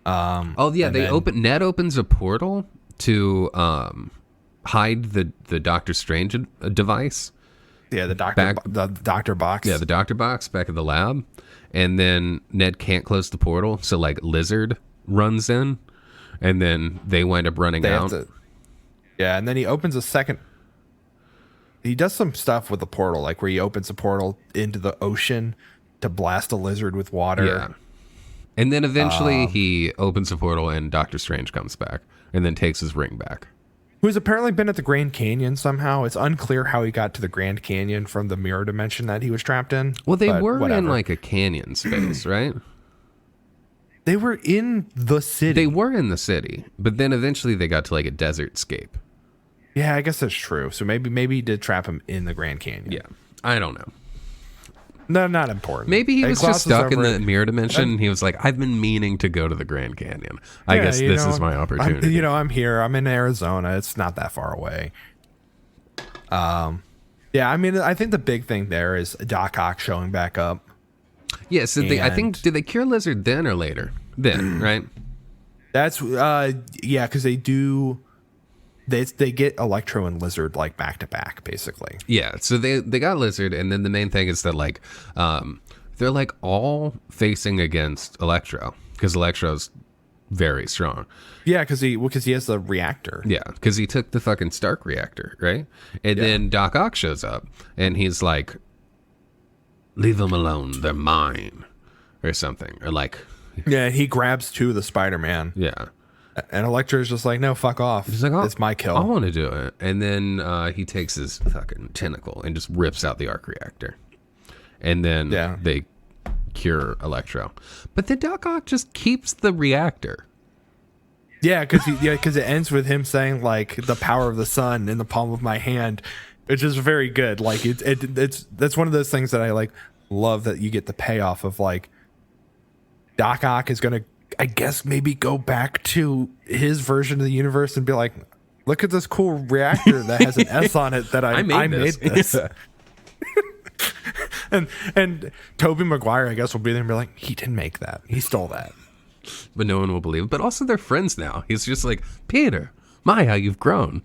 Ned opens a portal to hide the Doctor Strange device, Yeah, the doctor box. Yeah, the doctor box back at the lab. And then Ned can't close the portal, so like Lizard runs in, and then they wind up running out. Yeah, and then he opens a second. He does some stuff with the portal, like where he opens a portal into the ocean to blast a lizard with water. Yeah. And then eventually he opens a portal and Doctor Strange comes back and then takes his ring back. Who's apparently been at the Grand Canyon somehow. It's unclear how he got to the Grand Canyon from the mirror dimension that he was trapped in. Well, they were in like a canyon space, right? They were in the city. They were in the city, but then eventually they got to like a desert scape. Yeah, I guess that's true. So maybe he did trap him in the Grand Canyon. Yeah, I don't know. No, not important. Maybe he was just stuck in the mirror dimension. He was like, I've been meaning to go to the Grand Canyon. I guess this is my opportunity. I'm here. I'm in Arizona. It's not that far away. Yeah, I mean, I think the big thing there is Doc Ock showing back up. Yeah, so I think, did they cure Lizard then or later? Then, right? That's, yeah, because they do... They get Electro and Lizard like back to back, basically. Yeah, so they got Lizard, and then the main thing is that like they're like all facing against Electro because Electro's very strong. Yeah, because he has the reactor. Yeah, because he took the fucking Stark reactor, right? And then Doc Ock shows up, and he's like, "Leave them alone, they're mine," or something, or like. Yeah, he grabs two of the Spider-Man. Yeah. And Electra's just like, no, fuck off. He's like, it's my kill. I want to do it. And then he takes his fucking tentacle and just rips out the arc reactor. And then they cure Electro. But then Doc Ock just keeps the reactor. Yeah, because it ends with him saying, like, the power of the sun in the palm of my hand, which is very good. Like, that's one of those things that I, like, love that you get the payoff of, like, Doc Ock is going to, I guess, maybe go back to his version of the universe and be like, look at this cool reactor that has an S on it that I made this. and Tobey Maguire, I guess, will be there and be like, he didn't make that. He stole that. But no one will believe it. But also they're friends now. He's just like, Peter, my, how you've grown.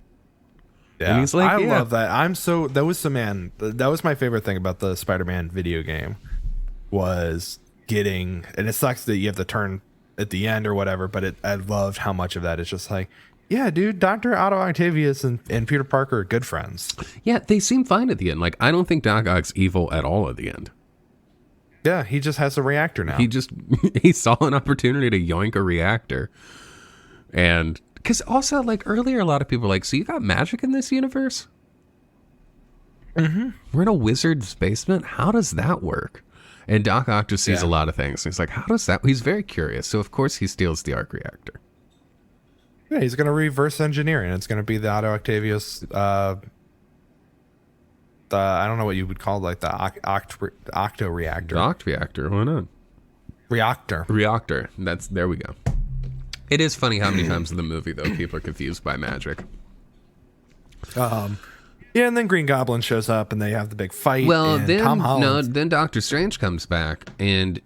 Yeah, and he's like, I love that. That was my favorite thing about the Spider-Man video game was getting, and it sucks that you have to turn at the end or whatever, but I loved how much of that is just like, yeah, dude, Dr. Otto Octavius and Peter Parker are good friends. Yeah, they seem fine at the end. Like, I don't think Doc Ock's evil at all at the end. Yeah, he just has a reactor now. He saw an opportunity to yoink a reactor. And, because also, like, earlier a lot of people were like, so you got magic in this universe? Mm-hmm. We're in a wizard's basement? How does that work? And Doc Ock just sees a lot of things. He's like, how does that... He's very curious. So, of course, he steals the arc reactor. Yeah, he's going to reverse engineer, and it's going to be the Otto Octavius... I don't know what you would call it, like the octo reactor. The oct reactor, why not? Reactor. There we go. It is funny how many times in the movie, though, people are confused by magic. Yeah, and then Green Goblin shows up, and they have the big fight. Well, and Tom Holland. Then Doctor Strange comes back, and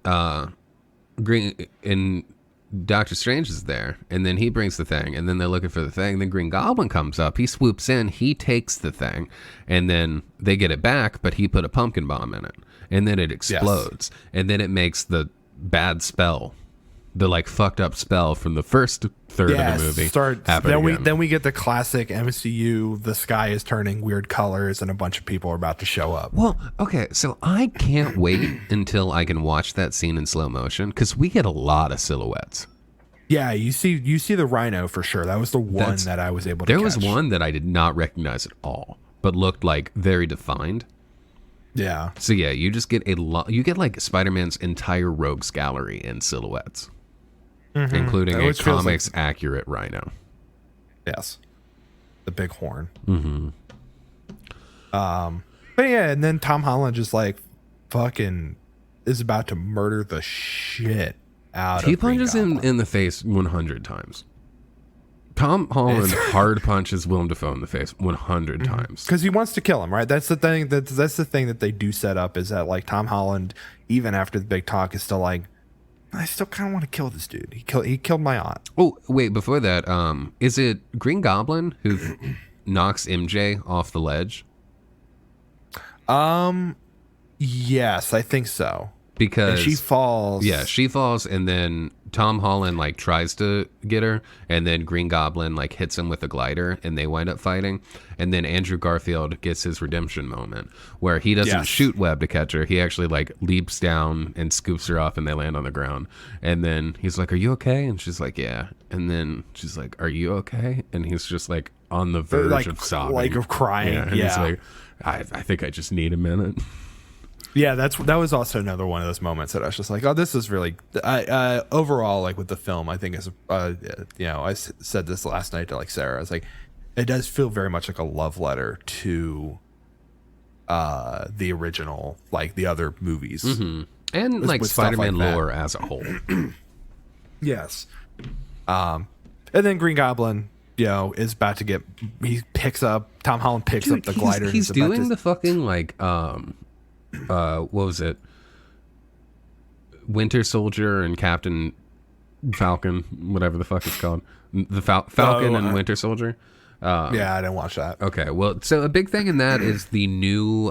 Doctor Strange is there, and then he brings the thing, and then they're looking for the thing. Then Green Goblin comes up, he swoops in, he takes the thing, and then they get it back, but he put a pumpkin bomb in it, and then it explodes, and then it makes the bad spell, the like fucked up spell from the first third of the movie happen. Then we get the classic MCU, the sky is turning weird colors, and a bunch of people are about to show up. Well, okay, so I can't wait until I can watch that scene in slow motion, because we get a lot of silhouettes. Yeah, you see the rhino for sure. That was the one that I was able to catch. There was one that I did not recognize at all, but looked like very defined. Yeah. So yeah, you just get you get like Spider-Man's entire rogues gallery in silhouettes. Mm-hmm. Including a comics accurate rhino. Yes. The big horn. Mm-hmm. But yeah, and then Tom Holland just like fucking is about to murder the shit out of He punches him in the face 100 times. Tom Holland hard punches Willem Dafoe in the face 100 times. Because he wants to kill him, right? That's the thing that's the thing that they do set up, is that like Tom Holland, even after the big talk, is still like, I still kind of want to kill this dude. He killed my aunt. Oh, wait, before that, is it Green Goblin who knocks MJ off the ledge? Yes, I think so. Because And she falls. Yeah, she falls, and then Tom Holland like tries to get her, and then Green Goblin like hits him with a glider, and they wind up fighting. And then Andrew Garfield gets his redemption moment where he doesn't shoot Webb to catch her. He actually like leaps down and scoops her up, and they land on the ground. And then he's like, "Are you okay?" And she's like, "Yeah." And then she's like, "Are you okay?" And he's just like on the verge of sobbing, like of crying. Yeah, and he's like, I think I just need a minute." Yeah, that was also another one of those moments that I was just like, oh, this is really overall, like with the film, I think is I said this last night to like Sarah. I was like, it does feel very much like a love letter to the original, like the other movies, and like Spider-Man like lore as a whole. Yes. And then Green Goblin, is about to get. He picks up Tom Holland picks up the glider. He's doing the fucking like what was it? Winter Soldier and Captain Falcon, whatever the fuck it's called. The Falcon and Winter Soldier. Yeah, I didn't watch that. Okay, well, so a big thing in that is the new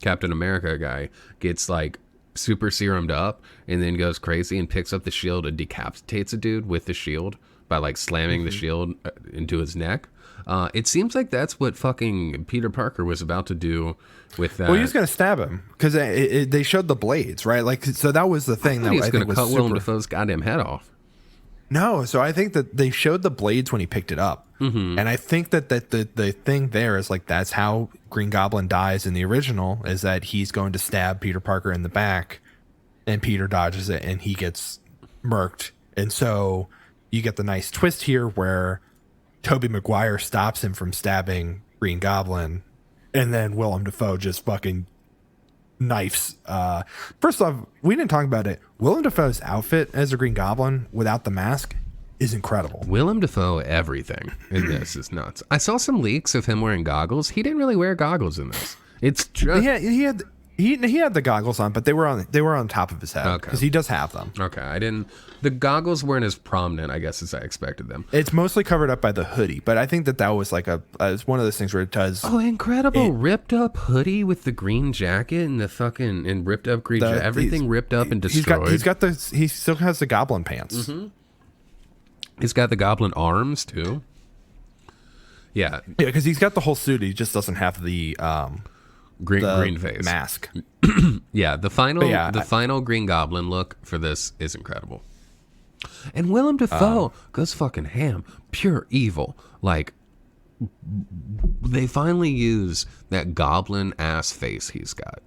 Captain America guy gets like super serumed up and then goes crazy and picks up the shield and decapitates a dude with the shield by like slamming the shield into his neck. It seems like that's what fucking Peter Parker was about to do with that. Well, he was going to stab him because they showed the blades, right? Like, so that was the thing that he was I going think to was cut Willem Dafoe's goddamn head off. No, so I think that they showed the blades when he picked it up, and I think that the thing there is like that's how Green Goblin dies in the original is that he's going to stab Peter Parker in the back, and Peter dodges it, and he gets murked, and so you get the nice twist here where Tobey Maguire stops him from stabbing Green Goblin, and then Willem Dafoe just fucking knifes. First off, we didn't talk about it. Willem Dafoe's outfit as a Green Goblin without the mask is incredible. Willem Dafoe, everything in this is nuts. I saw some leaks of him wearing goggles. He didn't really wear goggles in this. It's just... He had the goggles on, but they were on top of his head because he does have them. Okay, I didn't. The goggles weren't as prominent, I guess, as I expected them. It's mostly covered up by the hoodie, but I think that was like it's one of those things where it does. Oh, incredible! Ripped up hoodie with the green jacket and the fucking ripped up green jacket. Everything ripped up and destroyed. He still has the Goblin pants. He's got the Goblin arms too. Yeah, because he's got the whole suit. He just doesn't have the green face mask. Yeah, the final Green Goblin look for this is incredible. And Willem Dafoe goes fucking ham, pure evil. Like they finally use that goblin ass face he's got,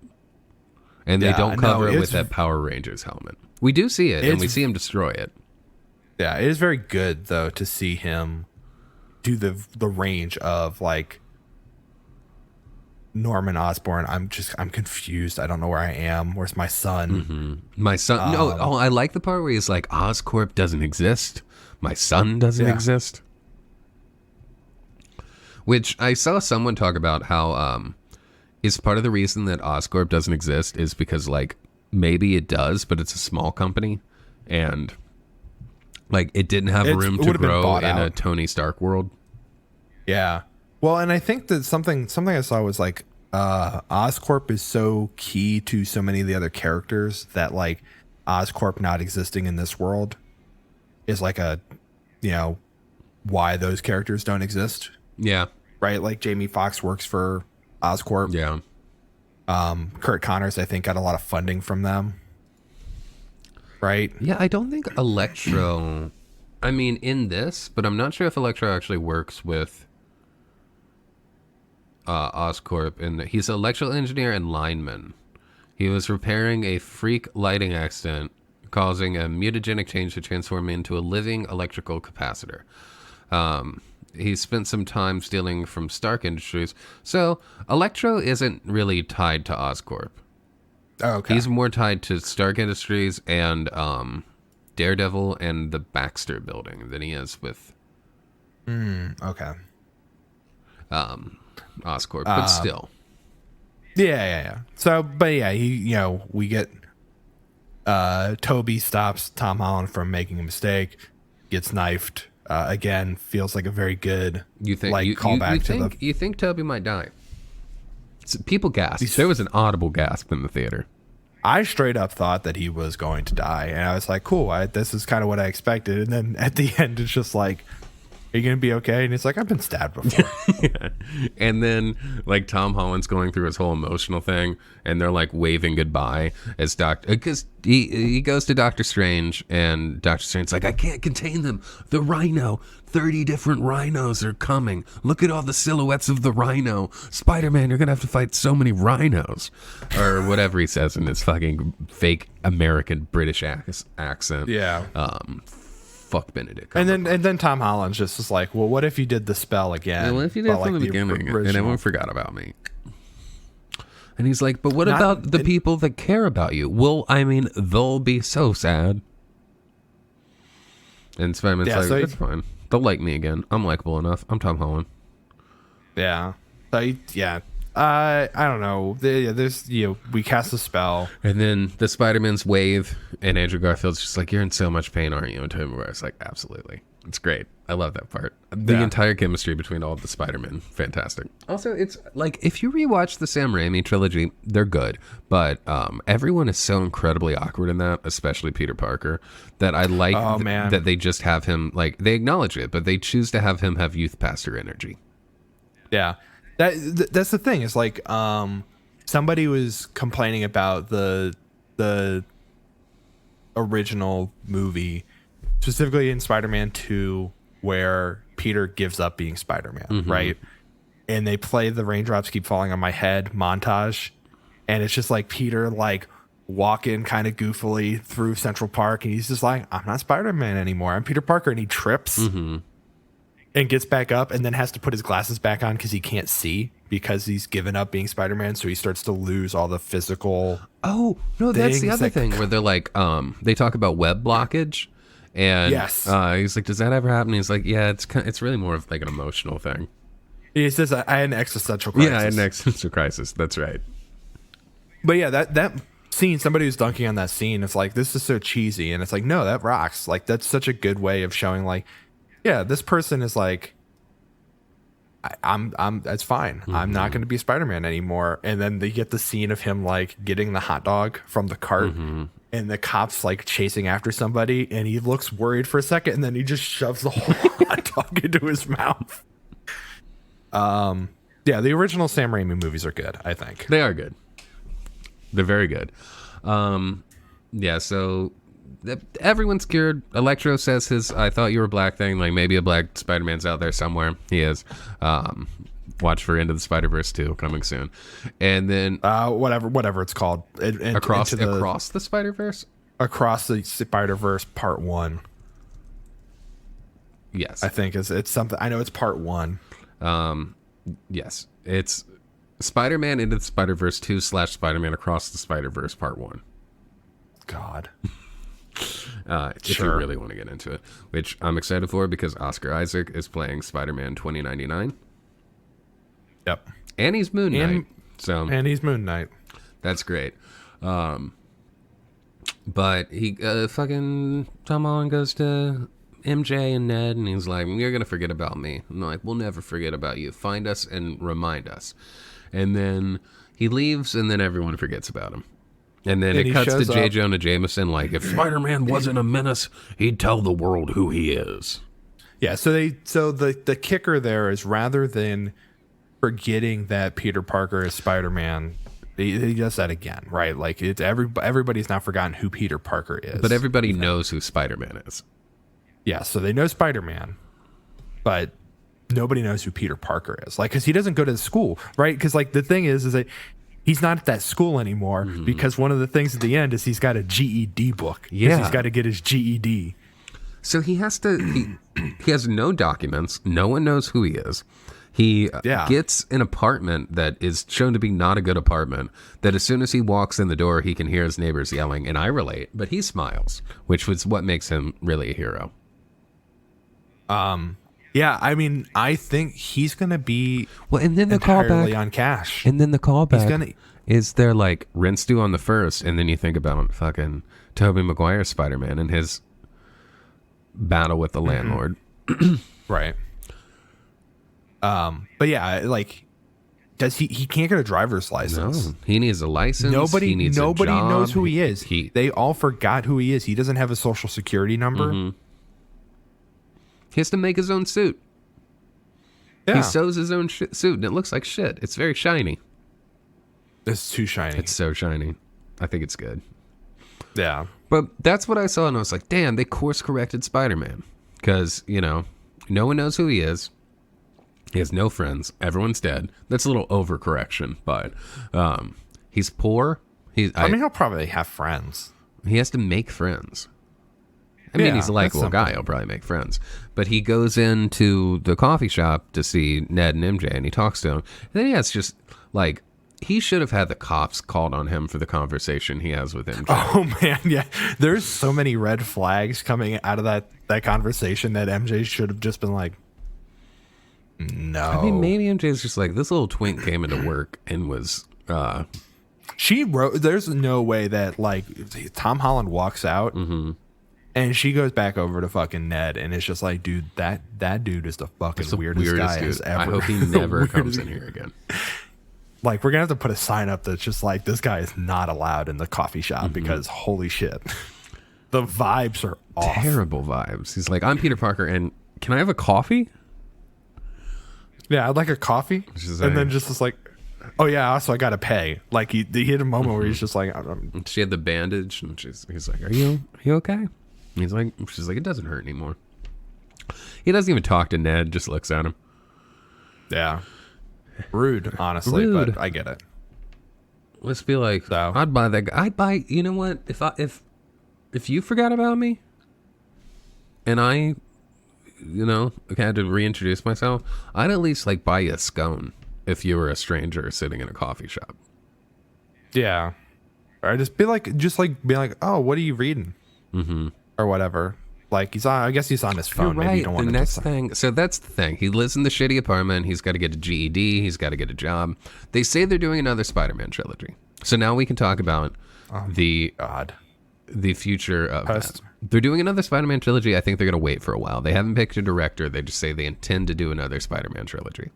and they don't cover it with that Power Rangers helmet. We do see it, and we see him destroy it. Yeah, it is very good though to see him do the range of like Norman Osborn. I'm confused. I don't know where I am. Where's my son? My son. I like the part where he's like, Oscorp doesn't exist. My son doesn't exist. Which I saw someone talk about how is part of the reason that Oscorp doesn't exist is because like maybe it does, but it's a small company and like it didn't have room to grow in a Tony Stark world. Yeah. Well, and I think that something I saw was like Oscorp is so key to so many of the other characters that like Oscorp not existing in this world is like a, why those characters don't exist. Yeah. Right? Like Jamie Foxx works for Oscorp. Yeah. Kurt Connors, I think, got a lot of funding from them. Right? Yeah, I don't think Electro... I mean, in this, but I'm not sure if Electro actually works with Oscorp. And he's an electrical engineer and lineman. He was repairing a freak lighting accident, causing a mutagenic change to transform into a living electrical capacitor. He spent some time stealing from Stark Industries. So Electro isn't really tied to Oscorp. Oh, okay. He's more tied to Stark Industries and Daredevil and the Baxter building than he is with okay. Oscorp, but still. Yeah. So, but yeah, we get Toby stops Tom Holland from making a mistake, gets knifed. Again, feels like a very good callback to the. You think Toby might die? People gasped. There was an audible gasp in the theater. I straight up thought that he was going to die, and I was like, cool, this is kind of what I expected. And then at the end, it's just like, are you going to be okay? And it's like, I've been stabbed before. Yeah. And then, like, Tom Holland's going through his whole emotional thing, and they're, like, waving goodbye as because he goes to Doctor Strange, and Doctor Strange's like, I can't contain them. The rhino. 30 different rhinos are coming. Look at all the silhouettes of the rhino. Spider-Man, you're going to have to fight so many rhinos. Or whatever he says in his fucking fake American British accent. Yeah. Fuck Benedict. And then Tom Holland's just is like, well, what if you did the spell again? Yeah, what if you did it from the beginning and everyone forgot about me? And he's like, but what about the people that care about you? Well, I mean, they'll be so sad. And Spider-Man's like, that's fine. They'll like me again. I'm likable enough. I'm Tom Holland. Yeah. I don't know. There's we cast a spell, and then the Spider-Man's wave, and Andrew Garfield's just like, "You're in so much pain, aren't you?" And Tobey Maguire's like, "Absolutely, it's great. I love that part. The entire chemistry between all of the Spider-Men, fantastic. Also, it's like if you rewatch the Sam Raimi trilogy, they're good, but everyone is so incredibly awkward in that, especially Peter Parker, that I like that they just have him like they acknowledge it, but they choose to have him have youth pastor energy. Yeah. That's the thing. It's like somebody was complaining about the original movie, specifically in Spider-Man 2, where Peter gives up being Spider-Man, right? And they play the Raindrops Keep Falling on My Head montage, and it's just like Peter like walking kind of goofily through Central Park, and he's just like, I'm not Spider-Man anymore. I'm Peter Parker, and he trips. And gets back up and then has to put his glasses back on because he can't see because he's given up being Spider-Man. So he starts to lose all the physical. Oh, no, that's the other thing where they're like, they talk about web blockage. And he's like, does that ever happen? He's like, yeah, it's really more of like an emotional thing. He says, I had an existential crisis. Yeah, I had an existential crisis. That's right. But yeah, that scene, somebody was dunking on that scene. It's like, this is so cheesy. And it's like, no, that rocks. Like, that's such a good way of showing like, yeah, this person is like, I'm that's fine. I'm not going to be Spider-Man anymore. And then they get the scene of him like getting the hot dog from the cart and the cops like chasing after somebody. And he looks worried for a second. And then he just shoves the whole hot dog into his mouth. Yeah, the original Sam Raimi movies are good, I think. They are good. They're very good. Yeah, so everyone's cured. Electro says his "I thought you were black" thing. Like maybe a black Spider-Man's out there somewhere. He is. Watch for Into the Spider-Verse 2 coming soon. And then whatever it's called. Across the Spider-Verse? Across the Spider-Verse Part 1. Yes. I think it's something. I know it's Part 1. Yes. It's Spider-Man Into the Spider-Verse 2 / Spider-Man Across the Spider-Verse Part 1. God. If you really want to get into it, which I'm excited for because Oscar Isaac is playing Spider-Man 2099. Yep. And he's Moon Knight. And he's Moon Knight. That's great. But he fucking Tom Holland goes to MJ and Ned and he's like, you're gonna forget about me. And they're like, we'll never forget about you. Find us and remind us. And then he leaves and then everyone forgets about him. And then it cuts to J. Jonah Jameson like, if Spider-Man wasn't a menace, he'd tell the world who he is. Yeah, so the kicker there is rather than forgetting that Peter Parker is Spider-Man, he does that again, right? Like it's everybody's not forgotten who Peter Parker is. But everybody knows who Spider-Man is. Yeah, so they know Spider-Man, but nobody knows who Peter Parker is. Like, because he doesn't go to the school, right? Because like the thing is that he's not at that school anymore because one of the things at the end is he's got a GED book. Yeah. He's got to get his GED. So he has to, he has no documents. No one knows who he is. He gets an apartment that is shown to be not a good apartment, that as soon as he walks in the door, he can hear his neighbors yelling. And I relate, but he smiles, which was what makes him really a hero. Yeah, I mean, I think he's going to be and then the entirely callback on cash. And then the callback is they're like, rinse due on the first, and then you think about fucking Tobey Maguire's Spider-Man and his battle with the landlord. Right. But yeah, like Does he can't get a driver's license? No, he needs a license. Nobody he needs nobody a job. knows who he is. They all forgot who he is. He doesn't have a social security number. He has to make his own suit. Yeah. He sews his own suit, and it looks like shit. It's very shiny. It's too shiny. It's so shiny. I think it's good. Yeah. But that's what I saw, and I was like, damn, they course-corrected Spider-Man. Because, no one knows who he is. He has no friends. Everyone's dead. That's a little overcorrection, but he's poor. I mean, he'll probably have friends. He has to make friends. I mean, he's a likable guy. He'll probably make friends. But he goes into the coffee shop to see Ned and MJ, and he talks to him. And then he has just, like, he should have had the cops called on him for the conversation he has with MJ. Oh, man, yeah. There's so many red flags coming out of that conversation that MJ should have just been like, no. I mean, maybe MJ's just like, this little twink came into work and was... She wrote... There's no way that, like, Tom Holland walks out... And she goes back over to fucking Ned, and it's just like, dude, that dude is the fucking weirdest guy dude. as ever. I hope he never comes in here again. Like, we're gonna have to put a sign up that's just like, this guy is not allowed in the coffee shop because holy shit, the vibes are off. Terrible vibes. He's like, I'm Peter Parker, and can I have a coffee? Yeah, I'd like a coffee, and then just like, oh yeah, also I gotta pay. Like he hit a moment where he's just like, she had the bandage, and he's like, are you okay? She's like, it doesn't hurt anymore. He doesn't even talk to Ned, just looks at him. Yeah. Rude, honestly, but I get it. Let's be like, so. I'd buy that guy. I'd buy, you know what? If you forgot about me and I, had to reintroduce myself, I'd at least like buy you a scone if you were a stranger sitting in a coffee shop. Yeah. Or just be like, oh, what are you reading? Or whatever. Like I guess he's on his phone. You're right. Maybe you don't want the next thing. So that's the thing. He lives in the shitty apartment. He's got to get a GED. He's got to get a job. They say they're doing another Spider-Man trilogy. So now we can talk about the future of that. They're doing another Spider-Man trilogy. I think they're going to wait for a while. They haven't picked a director. They just say they intend to do another Spider-Man trilogy.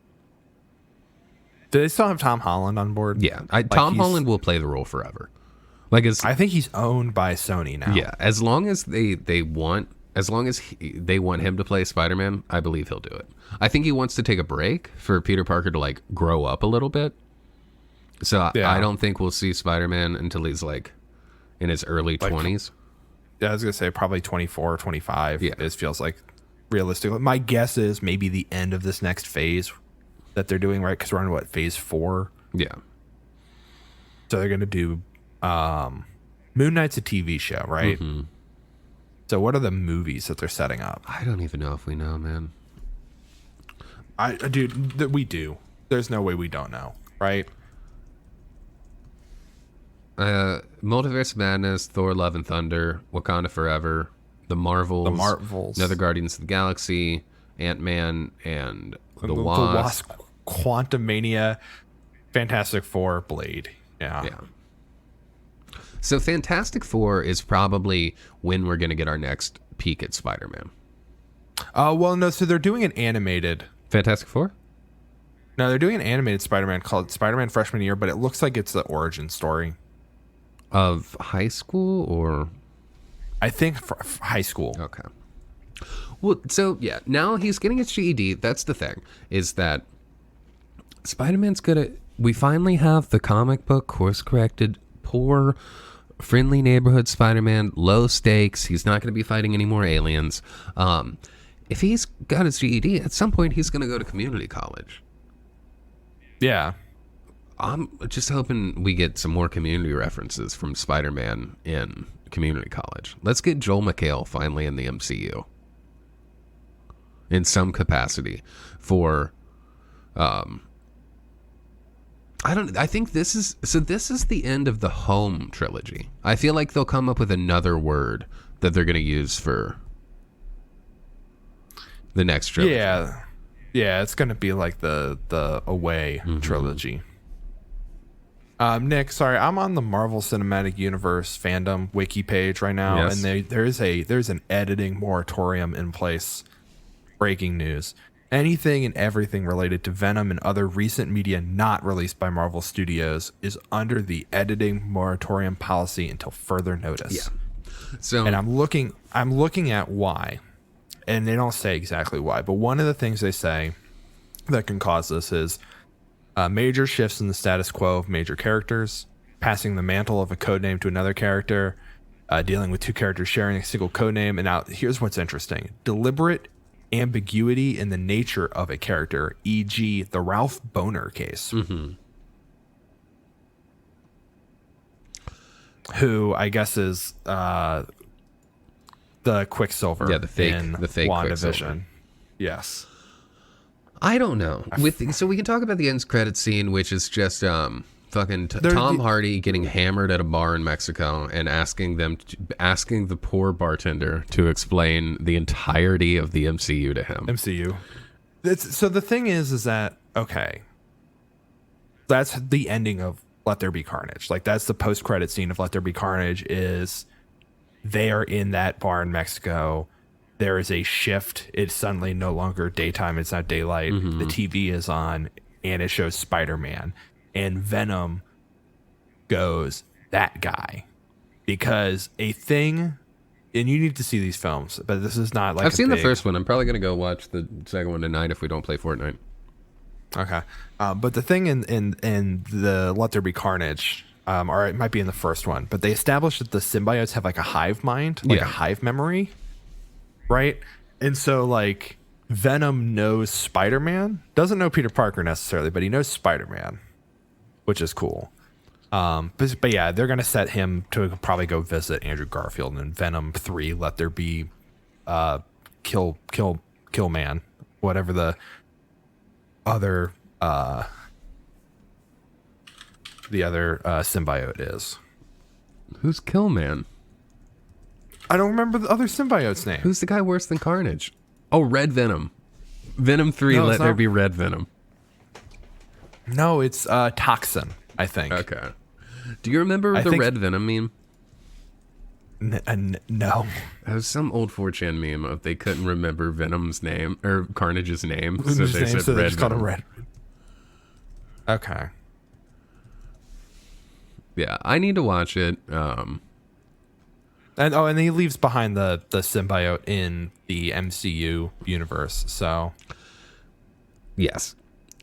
Do they still have Tom Holland on board? Yeah, Tom Holland will play the role forever. I think he's owned by Sony now. Yeah, as long as they want him to play Spider-Man, I believe he'll do it. I think he wants to take a break for Peter Parker to like grow up a little bit. So yeah. I don't think we'll see Spider-Man until he's like in his early 20s. Yeah, I was gonna say probably 24 or 25. Yeah, it feels like realistic. My guess is maybe the end of this next phase that they're doing, right? Because we're on phase 4. Yeah. So they're gonna do. Moon Knight's a TV show, right? So what are the movies that they're setting up? I don't even know if we know, man. Dude, we do. There's no way we don't know, right? Multiverse of Madness, Thor: Love and Thunder, Wakanda Forever, The Marvels, Another Guardians of the Galaxy, Ant-Man and the Wasp, Quantumania, Fantastic Four, Blade. Yeah. So Fantastic Four is probably when we're going to get our next peek at Spider-Man. Well, no, so they're doing an animated... Fantastic Four? No, they're doing an animated Spider-Man called Spider-Man Freshman Year, but it looks like it's the origin story. Of high school or... I think high school. Okay. Well, so yeah, now he's getting his GED. That's the thing, is that Spider-Man's gonna... We finally have the comic book course-corrected, poor... friendly neighborhood Spider-Man, low stakes. He's not going to be fighting any more aliens. If he's got his GED, at some point he's going to go to community college. Yeah. I'm just hoping we get some more community references from Spider-Man in community college. Let's get Joel McHale finally in the MCU. In some capacity for... I think this is the end of the Home trilogy. I feel like they'll come up with another word that they're going to use for the next trilogy. Yeah, it's going to be like the Away trilogy. Nick, sorry, I'm on the Marvel Cinematic Universe fandom wiki page right now, and there's an editing moratorium in place. Breaking news. Anything and everything related to Venom and other recent media not released by Marvel Studios is under the editing moratorium policy until further notice. Yeah. So, and I'm looking at why, and they don't say exactly why, but one of the things they say that can cause this is major shifts in the status quo of major characters, passing the mantle of a codename to another character, dealing with two characters sharing a single codename. And now here's what's interesting: deliberate ambiguity in the nature of a character, e.g. the Ralph Boner case. Mm-hmm. Who I guess is the Quicksilver. Yeah, the fake WandaVision. Quicksilver. Yes. I don't know. So we can talk about the end credit scene, which is just fucking Tom Hardy getting hammered at a bar in Mexico and asking the poor bartender to explain the entirety of the MCU to him. MCU. So the thing is that, okay, that's the ending of Let There Be Carnage. Like, that's the post-credit scene of Let There Be Carnage. Is they are in that bar in Mexico. There is a shift. It's suddenly no longer daytime. It's not daylight. Mm-hmm. The TV is on, and it shows Spider-Man. And Venom goes, that guy. Because a thing, and you need to see these films, but this is not like I've seen the first one. I'm probably going to go watch the second one tonight if we don't play Fortnite. Okay. But the thing in the Let There Be Carnage, or it might be in the first one, but they established that the symbiotes have like a hive mind, like a hive memory, right? And so like Venom knows Spider-Man, doesn't know Peter Parker necessarily, but he knows Spider-Man, which is cool. But yeah, they're gonna set him to probably go visit Andrew Garfield in Venom 3. Let there be, kill man, whatever the other symbiote is. Who's Killman? I don't remember the other symbiote's name. Who's the guy worse than Carnage? Oh, Red Venom. Venom 3, no, Let There Be Red Venom. No, it's Toxin, I think. Okay. Do you remember the Red Venom meme? No. It was some old 4chan meme of they couldn't remember Venom's name, or Carnage's name, so they said Red Venom. Red. Okay. Yeah, I need to watch it. And he leaves behind the symbiote in the MCU universe, so. Yes.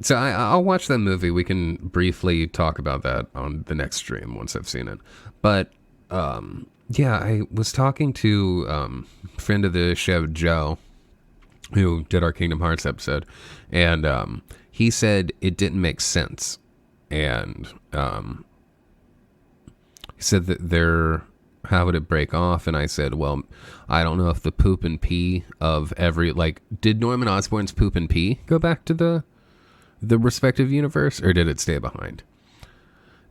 So I'll watch that movie. We can briefly talk about that on the next stream once I've seen it. But, yeah, I was talking to a friend of the show, Joe, who did our Kingdom Hearts episode, and he said it didn't make sense. And he said that how would it break off? And I said, well, I don't know if the poop and pee of every, like, did Norman Osborn's poop and pee go back to the respective universe, or did it stay behind?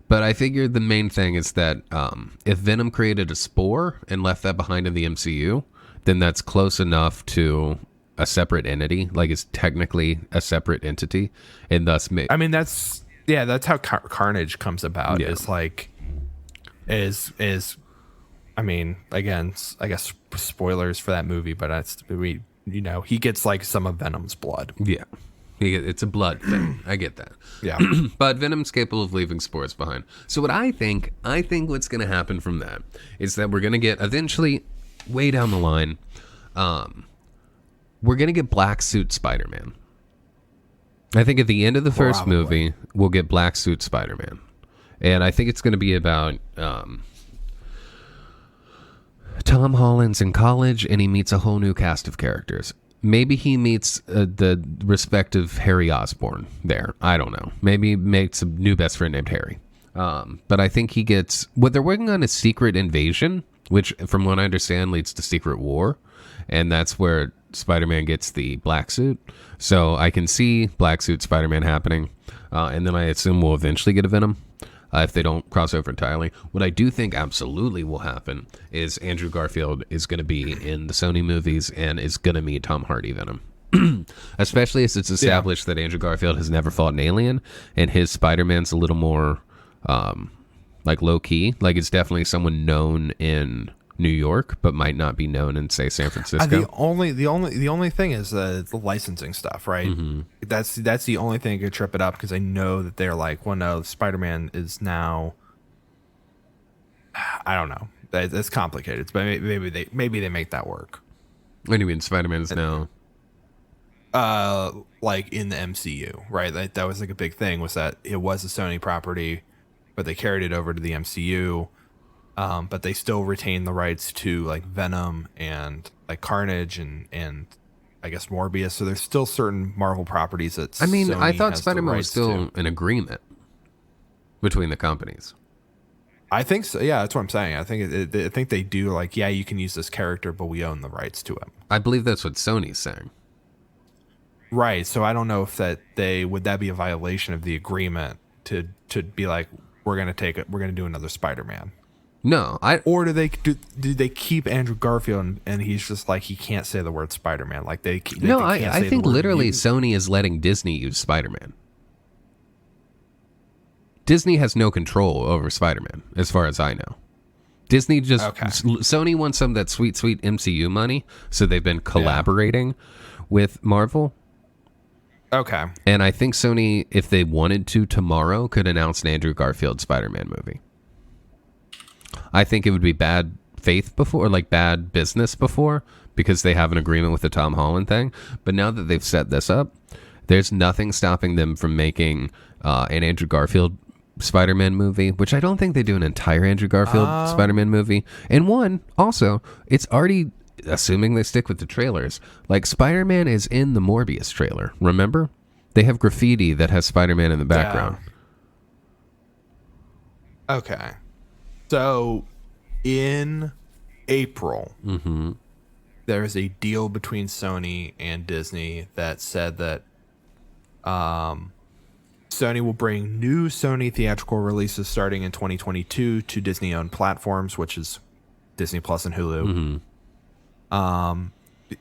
But I figured the main thing is that if Venom created a spore and left that behind in the MCU, then that's close enough to a separate entity, like it's technically a separate entity, and thus I mean that's how Carnage comes about. Yeah. Is I mean, again, I guess spoilers for that movie, but he gets like some of Venom's blood. Yeah. It's a blood thing. I get that. Yeah. But Venom's capable of leaving spores behind. So what I think what's going to happen from that is that we're going to get eventually, way down the line, we're going to get Black Suit Spider-Man. I think at the end of the first movie, we'll get Black Suit Spider-Man. And I think it's going to be about Tom Holland's in college and he meets a whole new cast of characters. Maybe he meets the respective Harry Osborn there. I don't know. Maybe makes a new best friend named Harry. But I think he gets... What they're working on is Secret Invasion, which, from what I understand, leads to Secret War. And that's where Spider-Man gets the black suit. So I can see Black Suit Spider-Man happening. And then I assume we'll eventually get a Venom. If they don't cross over entirely. What I do think absolutely will happen is Andrew Garfield is going to be in the Sony movies and is going to meet Tom Hardy Venom. Especially as it's established that Andrew Garfield has never fought an alien, and his Spider-Man's a little more like low-key. Like, it's definitely someone known in New York, but might not be known in, say, San Francisco. The only thing is the licensing stuff, right? Mm-hmm. That's the only thing that could trip it up, because I know that they're like, well, no, Spider-Man is now. I don't know. It's complicated, but maybe they make that work. What do you mean, Spider-Man is now? Like in the MCU, right? That was like a big thing, was that it was a Sony property, but they carried it over to the MCU. But they still retain the rights to like Venom and like Carnage and I guess Morbius. So there's still certain Marvel properties that Sony I thought has Spider-Man the was rights still to. an agreement between the companies. I think so. Yeah, that's what I'm saying. I think they do, like, yeah, you can use this character, but we own the rights to him. I believe that's what Sony's saying. Right. So I don't know if that be a violation of the agreement to be like, we're gonna do another Spider-Man. No, Or do they keep Andrew Garfield and he's just like, he can't say the word Spider-Man? Like they can't I say think the word literally mutant. Sony is letting Disney use Spider-Man. Disney has no control over Spider-Man, as far as I know. Disney just Sony wants some of that sweet MCU money, so they've been collaborating with Marvel. Okay. And I think Sony, if they wanted to tomorrow, could announce an Andrew Garfield Spider-Man movie. I think it would be bad faith before, like bad business before, because they have an agreement with the Tom Holland thing. But now that they've set this up, there's nothing stopping them from making an Andrew Garfield Spider-Man movie, which I don't think they do an entire Andrew Garfield Spider-Man movie. And one, also, it's already, assuming they stick with the trailers, like Spider-Man is in the Morbius trailer. Remember? They have graffiti that has Spider-Man in the background. Yeah. Okay. So, in April, there's a deal between Sony and Disney that said that Sony will bring new Sony theatrical releases starting in 2022 to Disney-owned platforms, which is Disney Plus and Hulu.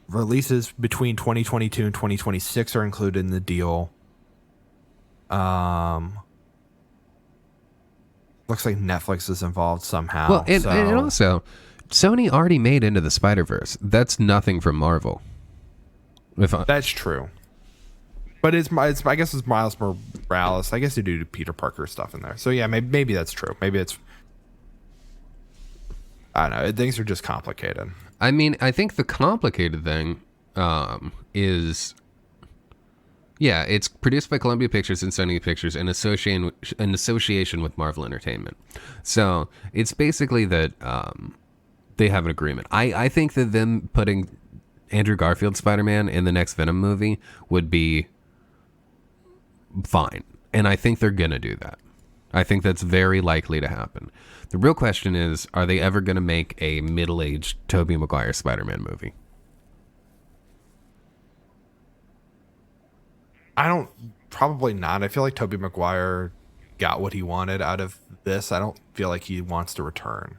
Releases between 2022 and 2026 are included in the deal. Looks like Netflix is involved somehow. Well, and also, Sony already made Into the Spider-Verse. That's nothing from Marvel. That's true. But I guess it's Miles Morales. I guess they do Peter Parker stuff in there. So yeah, maybe that's true. Maybe it's, I don't know. Things are just complicated. I mean, I think the complicated thing is, yeah, it's produced by Columbia Pictures and Sony Pictures in association with Marvel Entertainment. So it's basically that they have an agreement. I think that them putting Andrew Garfield Spider-Man in the next Venom movie would be fine. And I think they're going to do that. I think that's very likely to happen. The real question is, are they ever going to make a middle-aged Tobey Maguire Spider-Man movie? Probably not. I feel like Tobey Maguire got what he wanted out of this. I don't feel like he wants to return.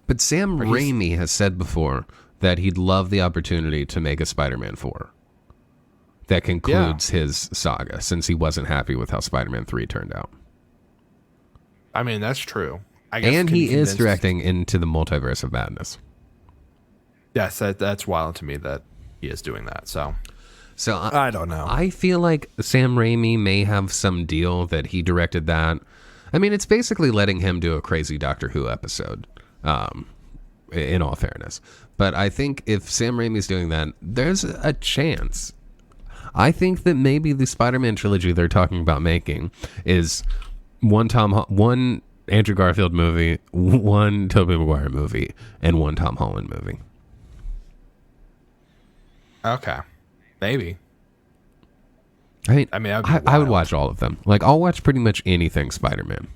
But Sam Raimi has said before that he'd love the opportunity to make a Spider-Man 4 that concludes his saga, since he wasn't happy with how Spider-Man 3 turned out. I mean, that's true. I guess and he is directing Into the Multiverse of Madness. Yes, that's wild to me that he is doing that. So I don't know. I feel like Sam Raimi may have some deal that he directed that. I mean, it's basically letting him do a crazy Doctor Who episode, in all fairness. But I think if Sam Raimi's doing that, there's a chance. I think that maybe the Spider-Man trilogy they're talking about making is one Andrew Garfield movie, one Tobey Maguire movie, and one Tom Holland movie. Okay. Maybe. I would watch all of them. Like, I'll watch pretty much anything Spider-Man.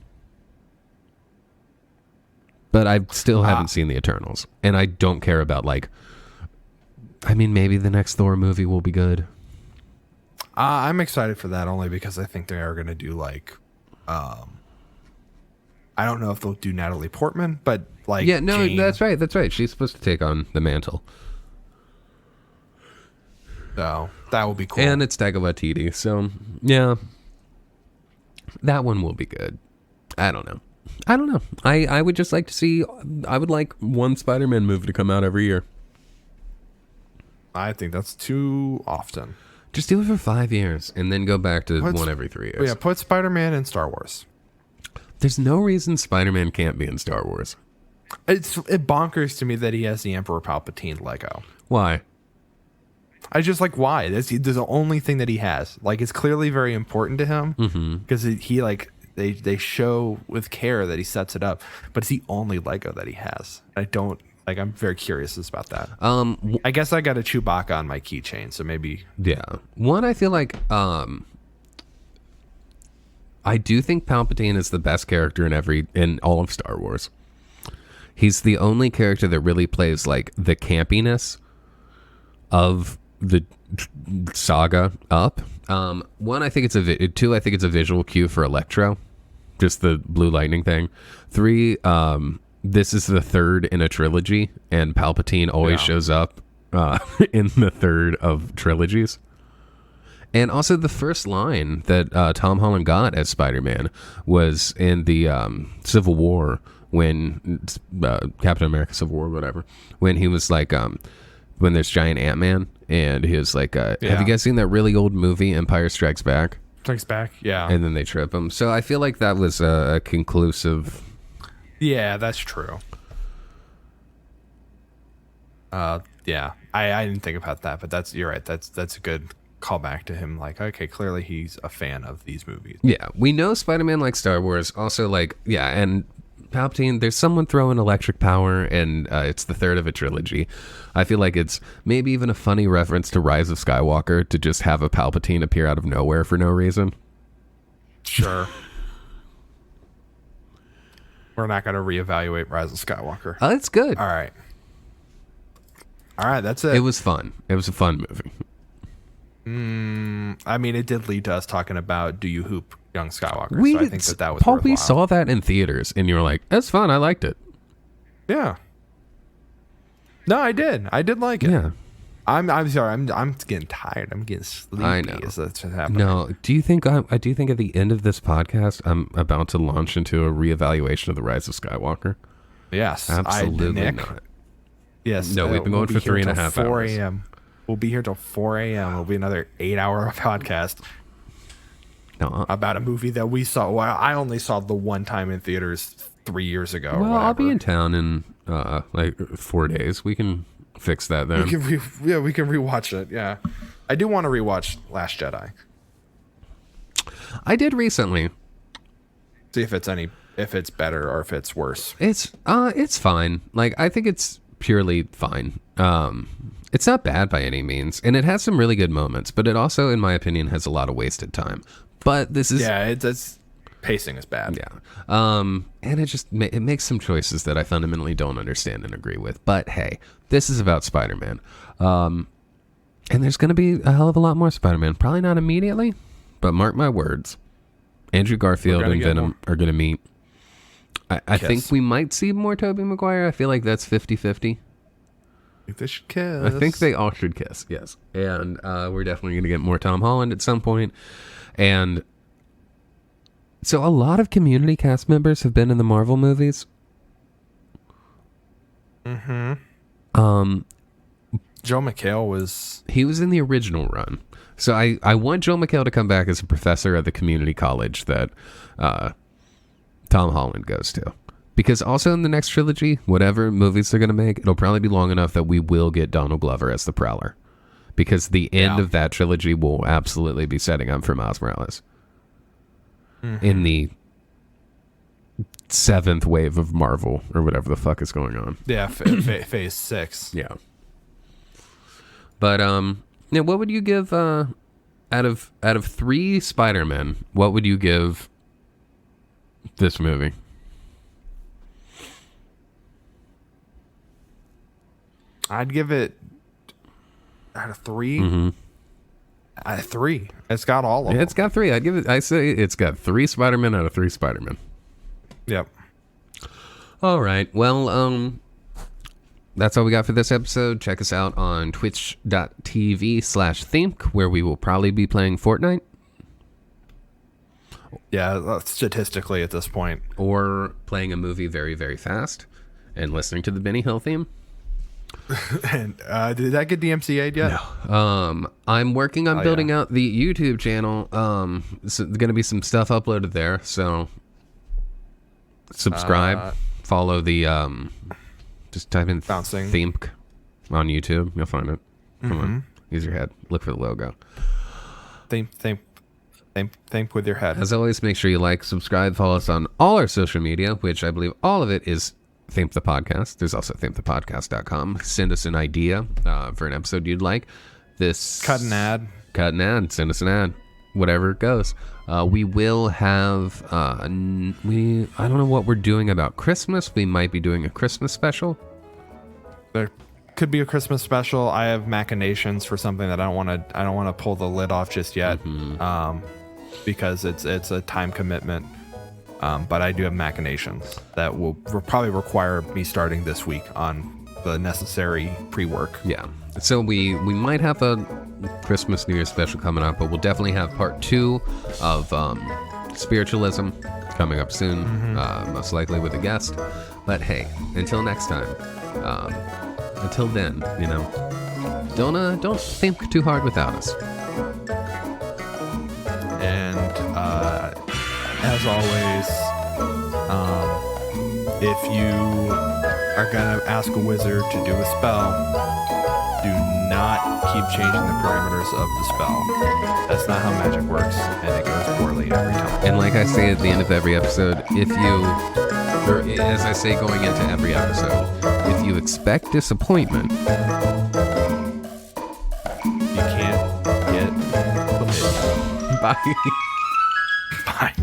But I still haven't seen the Eternals. And I don't care about, like, I mean, maybe the next Thor movie will be good. I'm excited for that only because I think they are going to do, like, I don't know if they'll do Natalie Portman, but, like, yeah, no, Jane. that's right. She's supposed to take on the mantle. So that will be cool. And it's Taika Waititi, so yeah, that one will be good. I don't know. I don't know. I would just like to see. I would like one Spider-Man movie to come out every year. I think that's too often. Just do it for 5 years and then go back to one every 3 years. Yeah, put Spider-Man in Star Wars. There's no reason Spider-Man can't be in Star Wars. It bonkers to me that he has the Emperor Palpatine Lego. Why? I just like, why? That's the only thing that he has. Like, it's clearly very important to him because he like they show with care that he sets it up, but it's the only Lego that he has. I don't like. I'm very curious about that. I guess I got a Chewbacca on my keychain, so maybe. Yeah. One, I feel like I do think Palpatine is the best character in all of Star Wars. He's the only character that really plays like the campiness of the saga up. One, I think it's two, I think it's a visual cue for Electro, just the blue lightning thing. 3, this is the third in a trilogy, and Palpatine always shows up in the third of trilogies. And also the first line that Tom Holland got as Spider-Man was in the Civil War, when Captain America Civil War, whatever, when he was like, when there's giant Ant-Man, and he was like, have you guys seen that really old movie, Empire Strikes Back? Strikes Back, yeah. And then they trip him. So I feel like that was a conclusive. Yeah, that's true. Yeah, I didn't think about that, but you're right. That's a good callback to him. Like, okay, clearly he's a fan of these movies. Yeah, we know Spider-Man likes Star Wars. Also, like, yeah, and Palpatine, there's someone throwing electric power, and it's the third of a trilogy. I feel like it's maybe even a funny reference to Rise of Skywalker to just have a Palpatine appear out of nowhere for no reason. Sure. We're not going to reevaluate Rise of Skywalker. Oh, it's good. All right, that's it. It was fun. It was a fun movie. I mean, it did lead to us talking about Do You Hoop, Young Skywalker. So I think that was Paul, worthwhile. we saw that in theaters, and you were like, that's fun. I liked it. Yeah. No, I did. I did like it. Yeah. I'm sorry. I'm getting tired. I'm getting sleepy. I know. As that's happening. No. Do you think I do you think at the end of this podcast I'm about to launch into a reevaluation of the Rise of Skywalker? Yes. Absolutely not. Yes. No, we've been going for 3.5 hours. 4 a.m. We'll be here till 4 a.m. It'll be another 8-hour podcast. No, about a movie that we saw. Well, I only saw the one time in theaters 3 years ago. Well, I'll be in town in like 4 days. We can fix that then. We can rewatch it. Yeah, I do want to rewatch Last Jedi. I did recently. See if it's better or if it's worse. It's fine. Like, I think it's purely fine. It's not bad by any means, and it has some really good moments, but it also, in my opinion, has a lot of wasted time. But this is it's pacing is bad. Yeah, and it makes some choices that I fundamentally don't understand and agree with. But hey, this is about Spider-Man, and there's going to be a hell of a lot more Spider-Man. Probably not immediately, but mark my words, Andrew Garfield and Venom are going to meet. I think we might see more Tobey Maguire. I feel like that's 50-50. They should kiss. I think they all should kiss, yes. And we're definitely going to get more Tom Holland at some point. And so a lot of Community cast members have been in the Marvel movies. Mm-hmm. Joe McHale He was in the original run. So I want Joe McHale to come back as a professor at the community college that Tom Holland goes to. Because also in the next trilogy, whatever movies they're going to make, it'll probably be long enough that we will get Donald Glover as the Prowler. Because the end of that trilogy will absolutely be setting up for Miles Morales. Mm-hmm. In the 7th wave of Marvel, or whatever the fuck is going on. Yeah, phase 6. Yeah. But, what would you give, out of 3 Spider-Men, what would you give this movie? I'd give it out of 3. Mm-hmm. Out of 3. It's got all of them. It's got 3. I say it's got 3 Spider-Men out of 3 Spider-Men. Yep. All right. Well, that's all we got for this episode. Check us out on twitch.tv/Think, where we will probably be playing Fortnite. Yeah, statistically at this point. Or playing a movie very, very fast and listening to the Benny Hill theme. And did that get DMCA'd yet? No. I'm working on building out the YouTube channel. So there's going to be some stuff uploaded there. So subscribe, follow the, just type in Bouncing. Themk on YouTube. You'll find it. Come on. Use your head. Look for the logo. Think with your head. As always, make sure you like, subscribe, follow us on all our social media, which I believe all of it is Themp the Podcast. There's also thempthepodcast.com. Send us an idea for an episode you'd like. Cut an ad. Send us an ad. Whatever it goes. We will have I don't know what we're doing about Christmas. We might be doing a Christmas special. There could be a Christmas special. I have machinations for something that I don't want to pull the lid off just yet. Because it's a time commitment. But I do have machinations that will probably require me starting this week on the necessary pre-work. Yeah. So we might have a Christmas New Year special coming up, but we'll definitely have part 2 of spiritualism coming up soon, most likely with a guest. But hey, until next time, until then, don't think too hard without us. And as always, if you are gonna ask a wizard to do a spell, do not keep changing the parameters of the spell. That's not how magic works, and it goes poorly every time. And like I say at the end of every episode, or as I say going into every episode, if you expect disappointment, you can't get it. bye. Bye.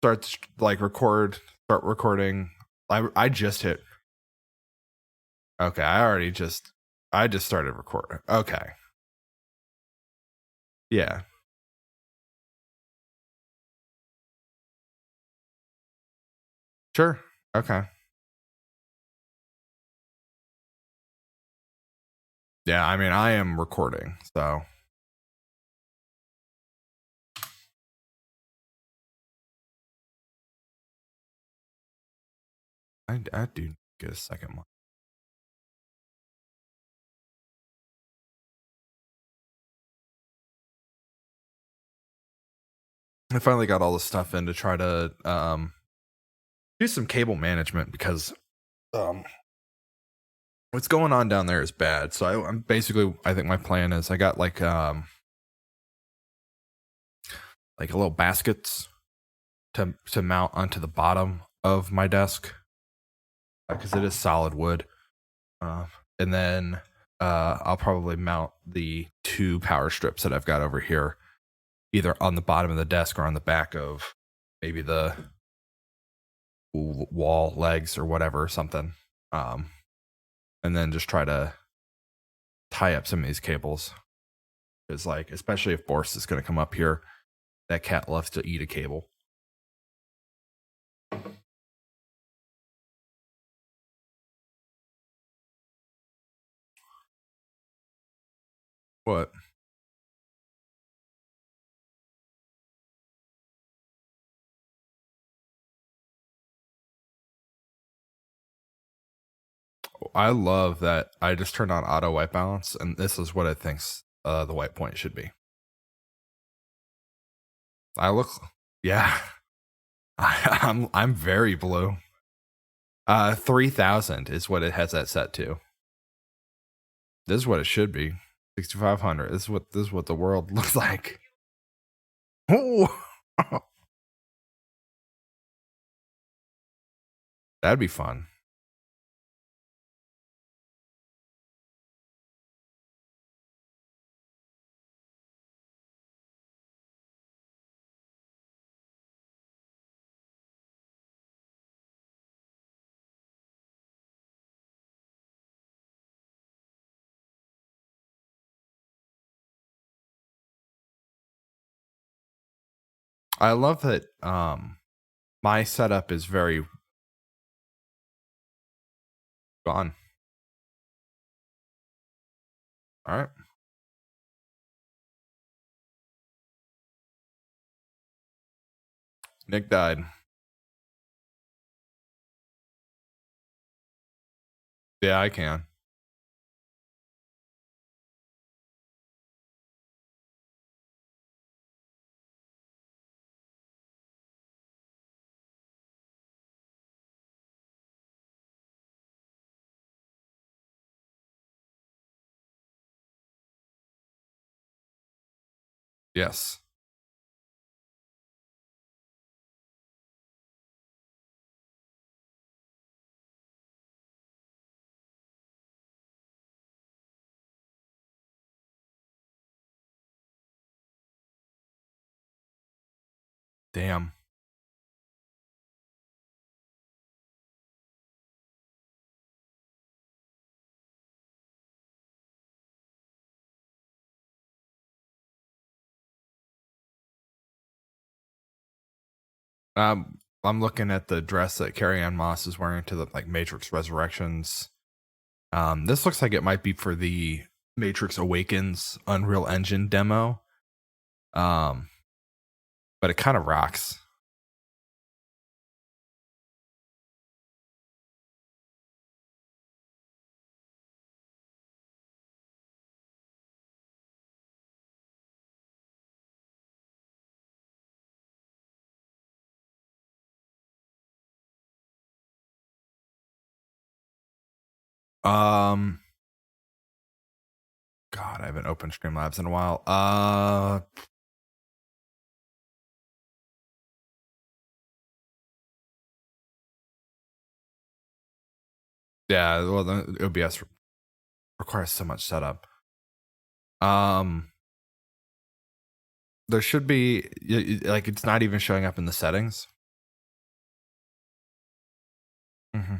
start recording. I just hit. Okay, I just started recording. Okay. Yeah. Sure. Okay. Yeah, I mean, I am recording, so. I do get a second one. I finally got all the stuff in to try to do some cable management because what's going on down there is bad. So I'm basically, I think my plan is I got like a little baskets to mount onto the bottom of my desk because it is solid wood, and then I'll probably mount the 2 power strips that I've got over here either on the bottom of the desk or on the back of maybe the wall legs or whatever or something, and then just try to tie up some of these cables. Because like, especially if Boris is going to come up here, that cat loves to eat a cable. What? I love that I just turned on auto white balance, and this is what it thinks the white point should be. I look, yeah, I'm very blue. 3000 is what it has that set to. This is what it should be. 6500. This is what the world looks like. Oh, that'd be fun. I love that my setup is very gone. All right. Nick died. Yeah, I can. Yes. Damn. I'm looking at the dress that Carrie Ann Moss is wearing to the like Matrix Resurrections. This looks like it might be for the Matrix Awakens Unreal Engine demo. But it kind of rocks. God, I haven't opened Streamlabs in a while. Yeah, well, the OBS requires so much setup. There should be like it's not even showing up in the settings. Mm-hmm.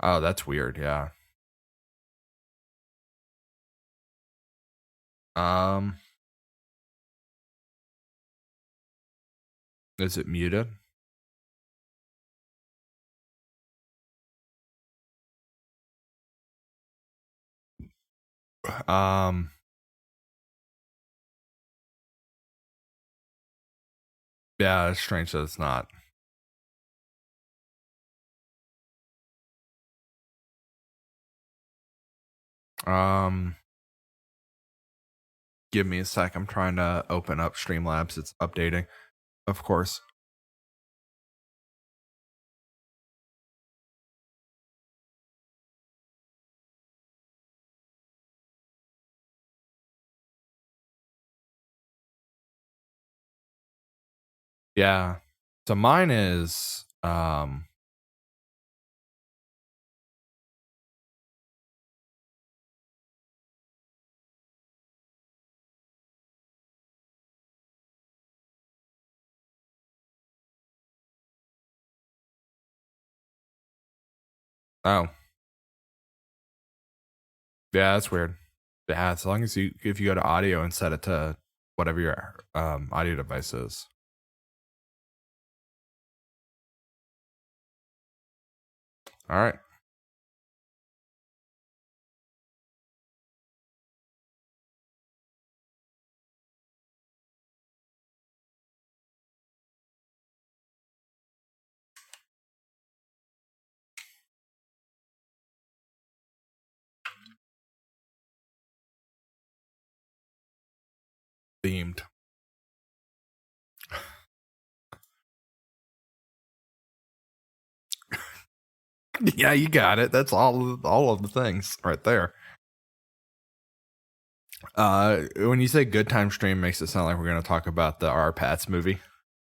Oh, that's weird. Yeah. Um, is it muted? Um, yeah, it's strange that it's not. Um, give me a sec. I'm trying to open up Streamlabs. It's updating, of course. Yeah. So mine is oh. Yeah, that's weird. Yeah, as long as if you go to audio and set it to whatever your audio device is. All right. Themed. Yeah, you got it. That's all of the things right there. When you say good time stream, makes it sound like we're going to talk about the R Pats movie.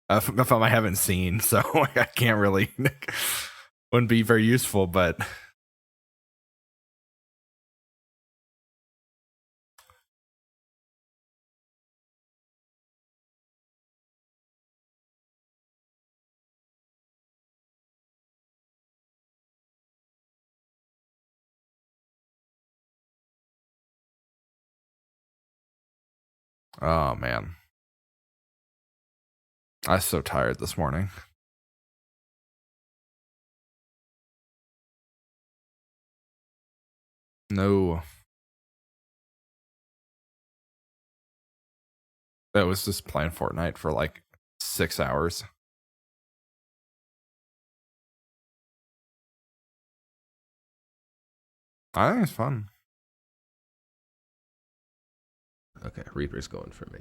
A film I haven't seen, so I can't really wouldn't be very useful. But oh man, I was so tired this morning. No, that was just playing Fortnite for like 6 hours. I think it's fun. Okay, Reaper's going for me.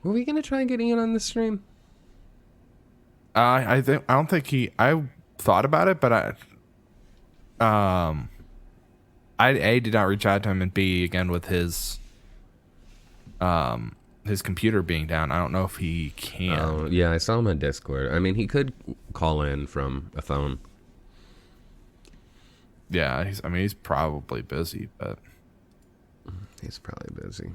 Were we gonna try and get Ian on the stream? I don't think I thought about it, but I A, did not reach out to him, and B, again with his computer being down, I don't know if he can. Oh, yeah, I saw him on Discord. I mean, he could call in from a phone. Yeah, he's probably busy, but He's probably busy.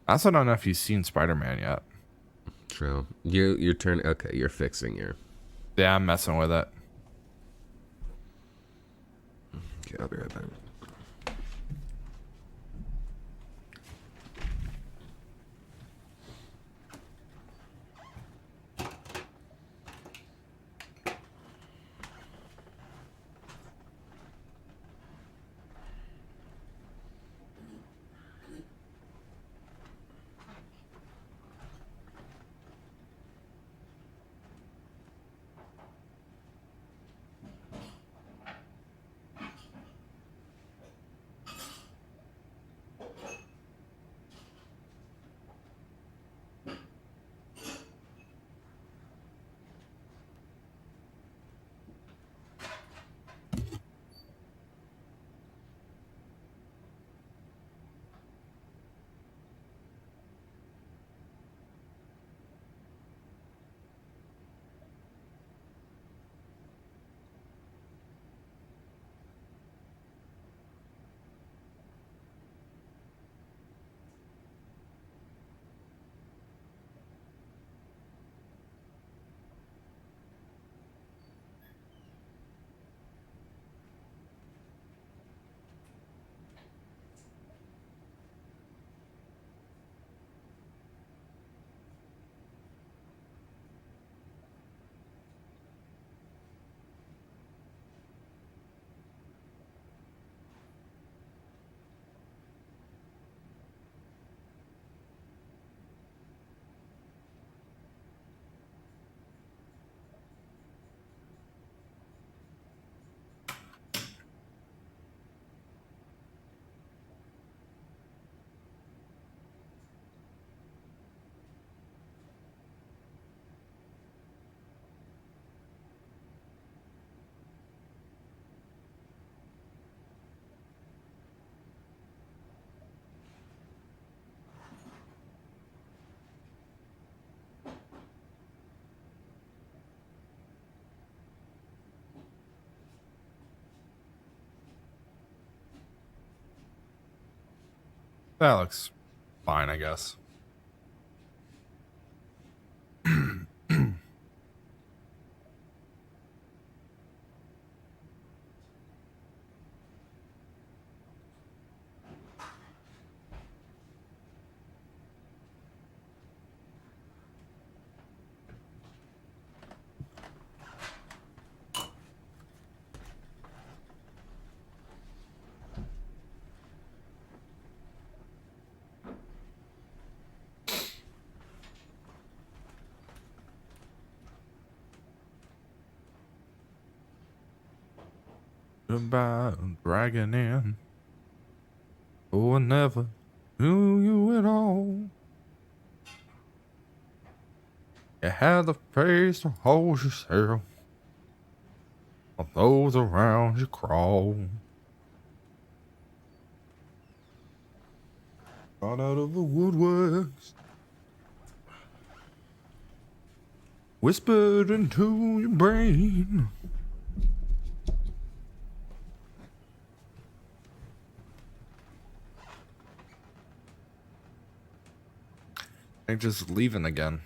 I also don't know if he's seen Spider-Man yet. True. Your turn. Okay, you're fixing your. Yeah, I'm messing with it. Okay, I'll be right back. That looks fine, I guess. Goodbye, dragging in. Oh, I never knew you at all. You had the face to hold yourself, while those around you crawl. Got out of the woodworks, whispered into your brain. I'm just leaving again.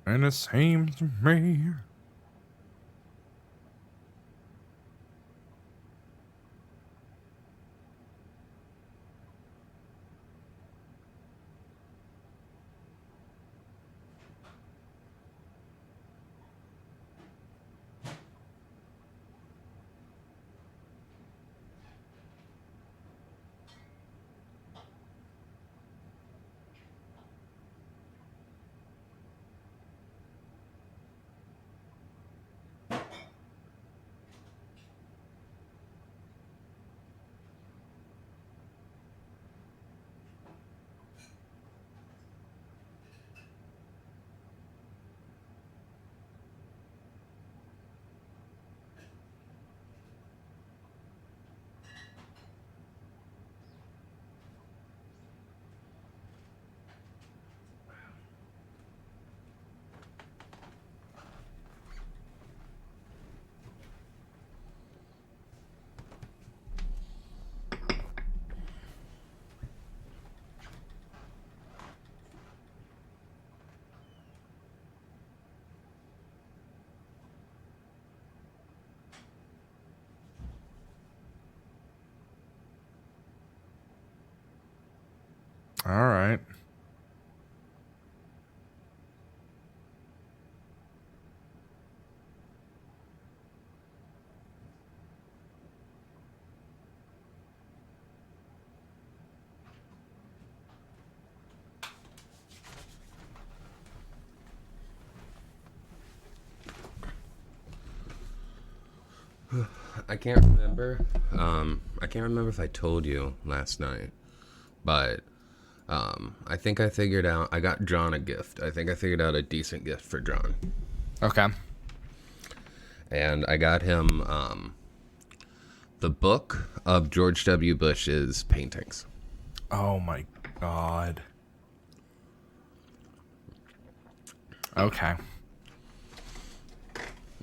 And it seems to me all right. I can't remember. I can't remember if I told you last night, but I think I figured out. I got John a gift. I think I figured out a decent gift for John, Okay. and I got him the book of George W. Bush's paintings. Oh my God. Okay.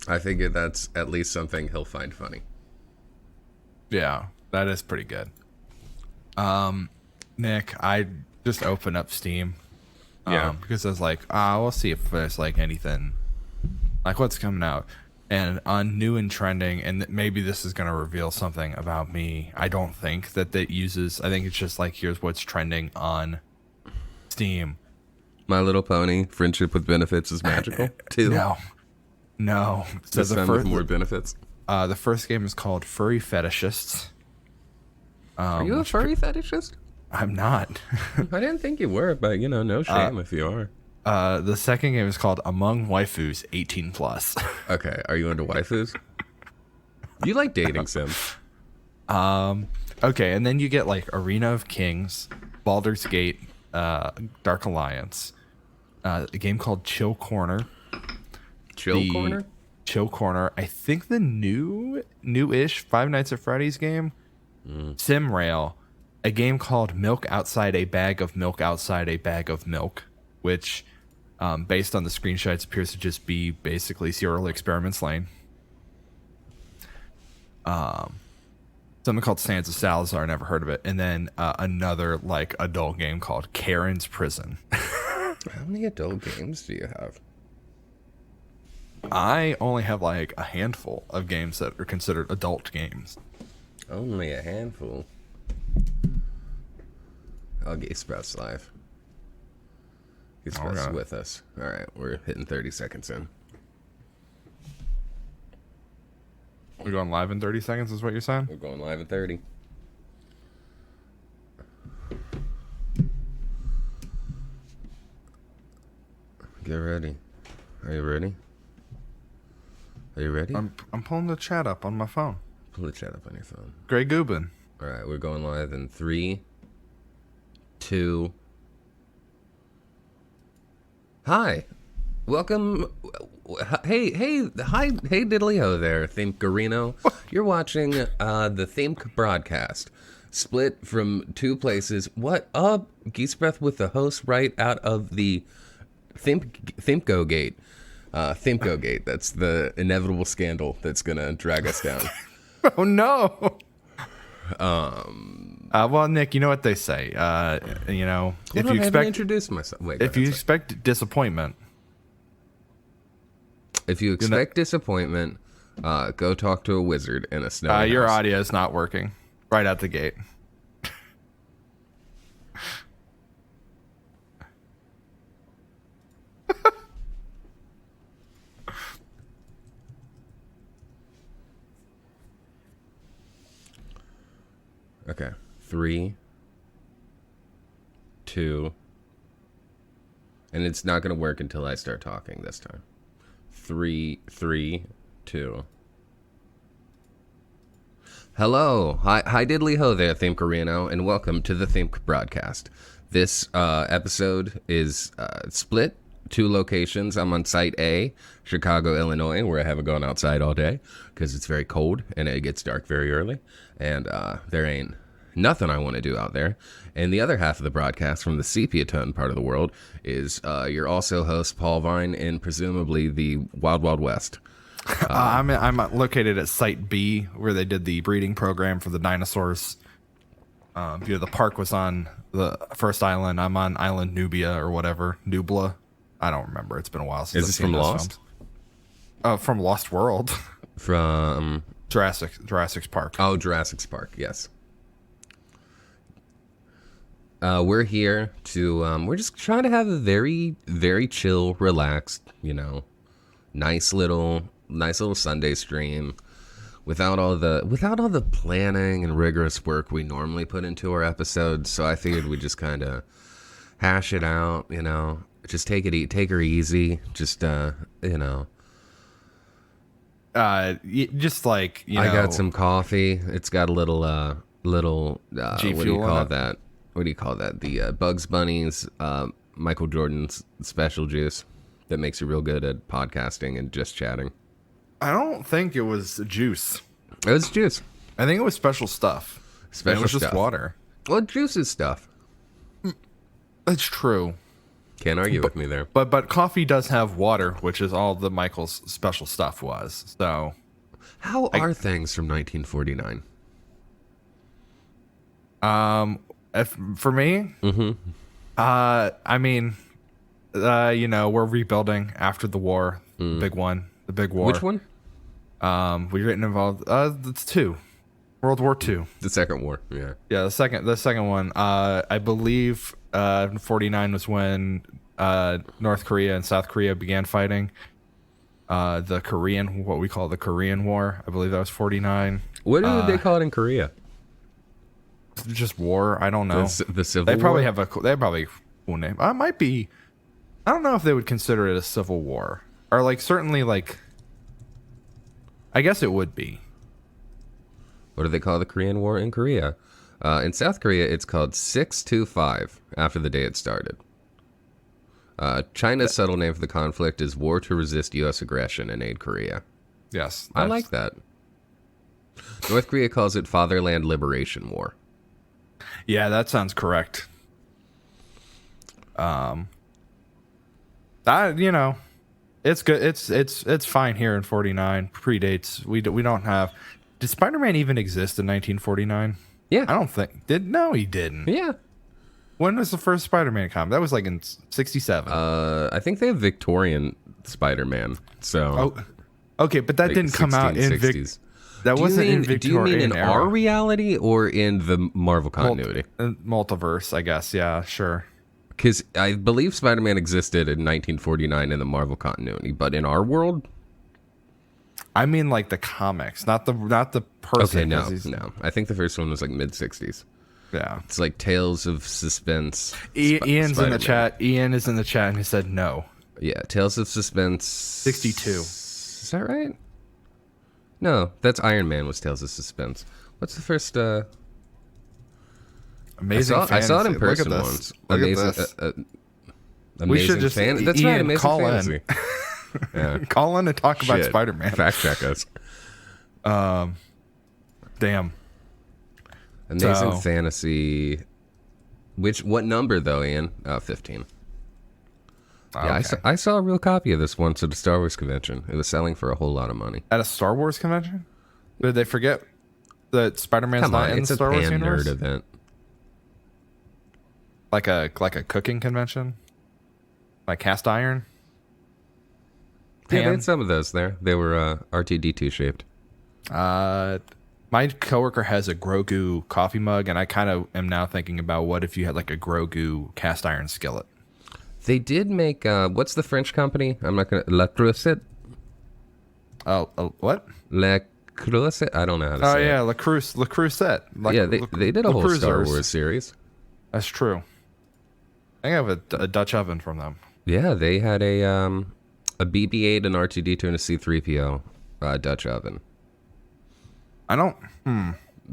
I figured that's at least something he'll find funny. Yeah, that is pretty good. Nick, I just opened up Steam. Yeah. Because I was like, we'll see if there's like anything, like what's coming out. And on new and trending, and maybe this is going to reveal something about me. I don't think that uses, I think it's just like, here's what's trending on Steam. My Little Pony, Friendship with Benefits is Magical, too. No. So This time with more benefits. The first game is called Furry Fetishists. Are you a furry fetishist? I'm not. I didn't think you were, but, no shame if you are. The second game is called Among Waifus 18 Plus. Okay, are you into waifus? You like dating sims. Okay, and then you get like Arena of Kings, Baldur's Gate, Dark Alliance, a game called Chill Corner. Corner? Chill Corner. I think the new-ish Five Nights at Freddy's game, Sim Rail, a game called Milk Outside a Bag of Milk Outside a Bag of Milk, which, based on the screenshots, appears to just be basically Serial Experiments Lane. Something called Sands of Salazar, never heard of it. And then another like adult game called Karen's Prison. How many adult games do you have? I only have like a handful of games that are considered adult games. Only a handful. I'll get Sprouts live. Get Sprouts with us. All right, we're hitting 30 seconds in. We're going live in 30 seconds, is what you're saying? We're going live at 30. Get ready. Are you ready? Are you ready? I'm pulling the chat up on my phone. Pull the chat up on your phone. Grey Goblin. All right, we're going live in 3, 2. Hi. Welcome. Hey, hi, hey, diddly-ho there, Thinkgarino. You're watching the Think broadcast, split from two places. What up? Geese Breath with the host right out of the Thimpgo Gate. Thimpgo Gate, that's the inevitable scandal that's going to drag us down. Oh, no. Well, Nick, you know what they say. You know, if you expect... introduce myself. Wait, if you expect disappointment... If you expect disappointment, go talk to a wizard in a snowy Your house. audio is not working right out the gate. Okay. 3, 2. And it's not going to work until I start talking this time. 3, 2. Hello. Hi diddly ho there, Thinkgarino, and welcome to the Think broadcast. This episode is split 2 locations. I'm on Site A, Chicago, Illinois, where I haven't gone outside all day because it's very cold and it gets dark very early. And there ain't nothing I want to do out there. And the other half of the broadcast from the sepia tone part of the world is your also host, Paul Vine, in presumably the Wild Wild West. I'm located at Site B, where they did the breeding program for the dinosaurs. The park was on the first island. I'm on Island Nubia or whatever. Nubla. I don't remember. It's been a while since Is this from Lost? From Lost World. From Jurassic's Park. Oh, Jurassic's Park, yes. We're here to, we're just trying to have a very, very chill, relaxed, nice little Sunday stream without all the planning and rigorous work we normally put into our episodes. So I figured we'd just kind of hash it out, just take her easy. Just, just like, I got some coffee. It's got a little, what do you call that? What do you call that? The Bugs Bunny's Michael Jordan's special juice that makes you real good at podcasting and just chatting. I don't think it was juice. It was juice. I think it was special stuff. It was just water. Well, juice is stuff. That's true. Can't argue with me there. But coffee does have water, which is all the Michael's special stuff was. So, how are things from 1949? For me, I mean, we're rebuilding after the war, the big war. Which one? We getting involved. It's 2, World War II. The second war. Yeah. Yeah, the second one. I believe 49 was when North Korea and South Korea began fighting. What we call the Korean War. I believe that was 49. What do they call it in Korea? Just war. I don't know. The Civil They probably War? they probably cool name. I might be. I don't know if they would consider it a civil war or certainly I guess it would be. What do they call the Korean War in Korea? In South Korea, it's called 625 after the day it started. China's subtle name for the conflict is War to Resist U.S. Aggression and Aid Korea. Yes. I like that. North Korea calls it Fatherland Liberation War. Yeah, that sounds correct. That, you know, it's good. It's fine here in 49. Predates. We don't have. Did Spider-Man even exist in 1949? Yeah. I don't think. No, he didn't. Yeah. When was the first Spider-Man comic? That was like in 67. I think they have Victorian Spider-Man. So. Okay, but that like didn't come out in 1660s. That wasn't in Victorian. Do you mean in era. our reality or in the Marvel continuity? Multiverse, I guess. Yeah, sure. Because I believe Spider-Man existed in 1949 in the Marvel continuity, but in our world, I mean, like the comics, not the person. okay, no. I think the first one was like mid 60s. Yeah, it's like Tales of Suspense. Ian's Spider-Man. in the chat. Ian is in the chat, and he said no. Yeah, Tales of Suspense. 62. Is that right? No, that's Iron Man. Was Tales of Suspense? What's the first? Amazing. I saw it in person once. Look amazing. at this. Amazing We should just That's Ian, right. Amazing call Fantasy. Yeah. Call in and talk about Spider-Man. Fact check us. Damn. Amazing Fantasy. What number though, Ian? 15. Yeah, Okay. I saw a real copy of this once at a Star Wars convention. It was selling for a whole lot of money. At a Star Wars convention? Did they forget that Spider-Man's Come not on, in it's the a Star Wars pan universe? nerd event. Like a cooking convention? Like cast iron? Yeah, they Pan? had some of those there. They were R2D2 shaped. My coworker has a Grogu coffee mug, and I kind of am now thinking about what if you had like a Grogu cast iron skillet. They did make what's the French company? I'm not gonna La Creuset. What? La Creuset. I don't know how to say. Oh yeah, Le Creuset. Yeah, they did a whole Star Wars series. That's true. I have a Dutch oven from them. Yeah, they had a BB-8, an R2D2, and a C-3PO Dutch oven. I don't.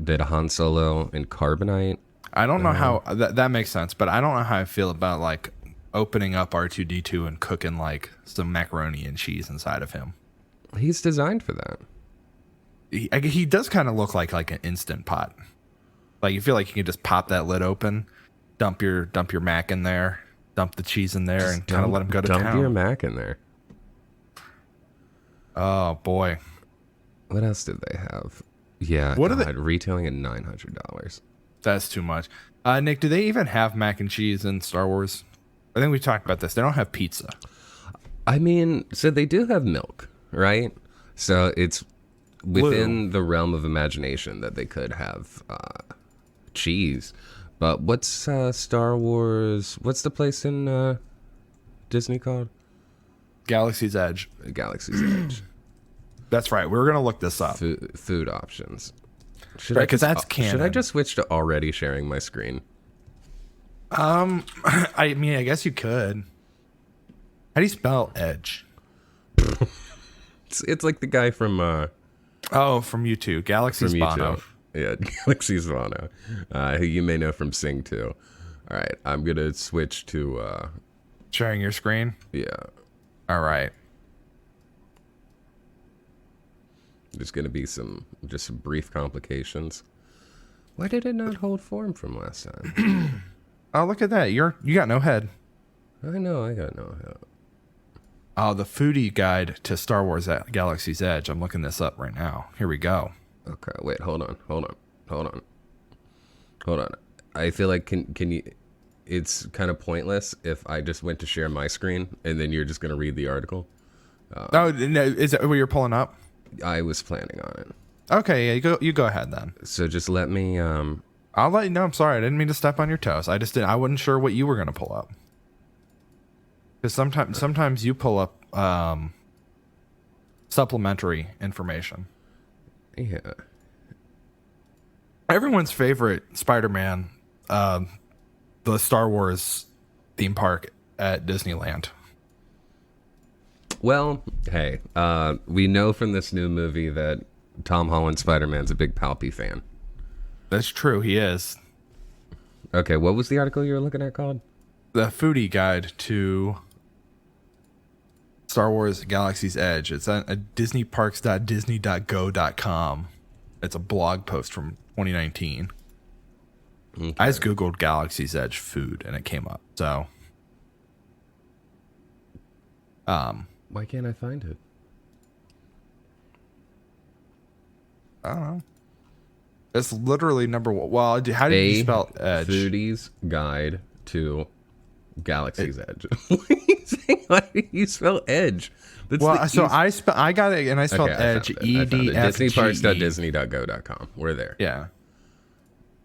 Did a Han Solo in carbonite. I don't know how that makes sense, but I don't know how I feel about like opening up R2D2 and cooking like some macaroni and cheese inside of him. He's designed for that. He does kind of look like an instant pot. Like you feel like you can just pop that lid open, dump your Mac in there, dump the cheese in there, and kind of let him go to town. Dump your Mac in there. Oh boy, what else did they have? Yeah, what are they retailing at $900? That's too much. Nick, do they even have mac and cheese in Star Wars? I think we talked about this. They don't have pizza. I mean, so they do have milk, right? So it's within the realm of imagination that they could have cheese. But what's Star Wars? What's the place in Disney called? Galaxy's Edge. Galaxy's Edge. That's right. We were gonna look this up. Food options. Right, because that's canon. Should I just switch to already sharing my screen? I mean, I guess you could. How do you spell Edge? It's like the guy from from U2, Galaxy's Bono. Yeah, Galaxy's Bono, who you may know from Sing 2. All right, I'm gonna switch to sharing your screen. Yeah. All right. There's gonna be some brief complications. Why did it not hold form from last time? Oh, look at that! You got no head. I know, I got no head. Oh, the foodie guide to Star Wars at Galaxy's Edge. I'm looking this up right now. Here we go. Okay, wait, hold on. I feel like can you? It's kind of pointless if I just went to share my screen and then you're just gonna read the article. No, is that what you're pulling up? I was planning on it. Okay, yeah, you go ahead then. So just let me. I'll let you know. I'm sorry, I didn't mean to step on your toes. I wasn't sure what you were gonna pull up. Because sometimes you pull up supplementary information. Yeah. Everyone's favorite Spider-Man, the Star Wars theme park at Disneyland. Well, hey, we know from this new movie that Tom Holland Spider-Man's a big Palpy fan. That's true, he is. Okay, what was the article you were looking at called? The foodie guide to Star Wars Galaxy's Edge. It's at disneyparks.disney.go.com. It's a blog post from 2019. Okay. I just Googled Galaxy's Edge food and it came up. So, Why can't I find it? I don't know. It's literally number one. Well, how did you spell Edge? Foodie's Guide to Galaxy's Edge. What are you saying? Why do you spell Edge? That's Well, so I got it, and I spelled Okay, Edge, I found it. EDFGE. DisneyParks.disney.go.com. We're there. Yeah.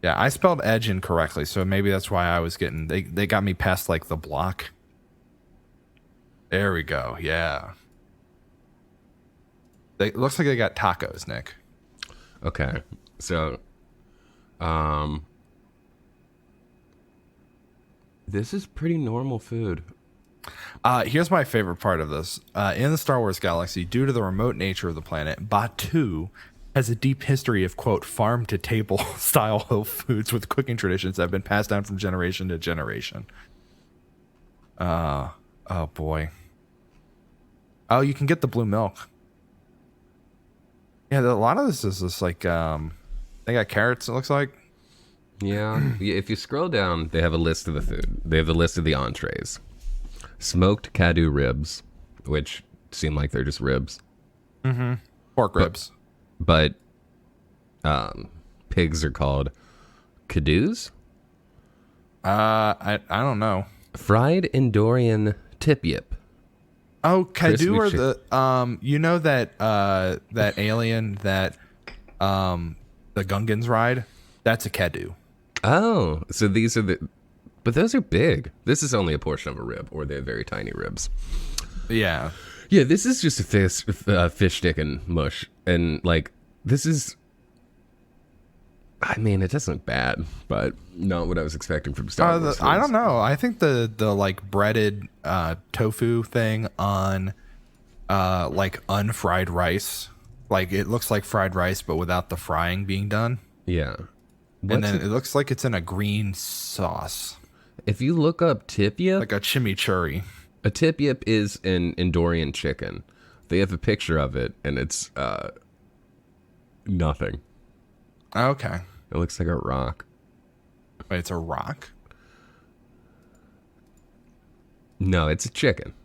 Yeah, I spelled Edge incorrectly, so maybe that's why I was getting... They got me past, like, the block. There we go, yeah. It looks like they got tacos, Nick. Okay, so... This is pretty normal food. Here's my favorite part of this. In the Star Wars galaxy, due to the remote nature of the planet, Batuu has a deep history of, quote, farm-to-table style whole foods with cooking traditions that have been passed down from generation to generation. Oh, boy. Oh, you can get the blue milk. Yeah, a lot of this is just like, they got carrots, it looks like. Yeah, if you scroll down, they have a list of the food. They have the list of the entrees. Smoked Kadu ribs, which seem like they're just ribs. Mm-hmm. Pork ribs. But pigs are called Kadus. I don't know. Fried Endorian tip yip. Oh, Kadu Crispy are the you know that that alien that the Gungans ride? That's a Kadu. Oh, so these are the, but those are big. This is only a portion of a rib, or they're very tiny ribs. Yeah. Yeah, this is just a fish stick and mush, and like this is. I mean, it doesn't look bad, but not what I was expecting from Star Wars. I don't know. I think the like breaded tofu thing on like unfried rice, like it looks like fried rice, but without the frying being done. Yeah. And then it looks like it's in a green sauce. If you look up tip yip, like a chimichurri. A tip yip is an Endorian chicken. They have a picture of it, and it's nothing. Okay. It looks like a rock. Wait, it's a rock? No, it's a chicken.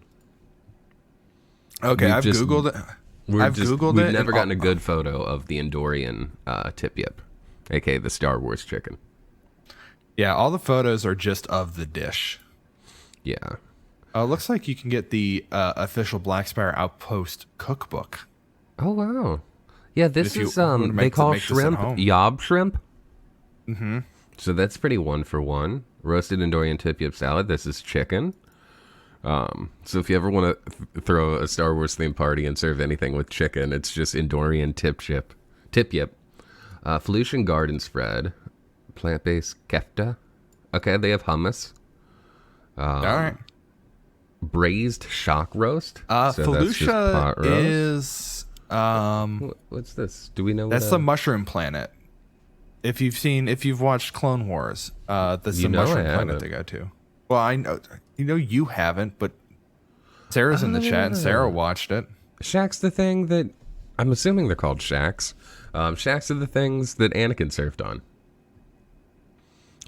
Okay, I've Googled it. We've never gotten a good photo of the Endorian tip yip, aka the Star Wars chicken. Yeah, all the photos are just of the dish. Yeah. It looks like you can get the official Black Spire Outpost cookbook. Oh, wow. Yeah, this is, they call shrimp yob shrimp. Mm-hmm. So that's pretty 1-for-1. Roasted Endorian tip yip salad. This is chicken. So if you ever want to throw a Star Wars themed party and serve anything with chicken, it's just Endorian tip yip. Felucian garden spread. Plant-based kefta. Okay, they have hummus. All right. Braised shock roast. So Felucia is what's this? Do we know? That's the mushroom planet. If you've watched Clone Wars, that's the mushroom planet they go to. Well, I know you haven't, but Sarah's in the chat and Sarah watched it. Shack's the thing that I'm assuming they're called shacks. Shacks are the things that Anakin surfed on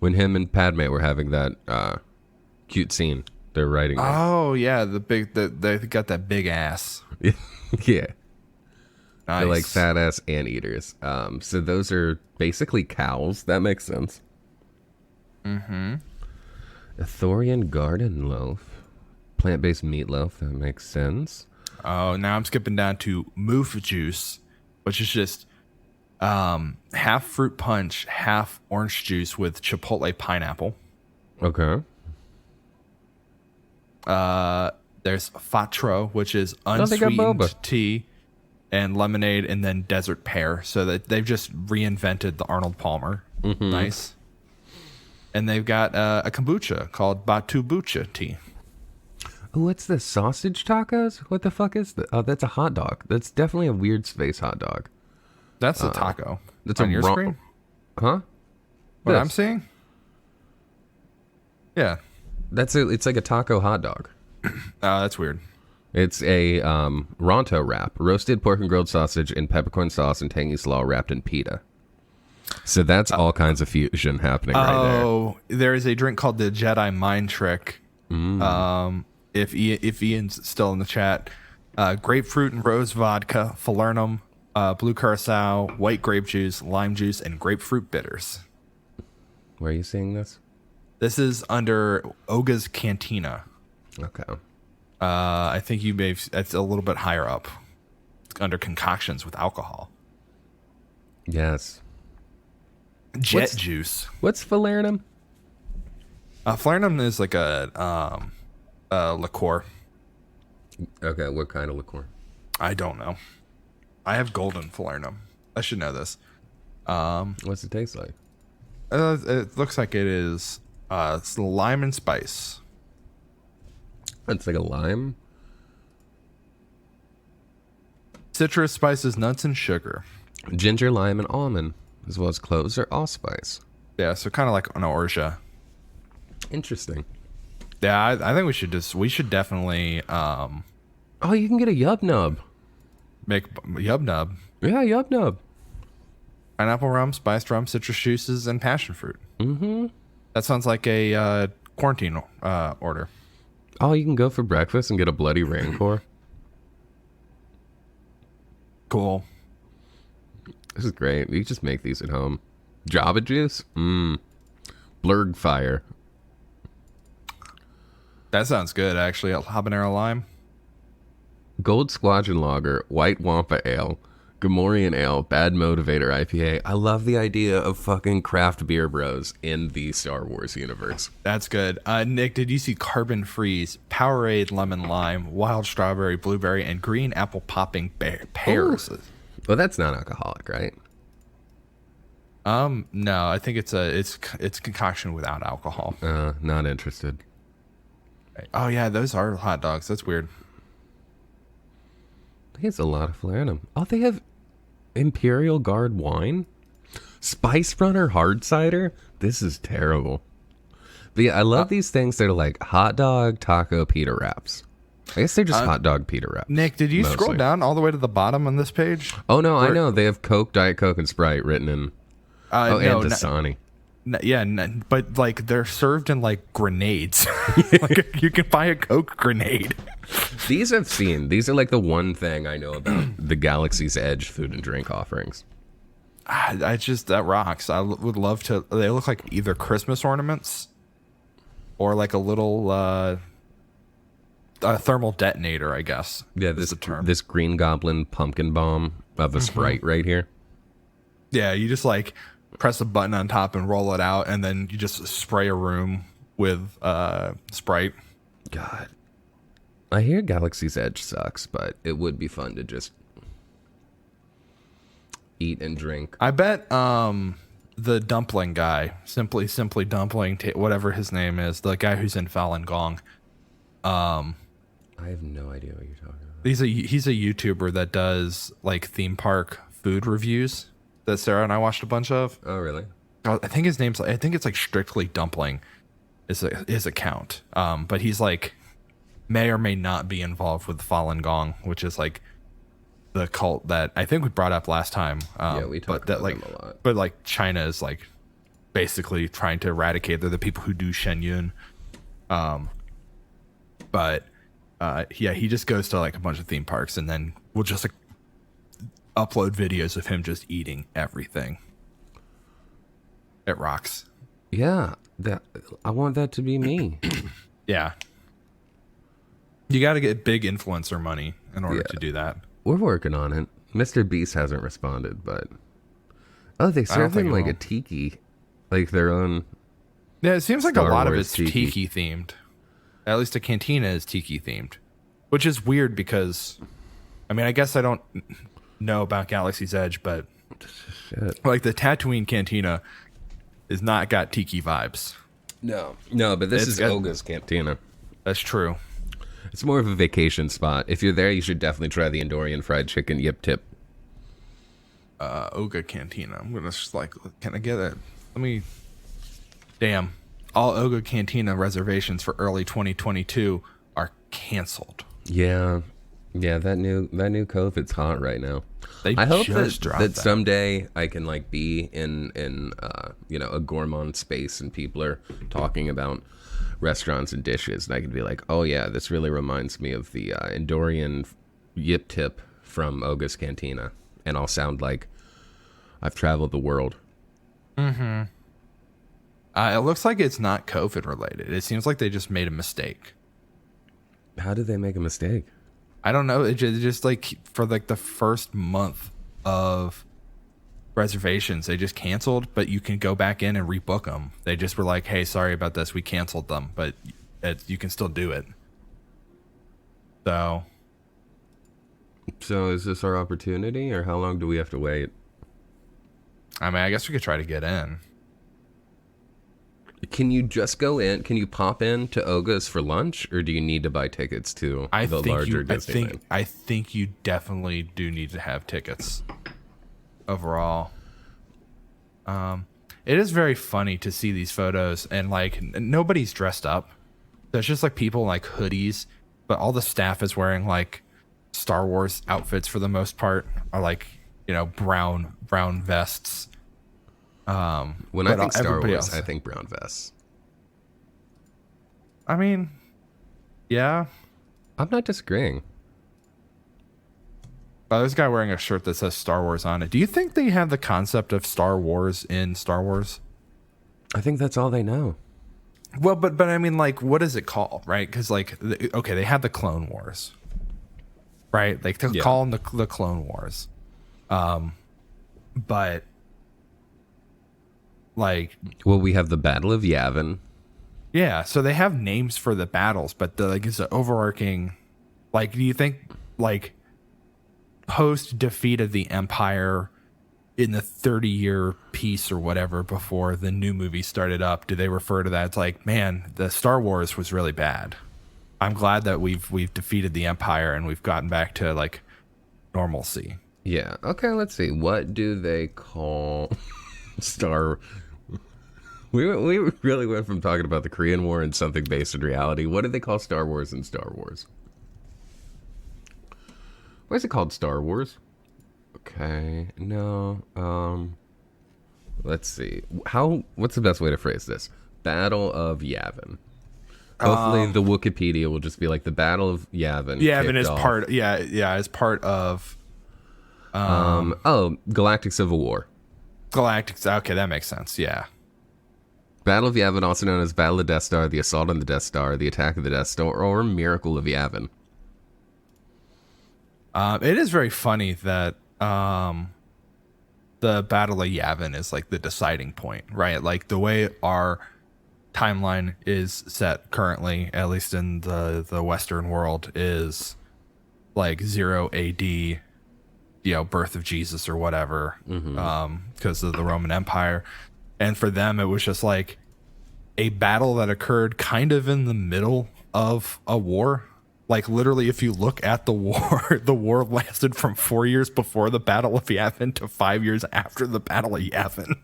when him and Padme were having that cute scene. They're riding. Oh yeah, they got that big ass. Yeah, nice. They're like fat ass anteaters. So those are basically cows. That makes sense. Mm-hmm. A Thorian garden loaf, plant-based meatloaf. That makes sense. Oh, now I'm skipping down to moof juice, which is just half fruit punch, half orange juice with chipotle pineapple. Okay. There's fatro, which is unsweetened tea and lemonade, and then desert pear. So that they've just reinvented the Arnold Palmer. Mm-hmm. Nice. And they've got a kombucha called Batubucha tea. Oh, what's this? Sausage tacos? What the fuck is that? Oh, that's a hot dog. That's definitely a weird space hot dog. That's a taco. That's on your screen? Huh? What I'm seeing? Yeah. It's like a taco hot dog. That's weird. It's a Ronto wrap, roasted pork and grilled sausage in peppercorn sauce and tangy slaw wrapped in pita. So that's all kinds of fusion happening right there. Oh, there is a drink called the Jedi Mind Trick. If Ian's still in the chat, grapefruit and rose vodka, falernum, blue curacao, white grape juice, lime juice, and grapefruit bitters. Where are you seeing this? This is under Oga's Cantina. Okay. I think it's a little bit higher up. It's under concoctions with alcohol. Yes. Jet juice. What's falernum? Falernum is like a liqueur. Okay, what kind of liqueur? I don't know. I have golden falernum. I should know this. What's it taste like? It looks like it is it's lime and spice. It's like a lime. Citrus, spices, nuts, and sugar. Ginger, lime, and almond, as well as cloves or allspice. Yeah, so kind of like an orgeat. Interesting. Yeah, I think we should definitely Oh, you can get a yub nub. make yub nub. Yeah, yub nub. Pineapple rum, spiced rum, citrus juices, and passion fruit. Mm-hmm. That sounds like a quarantine order. Oh, you can go for breakfast and get a bloody rancor. Cool. This is great. You just make these at home. Java juice? Blurg fire. That sounds good, actually. Habanero lime. Gold Squadron Lager, White Wampa Ale, Gamorrean Ale, Bad Motivator IPA. I love the idea of fucking craft beer bros in the Star Wars universe. That's good. Nick, did you see Carbon Freeze, Powerade Lemon Lime, Wild Strawberry Blueberry, and Green Apple Popping Pears? Ooh. Well, that's non-alcoholic, right? No, I think it's concoction without alcohol. Not interested. Oh yeah, those are hot dogs. That's weird. It's a lot of falernum. Oh, they have Imperial Guard wine? Spice Runner hard cider? This is terrible. But yeah, I love these things that are like hot dog, taco, pita wraps. I guess they're just hot dog pita wraps. Nick, did you scroll down all the way to the bottom on this page? Oh, no, I know. They have Coke, Diet Coke, and Sprite written in. No, and Dasani. But like they're served in like grenades. Like you can buy a Coke grenade. These I've seen. These are like the one thing I know about the Galaxy's Edge food and drink offerings. That rocks. I would love to. They look like either Christmas ornaments or like a little a thermal detonator, I guess. Yeah, this Green Goblin pumpkin bomb of a Sprite right here. Yeah, you just like press a button on top and roll it out, and then you just spray a room with Sprite. God. I hear Galaxy's Edge sucks, but it would be fun to just eat and drink. I bet the dumpling guy, simply dumpling, whatever his name is, the guy who's in Falun Gong. I have no idea what you're talking about. He's a YouTuber that does like theme park food reviews that Sarah and I watched a bunch of. Oh, really? I think his name's, I think it's like Strictly Dumpling is his account. But he's like, may or may not be involved with Falun Gong, which is like the cult that I think we brought up last time. Yeah, we talked about them a lot. But like China is like basically trying to eradicate. They're the people who do Shen Yun. Yeah, he just goes to like a bunch of theme parks and then we'll just like upload videos of him just eating everything. It rocks. Yeah, I want that to be me. Yeah. You got to get big influencer money in order to do that. We're working on it. Mr. Beast hasn't responded, but they serve him like a tiki, like their own. Yeah, it seems like Star a lot of Wars it's tiki themed. At least a cantina is tiki themed, which is weird because, I mean, I guess I don't know about Galaxy's Edge, but Shit. like the Tatooine cantina is not got tiki vibes. No, but this is Oga's Cantina. That's true. It's more of a vacation spot. If you're there, you should definitely try the Andorian fried chicken yip tip. Oga Cantina. I'm gonna just like, can I get it? Let me. Damn. All Oga Cantina reservations for early 2022 are canceled. Yeah, Yeah, that new COVID's hot right now. They I hope just dropped that that. someday I can like be in a gourmand space and people are talking about restaurants and dishes, and I can be like, oh yeah, this really reminds me of the Endorian yip tip from Oga's Cantina, and I'll sound like I've traveled the world. It looks like it's not COVID related. It seems like they just made a mistake. How did they make a mistake? I don't know. It just like for like the first month of reservations, they just canceled, but you can go back in and rebook them. They just were like, hey, sorry about this. We canceled them, but you can still do it. So is this our opportunity, or how long do we have to wait? I mean, I guess we could try to get in. Can you just go in? Can you pop in to Oga's for lunch, or do you need to buy tickets to the larger Disneyland? I think you definitely do need to have tickets overall. It is very funny to see these photos and like nobody's dressed up. There's just like people in like hoodies, but all the staff is wearing like Star Wars outfits for the most part, or like, brown vests. When I think Star Wars, I think brown vests. I mean, yeah. I'm not disagreeing. There's a guy wearing a shirt that says Star Wars on it. Do you think they have the concept of Star Wars in Star Wars? I think that's all they know. Well, but I mean, like, what is it called, right? Because, like, okay, they have the Clone Wars, right? Like, they call them the Clone Wars. But, like... Well, we have the Battle of Yavin. Yeah, so they have names for the battles, but, it's an overarching... Like, do you think, like, post-defeat of the Empire... in the 30-year peace or whatever before the new movie started up, do they refer to that? It's like, man, the Star Wars was really bad. I'm glad that we've defeated the Empire and we've gotten back to like normalcy. Yeah. Okay. Let's see. What do they call Star? We really went from talking about the Korean War and something based in reality. What do they call Star Wars in Star Wars? Why is it called Star Wars? Okay, no, let's see. What's the best way to phrase this? Battle of Yavin. Hopefully the Wikipedia will just be like the Battle of Yavin. Yavin is part, is part of, Galactic Civil War. Galactic, okay, that makes sense, yeah. Battle of Yavin, also known as Battle of Death Star, the Assault on the Death Star, the Attack of the Death Star, or Miracle of Yavin. It is very funny that the Battle of Yavin is like the deciding point, right? Like the way our timeline is set currently, at least in the Western world, is like 0 AD, birth of Jesus or whatever, because of the Roman Empire. And for them, it was just like a battle that occurred kind of in the middle of a war. Like, literally, if you look at the war, the war lasted from 4 years before the Battle of Yavin to 5 years after the Battle of Yavin.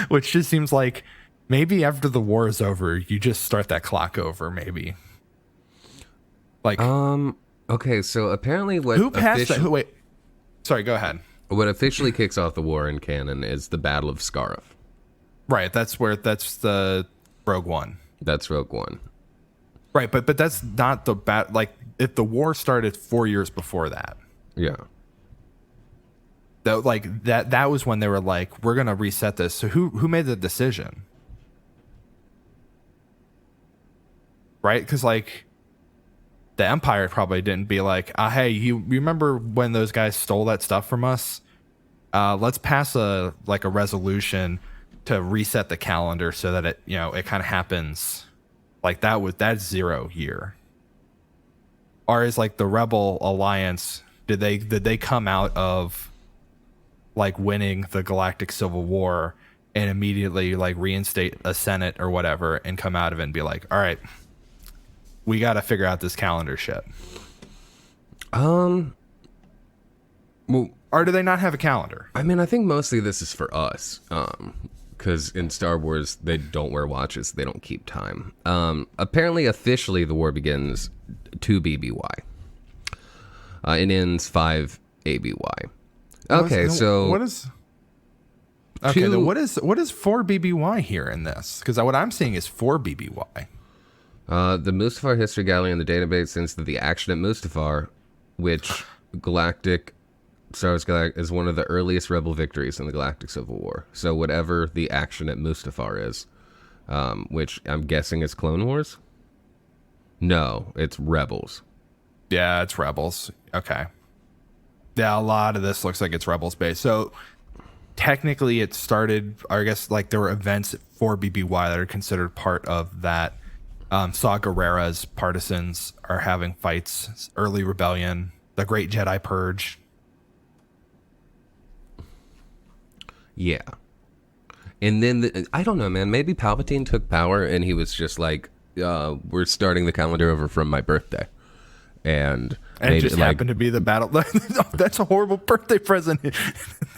Which just seems like maybe after the war is over, you just start that clock over, maybe. Like, okay, so apparently what... Who passed that? Wait. Sorry, go ahead. What officially kicks off the war in canon is the Battle of Scarif. Right, that's the Rogue One. That's Rogue One. Right, but that's not the like if the war started 4 years before that. Yeah. That was when they were like, we're gonna reset this. So who made the decision? Right? Because like the Empire probably didn't be like, hey, you remember when those guys stole that stuff from us? Let's pass a resolution to reset the calendar so that it kind of happens. Like that's 0 year. Or is like the Rebel Alliance, did they come out of like winning the Galactic Civil War and immediately like reinstate a Senate or whatever and come out of it and be like, all right, we got to figure out this calendar shit. Well, or do they not have a calendar? I mean, I think mostly this is for us. Because in Star Wars, they don't wear watches. They don't keep time. Apparently, officially, the war begins 2 BBY. It ends 5 ABY. Okay, so what is? Okay, then what is 4 BBY here in this? Because what I'm seeing is 4 BBY. The Mustafar History Gallery in the database sends that the action at Mustafar, which Star Wars Galactic is one of the earliest rebel victories in the Galactic Civil War. So whatever the action at Mustafar is, which I'm guessing is Clone Wars? No, it's Rebels. Yeah, it's Rebels. Okay. Yeah, a lot of this looks like it's Rebels based. So technically it started, or I guess like there were events for BBY that are considered part of that. Saw Gerrera's partisans are having fights, early rebellion, the Great Jedi Purge. Yeah. And then, I don't know, man, maybe Palpatine took power and he was just like, we're starting the calendar over from my birthday. And it just happened to be the battle. That's a horrible birthday present.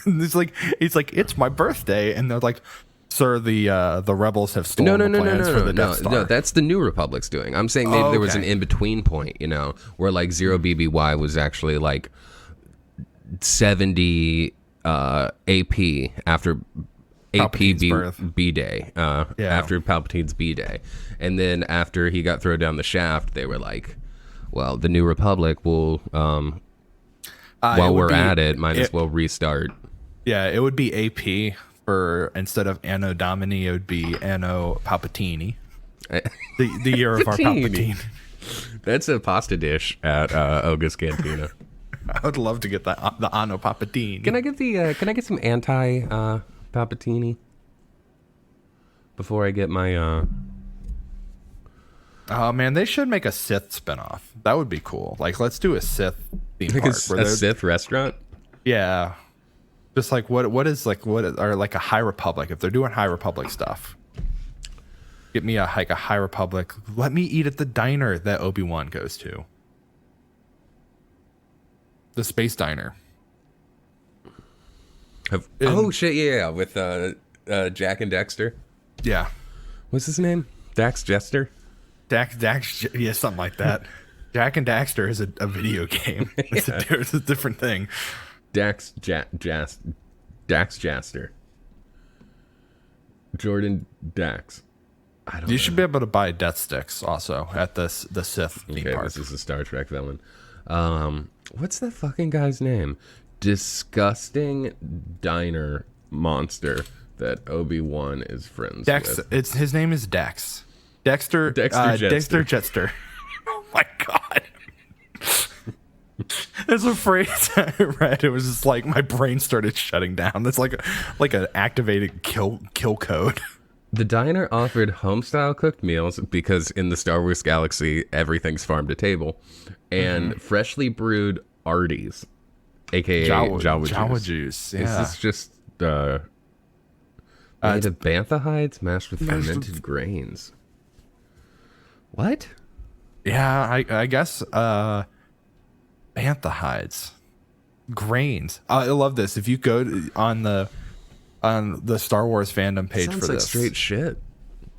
It's like, it's my birthday. And they're like, sir, the rebels have stolen the plans for the Death Star. No, that's the New Republic's doing. I'm saying maybe there was an in-between point, where like 0 BBY was actually like 70 AP after B Day, after Palpatine's B Day. And then after he got thrown down the shaft, they were like, well, the New Republic will, while we're at it, might as well restart. Yeah, it would be AP. For instead of Anno Domini, it would be Anno Palpatini. The year of our Palpatine. That's a pasta dish at Oga's Cantina. I would love to get the Anno Palpatine. Can I get some anti Palpatini before I get my? Oh man, they should make a Sith spinoff. That would be cool. Like, let's do a Sith theme park. A Sith restaurant. Yeah. Just like what are like a High Republic, if they're doing High Republic stuff, get me a High Republic. Let me eat at the diner that Obi-Wan goes to, the space diner. Shit, yeah, with Jack and Dexter. Yeah, what's his name? Dax Jester. Dax, yeah, something like that. Jack and Daxter is a video game. It's a different thing. Dax Jaster. Jordan Dax. I don't know. You should be able to buy death sticks also at the Sith theme park. This is a Star Trek villain. What's that fucking guy's name? Disgusting diner monster that Obi-Wan is friends with. His name is Dax. Dexter Jetster. Oh my god. There's a phrase I read. It was just like my brain started shutting down. That's like an activated kill code. The diner offered home-style cooked meals because in the Star Wars galaxy, everything's farm to table, and freshly brewed Arties, aka Jawa juice. Yeah. This is just made of bantha hides mashed with fermented grains. What? Yeah, I guess. Bantha hides, grains. I love this. If you go on the Star Wars fandom page for this, sounds like straight shit.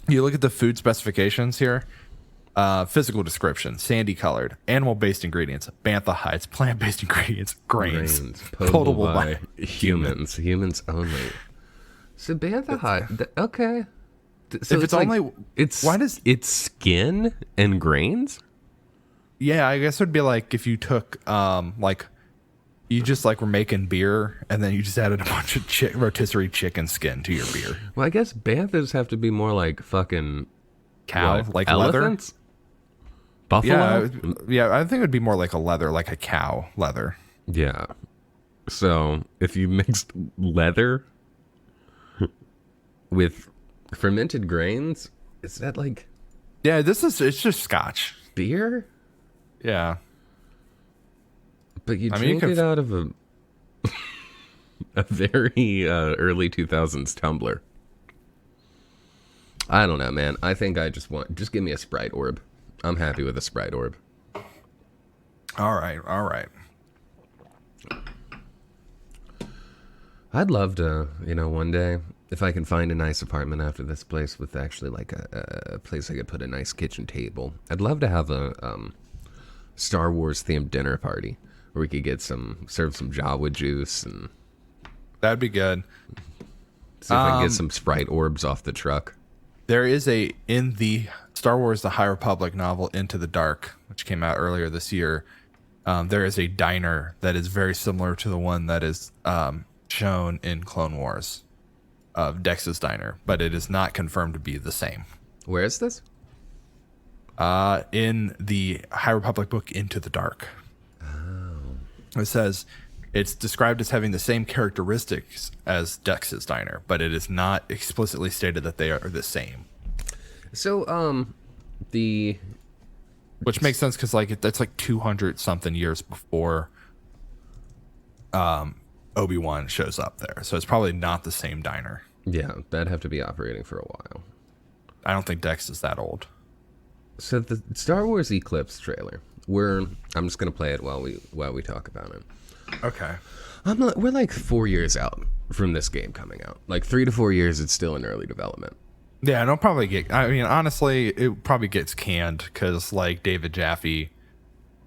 You look at the food specifications here. Physical description: sandy colored, animal based ingredients, bantha hides, plant based ingredients, grains potable by humans only. So bantha hide. Okay. So if it's skin and grains. Yeah, I guess it would be like if you took, like, you just like were making beer and then you just added a bunch of rotisserie chicken skin to your beer. Well, I guess banthas have to be more like fucking cow, like elephants? Leather. Buffalo? Yeah, I think it would be more like a leather, like a cow leather. Yeah. So if you mixed leather with fermented grains, is that like? Yeah, it's just scotch beer. Yeah. But you drink it out of a very early 2000s tumbler. I don't know, man. I think I just give me a Sprite orb. I'm happy with a Sprite orb. All right. I'd love to, one day, if I can find a nice apartment after this place with actually like a place I could put a nice kitchen table. I'd love to have a Star Wars themed dinner party Or we could serve some Jawa juice and That'd be good. see if I can get some Sprite orbs off the truck. There is in the Star Wars The High Republic novel Into the Dark, which came out earlier this year, there is a diner that is very similar to the one that is shown in Clone Wars of Dex's diner, but it is not confirmed to be the same. Where is this? In the High Republic book Into the Dark. Oh. It says it's described as having the same characteristics as Dex's diner, but it is not explicitly stated that they are the same. So, Which makes sense because that's like 200 something years before Obi-Wan shows up there, so it's probably not the same diner. Yeah, that'd have to be operating for a while. I don't think Dex is that old. So the Star Wars Eclipse trailer. I'm just gonna play it while we talk about it. Okay. We're like 4 years out from this game coming out. Like 3 to 4 years, it's still in early development. Yeah, and it'll probably get. I mean, honestly, it probably gets canned because like David Jaffe,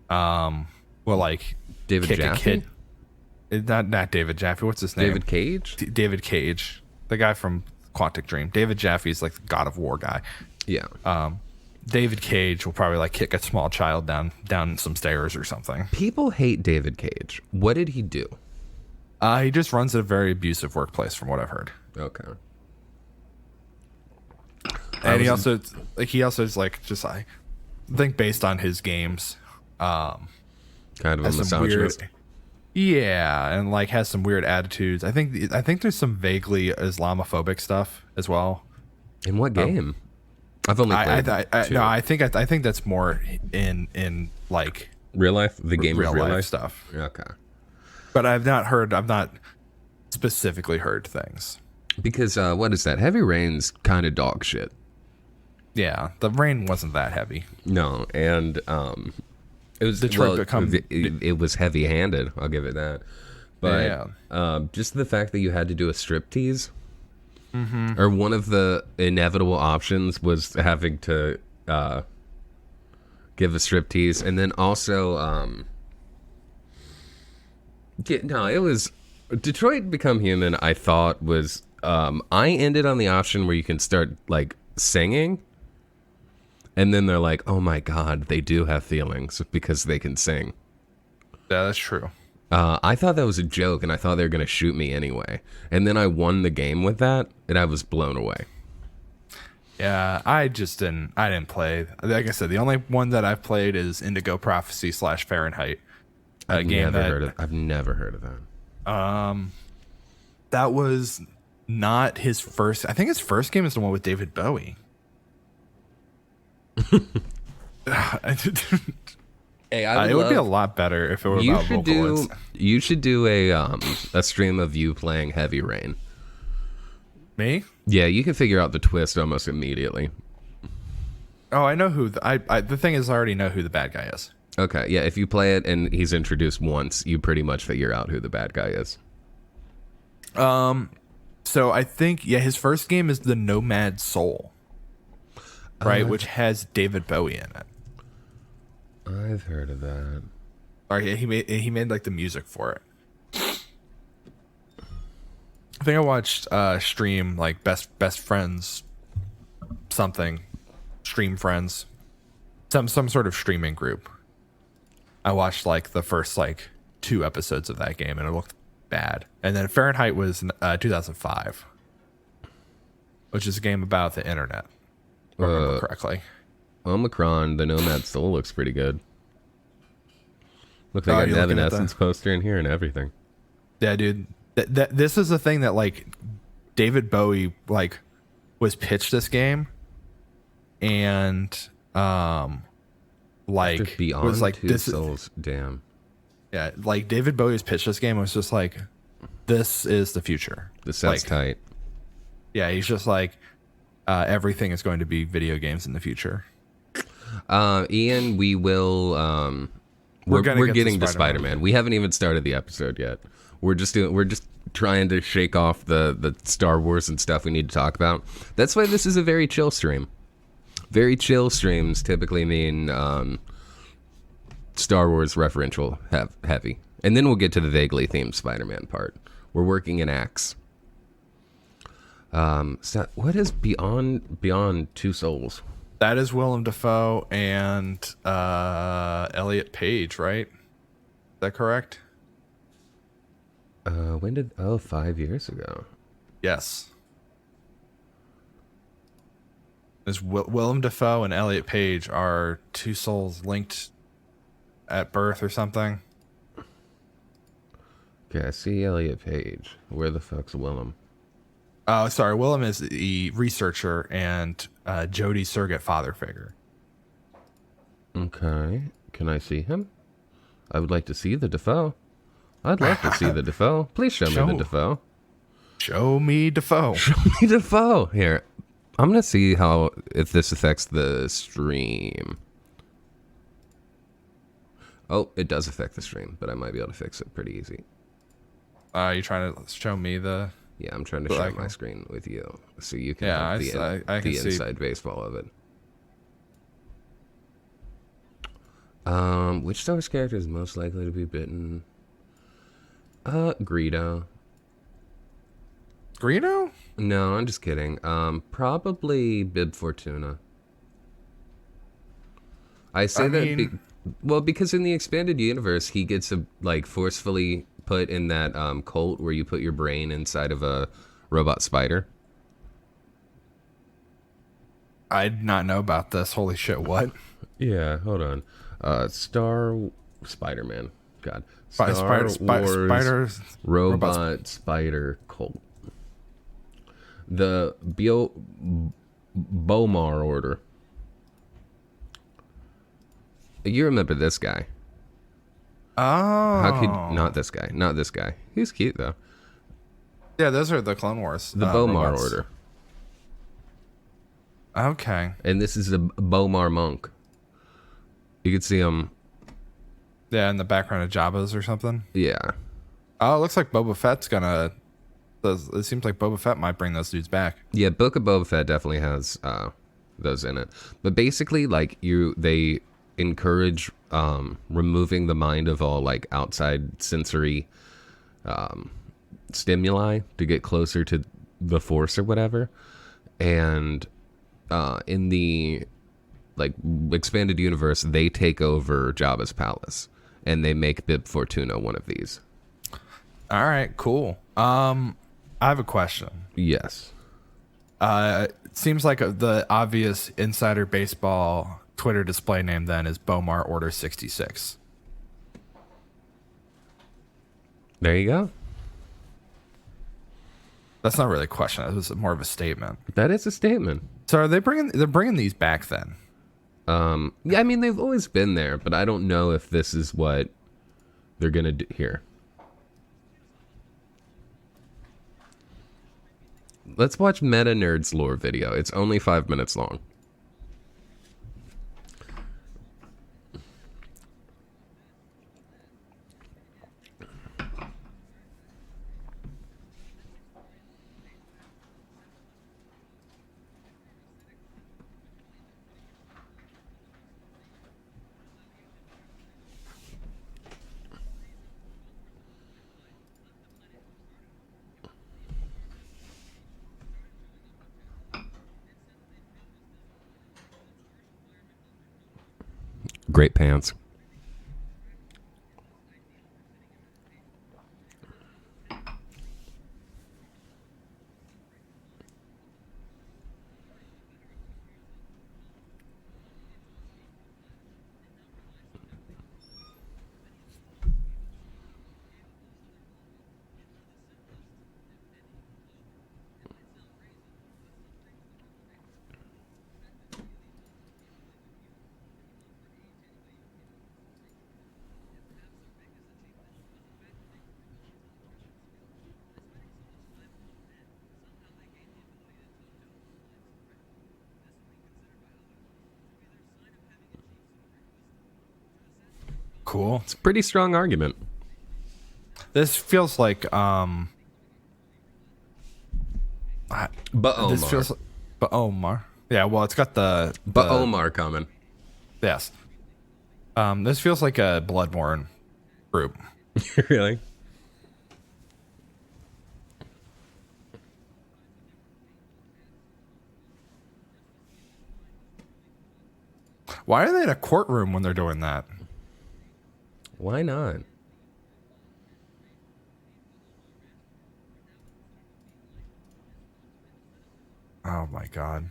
will like David kick Jaffe? a kid. Not David Jaffe. What's his name? David Cage? David Cage, the guy from Quantic Dream. David Jaffe's like the God of War guy. Yeah. David Cage will probably like kick a small child down some stairs or something. People hate David Cage. What did he do? He just runs a very abusive workplace, from what I've heard. Okay. And he also is like just I think based on his games, Kind of a has some weird, misogynist. yeah, and like has some weird attitudes. I think there's some vaguely Islamophobic stuff as well. In what game? I've only played two. No, I think that's more in like Real life? The game real of real life life stuff. Okay. But I've not specifically heard things. Because what is that? Heavy Rain's kind of dog shit. Yeah, the rain wasn't that heavy. No, and it was it was heavy-handed. I'll give it that. But just the fact that you had to do a striptease, or one of the inevitable options was having to give a striptease, and then also it was Detroit Become Human. I thought was I ended on the option where you can start like singing. And then they're like, oh my God, they do have feelings because they can sing. Yeah, that's true. I thought that was a joke, and I thought they were going to shoot me anyway. And then I won the game with that, and I was blown away. Yeah, I didn't play. Like I said, the only one that I've played is Indigo Prophecy / Fahrenheit. I've never heard of that. That was not his first. I think his first game is the one with David Bowie. Hey, it would be a lot better if it were about vocalists. You should do a stream of you playing Heavy Rain. Me? Yeah, you can figure out the twist almost immediately. Oh, I know who. The thing is, I already know who the bad guy is. Okay, yeah, if you play it and he's introduced once, you pretty much figure out who the bad guy is. So I think, his first game is the Nomad Soul. Right, which has David Bowie in it. I've heard of that. Or he made like the music for it. I think I watched stream like best friends something, stream friends, some sort of streaming group. I watched like the first like 2 episodes of that game and it looked bad. And then Fahrenheit was 2005, which is a game about the internet. Remember correctly. Omicron, the Nomad Soul looks pretty good. Look, they got an Evanescence poster in here and everything. Yeah, dude. This is the thing that like David Bowie like was pitched this game, and like Beyond was like Two this Souls. Damn. Yeah, like David Bowie's pitched this game was just like, this is the future. This sounds tight. Yeah, he's just like. Everything is going to be video games in the future. Ian, we will. We're getting to Spider-Man. We haven't even started the episode yet. We're just trying to shake off the Star Wars and stuff we need to talk about. That's why this is a very chill stream. Very chill streams typically mean Star Wars referential heavy. And then we'll get to the vaguely themed Spider-Man part. We're working in acts. So what is Beyond Two Souls? That is Willem Dafoe and Elliot Page, right? Is that correct? When did... 5 years ago. Yes. Is Willem Dafoe and Elliot Page are two souls linked at birth or something? Okay, I see Elliot Page. Where the fuck's Willem? Oh, sorry. Willem is the researcher and Jodie's surrogate father figure. Okay. Can I see him? I would like to see the Dafoe. I'd like to see the Dafoe. Please show me the Dafoe. Show me Dafoe. Show me Dafoe. Here. I'm going to see if this affects the stream. Oh, it does affect the stream, but I might be able to fix it pretty easy. You trying to show me the... Yeah, I'm trying to share my screen with you so you can have I can the see inside baseball of it. Which Star Wars character is most likely to be bitten? Greedo. Greedo? No, I'm just kidding. Probably Bib Fortuna. I say well, because in the expanded universe, he gets forcefully put in that cult where you put your brain inside of a robot spider. I did not know about this. Holy shit, what? Yeah, hold on. Spider-Man. God. Spider Robot Spider Cult. The Bomar Order. You remember this guy. Oh. How could... Not this guy. Not this guy. He's cute, though. Yeah, those are the Clone Wars. The Bomar robots. Order. Okay. And this is a Bomar monk. You can see him. Yeah, in the background of Jabba's or something. Yeah. Oh, it looks like Boba Fett's gonna... It seems like Boba Fett might bring those dudes back. Yeah, Book of Boba Fett definitely has those in it. But basically, they encourage removing the mind of all outside sensory stimuli to get closer to the Force or whatever. And in the expanded universe, they take over Jabba's palace and they make Bib Fortuna one of these. All right, cool. I have a question. Yes. It seems like the obvious insider baseball Twitter display name then is Bomar Order 66. There you go. That's not really a question. That was more of a statement. That is a statement. So are they're bringing these back then? Yeah, I mean, they've always been there, but I don't know if this is what they're going to do here. Let's watch Meta Nerd's lore video. It's only 5 minutes long. Great pants. Cool. It's a pretty strong argument. This feels like But Omar. This feels like, but Omar. Yeah, well, it's got the But Omar coming. yes. This feels like a Bloodborne group. Really? Why are they in a courtroom when they're doing that? Why not? Oh my god.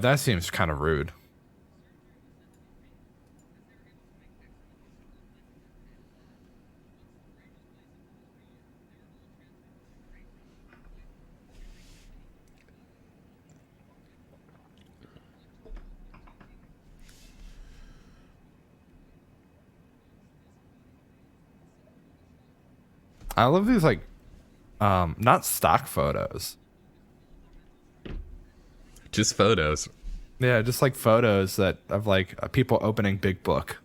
That seems kind of rude. I love these like not stock photos. Just photos. Yeah, just like photos that of like people opening Big Book.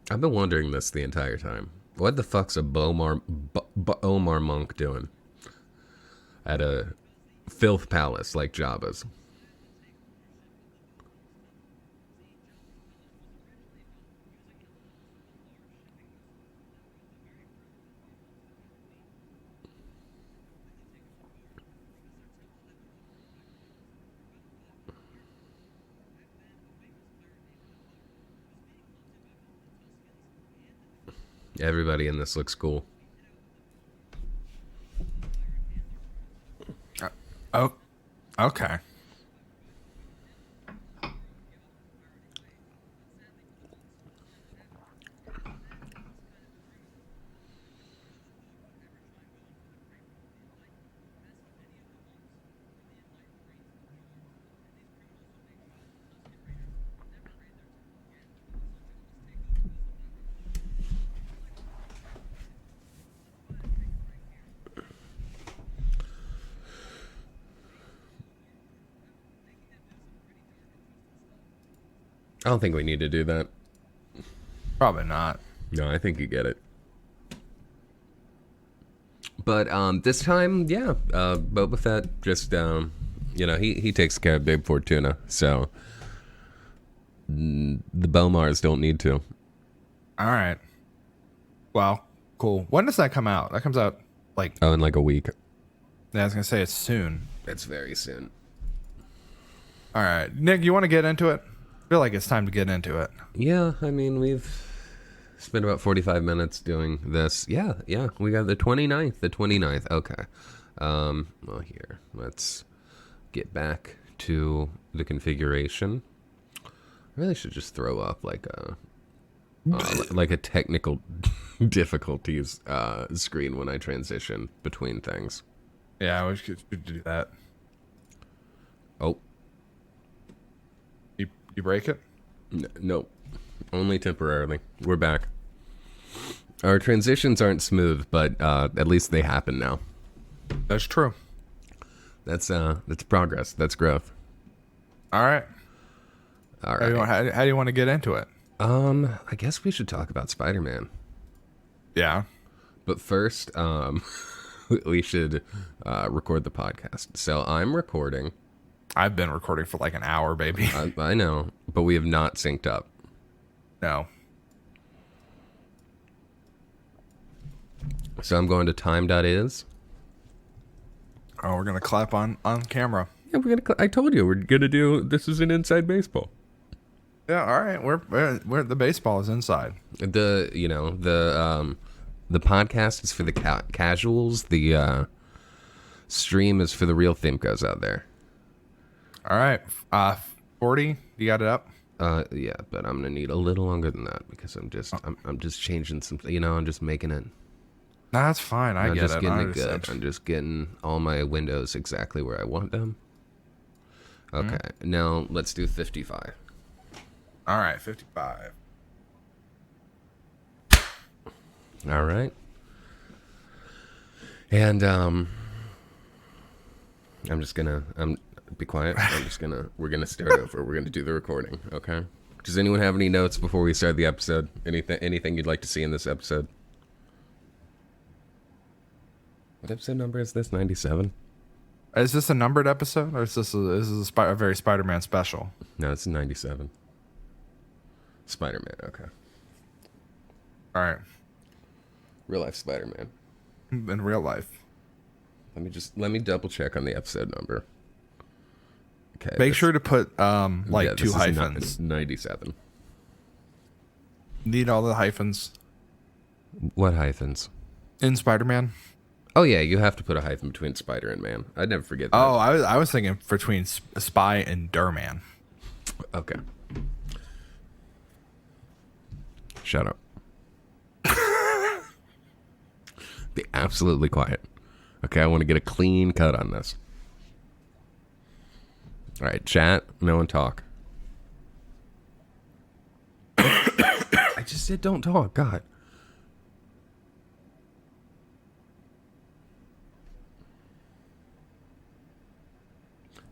I've been wondering this the entire time. What the fuck's a Omar monk doing at a filth palace like Jabba's? Everybody in this looks cool. Oh, okay. I don't think we need to do that. Probably not. No, I think you get it. But this time, yeah, Boba Fett just, he takes care of Big Fortuna, so the Belmars don't need to. All right. Well, cool. When does that come out? That comes out like... Oh, in like a week. Yeah, I was going to say it's soon. It's very soon. All right. Nick, you want to get into it? I feel like it's time to get into it. Yeah, I mean, we've spent about 45 minutes doing this. Yeah, we got the 29th. The 29th. Okay. Well, here, let's get back to the configuration. I really should just throw up like a technical difficulties screen when I transition between things. Yeah, I wish you could do that. Oh. You break it? Nope. Only temporarily. We're back. Our transitions aren't smooth, but at least they happen now. That's true. That's progress. That's growth. All right. All right. How do you want to get into it? I guess we should talk about Spider-Man. Yeah. But first, we should record the podcast. So I'm recording. I've been recording for like an hour, baby. I know, but we have not synced up. No. So I'm going to time.is. Oh, we're gonna clap on camera. Yeah, I told you we're gonna do. This is an inside baseball. Yeah, all right. We're the baseball is inside. The podcast is for the casuals. The stream is for the real Thimcos out there. All right. 40. You got it up? Yeah, but I'm gonna need a little longer than that because I'm just changing some. I'm just making it. No, that's fine. I get it. Getting it good. I'm just getting all my windows exactly where I want them. Okay, now let's do 55. All right, 55. All right. And I'm be quiet. We're gonna start over. We're gonna do the recording. Okay. Does anyone have any notes before we start the episode? Anything you'd like to see in this episode? What episode number is this? 97. Is this a numbered episode, or is this a very Spider-Man special? No, it's 97. Spider-Man. Okay. All right. Real life Spider-Man. In real life. Let me double check on the episode number. Okay. Make sure to put two hyphens. 97. Need all the hyphens. What hyphens? In Spider-Man. Oh yeah, you have to put a hyphen between Spider and Man. I'd never forget that. Oh, I was thinking between Spy and Durman. Okay. Shut up. Be absolutely quiet. Okay, I want to get a clean cut on this. All right, chat. No one talk. I just said don't talk. God.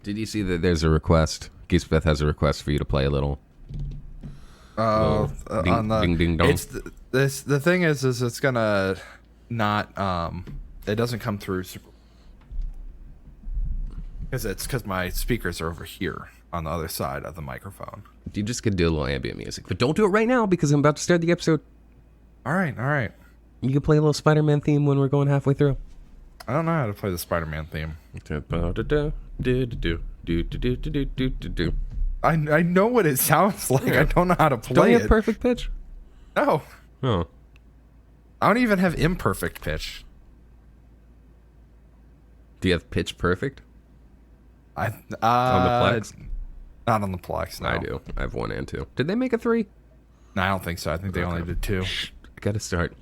Did you see that there's a request? Geesbeth has a request for you to play a little. On the ding ding dong. The thing is it's gonna not it doesn't come through because my speakers are over here on the other side of the microphone. You just could do a little ambient music, but don't do it right now because I'm about to start the episode. All right. You can play a little Spider-Man theme when we're going halfway through. I don't know how to play the Spider-Man theme. I know what it sounds like. I don't know how to play it. Don't you have perfect pitch? No. Oh. I don't even have imperfect pitch. Do you have pitch perfect? On the Plex? Not on the Plex, no. I do. I have 1 and 2. Did they make a 3? No, I don't think so. I think they only did 2. I gotta start.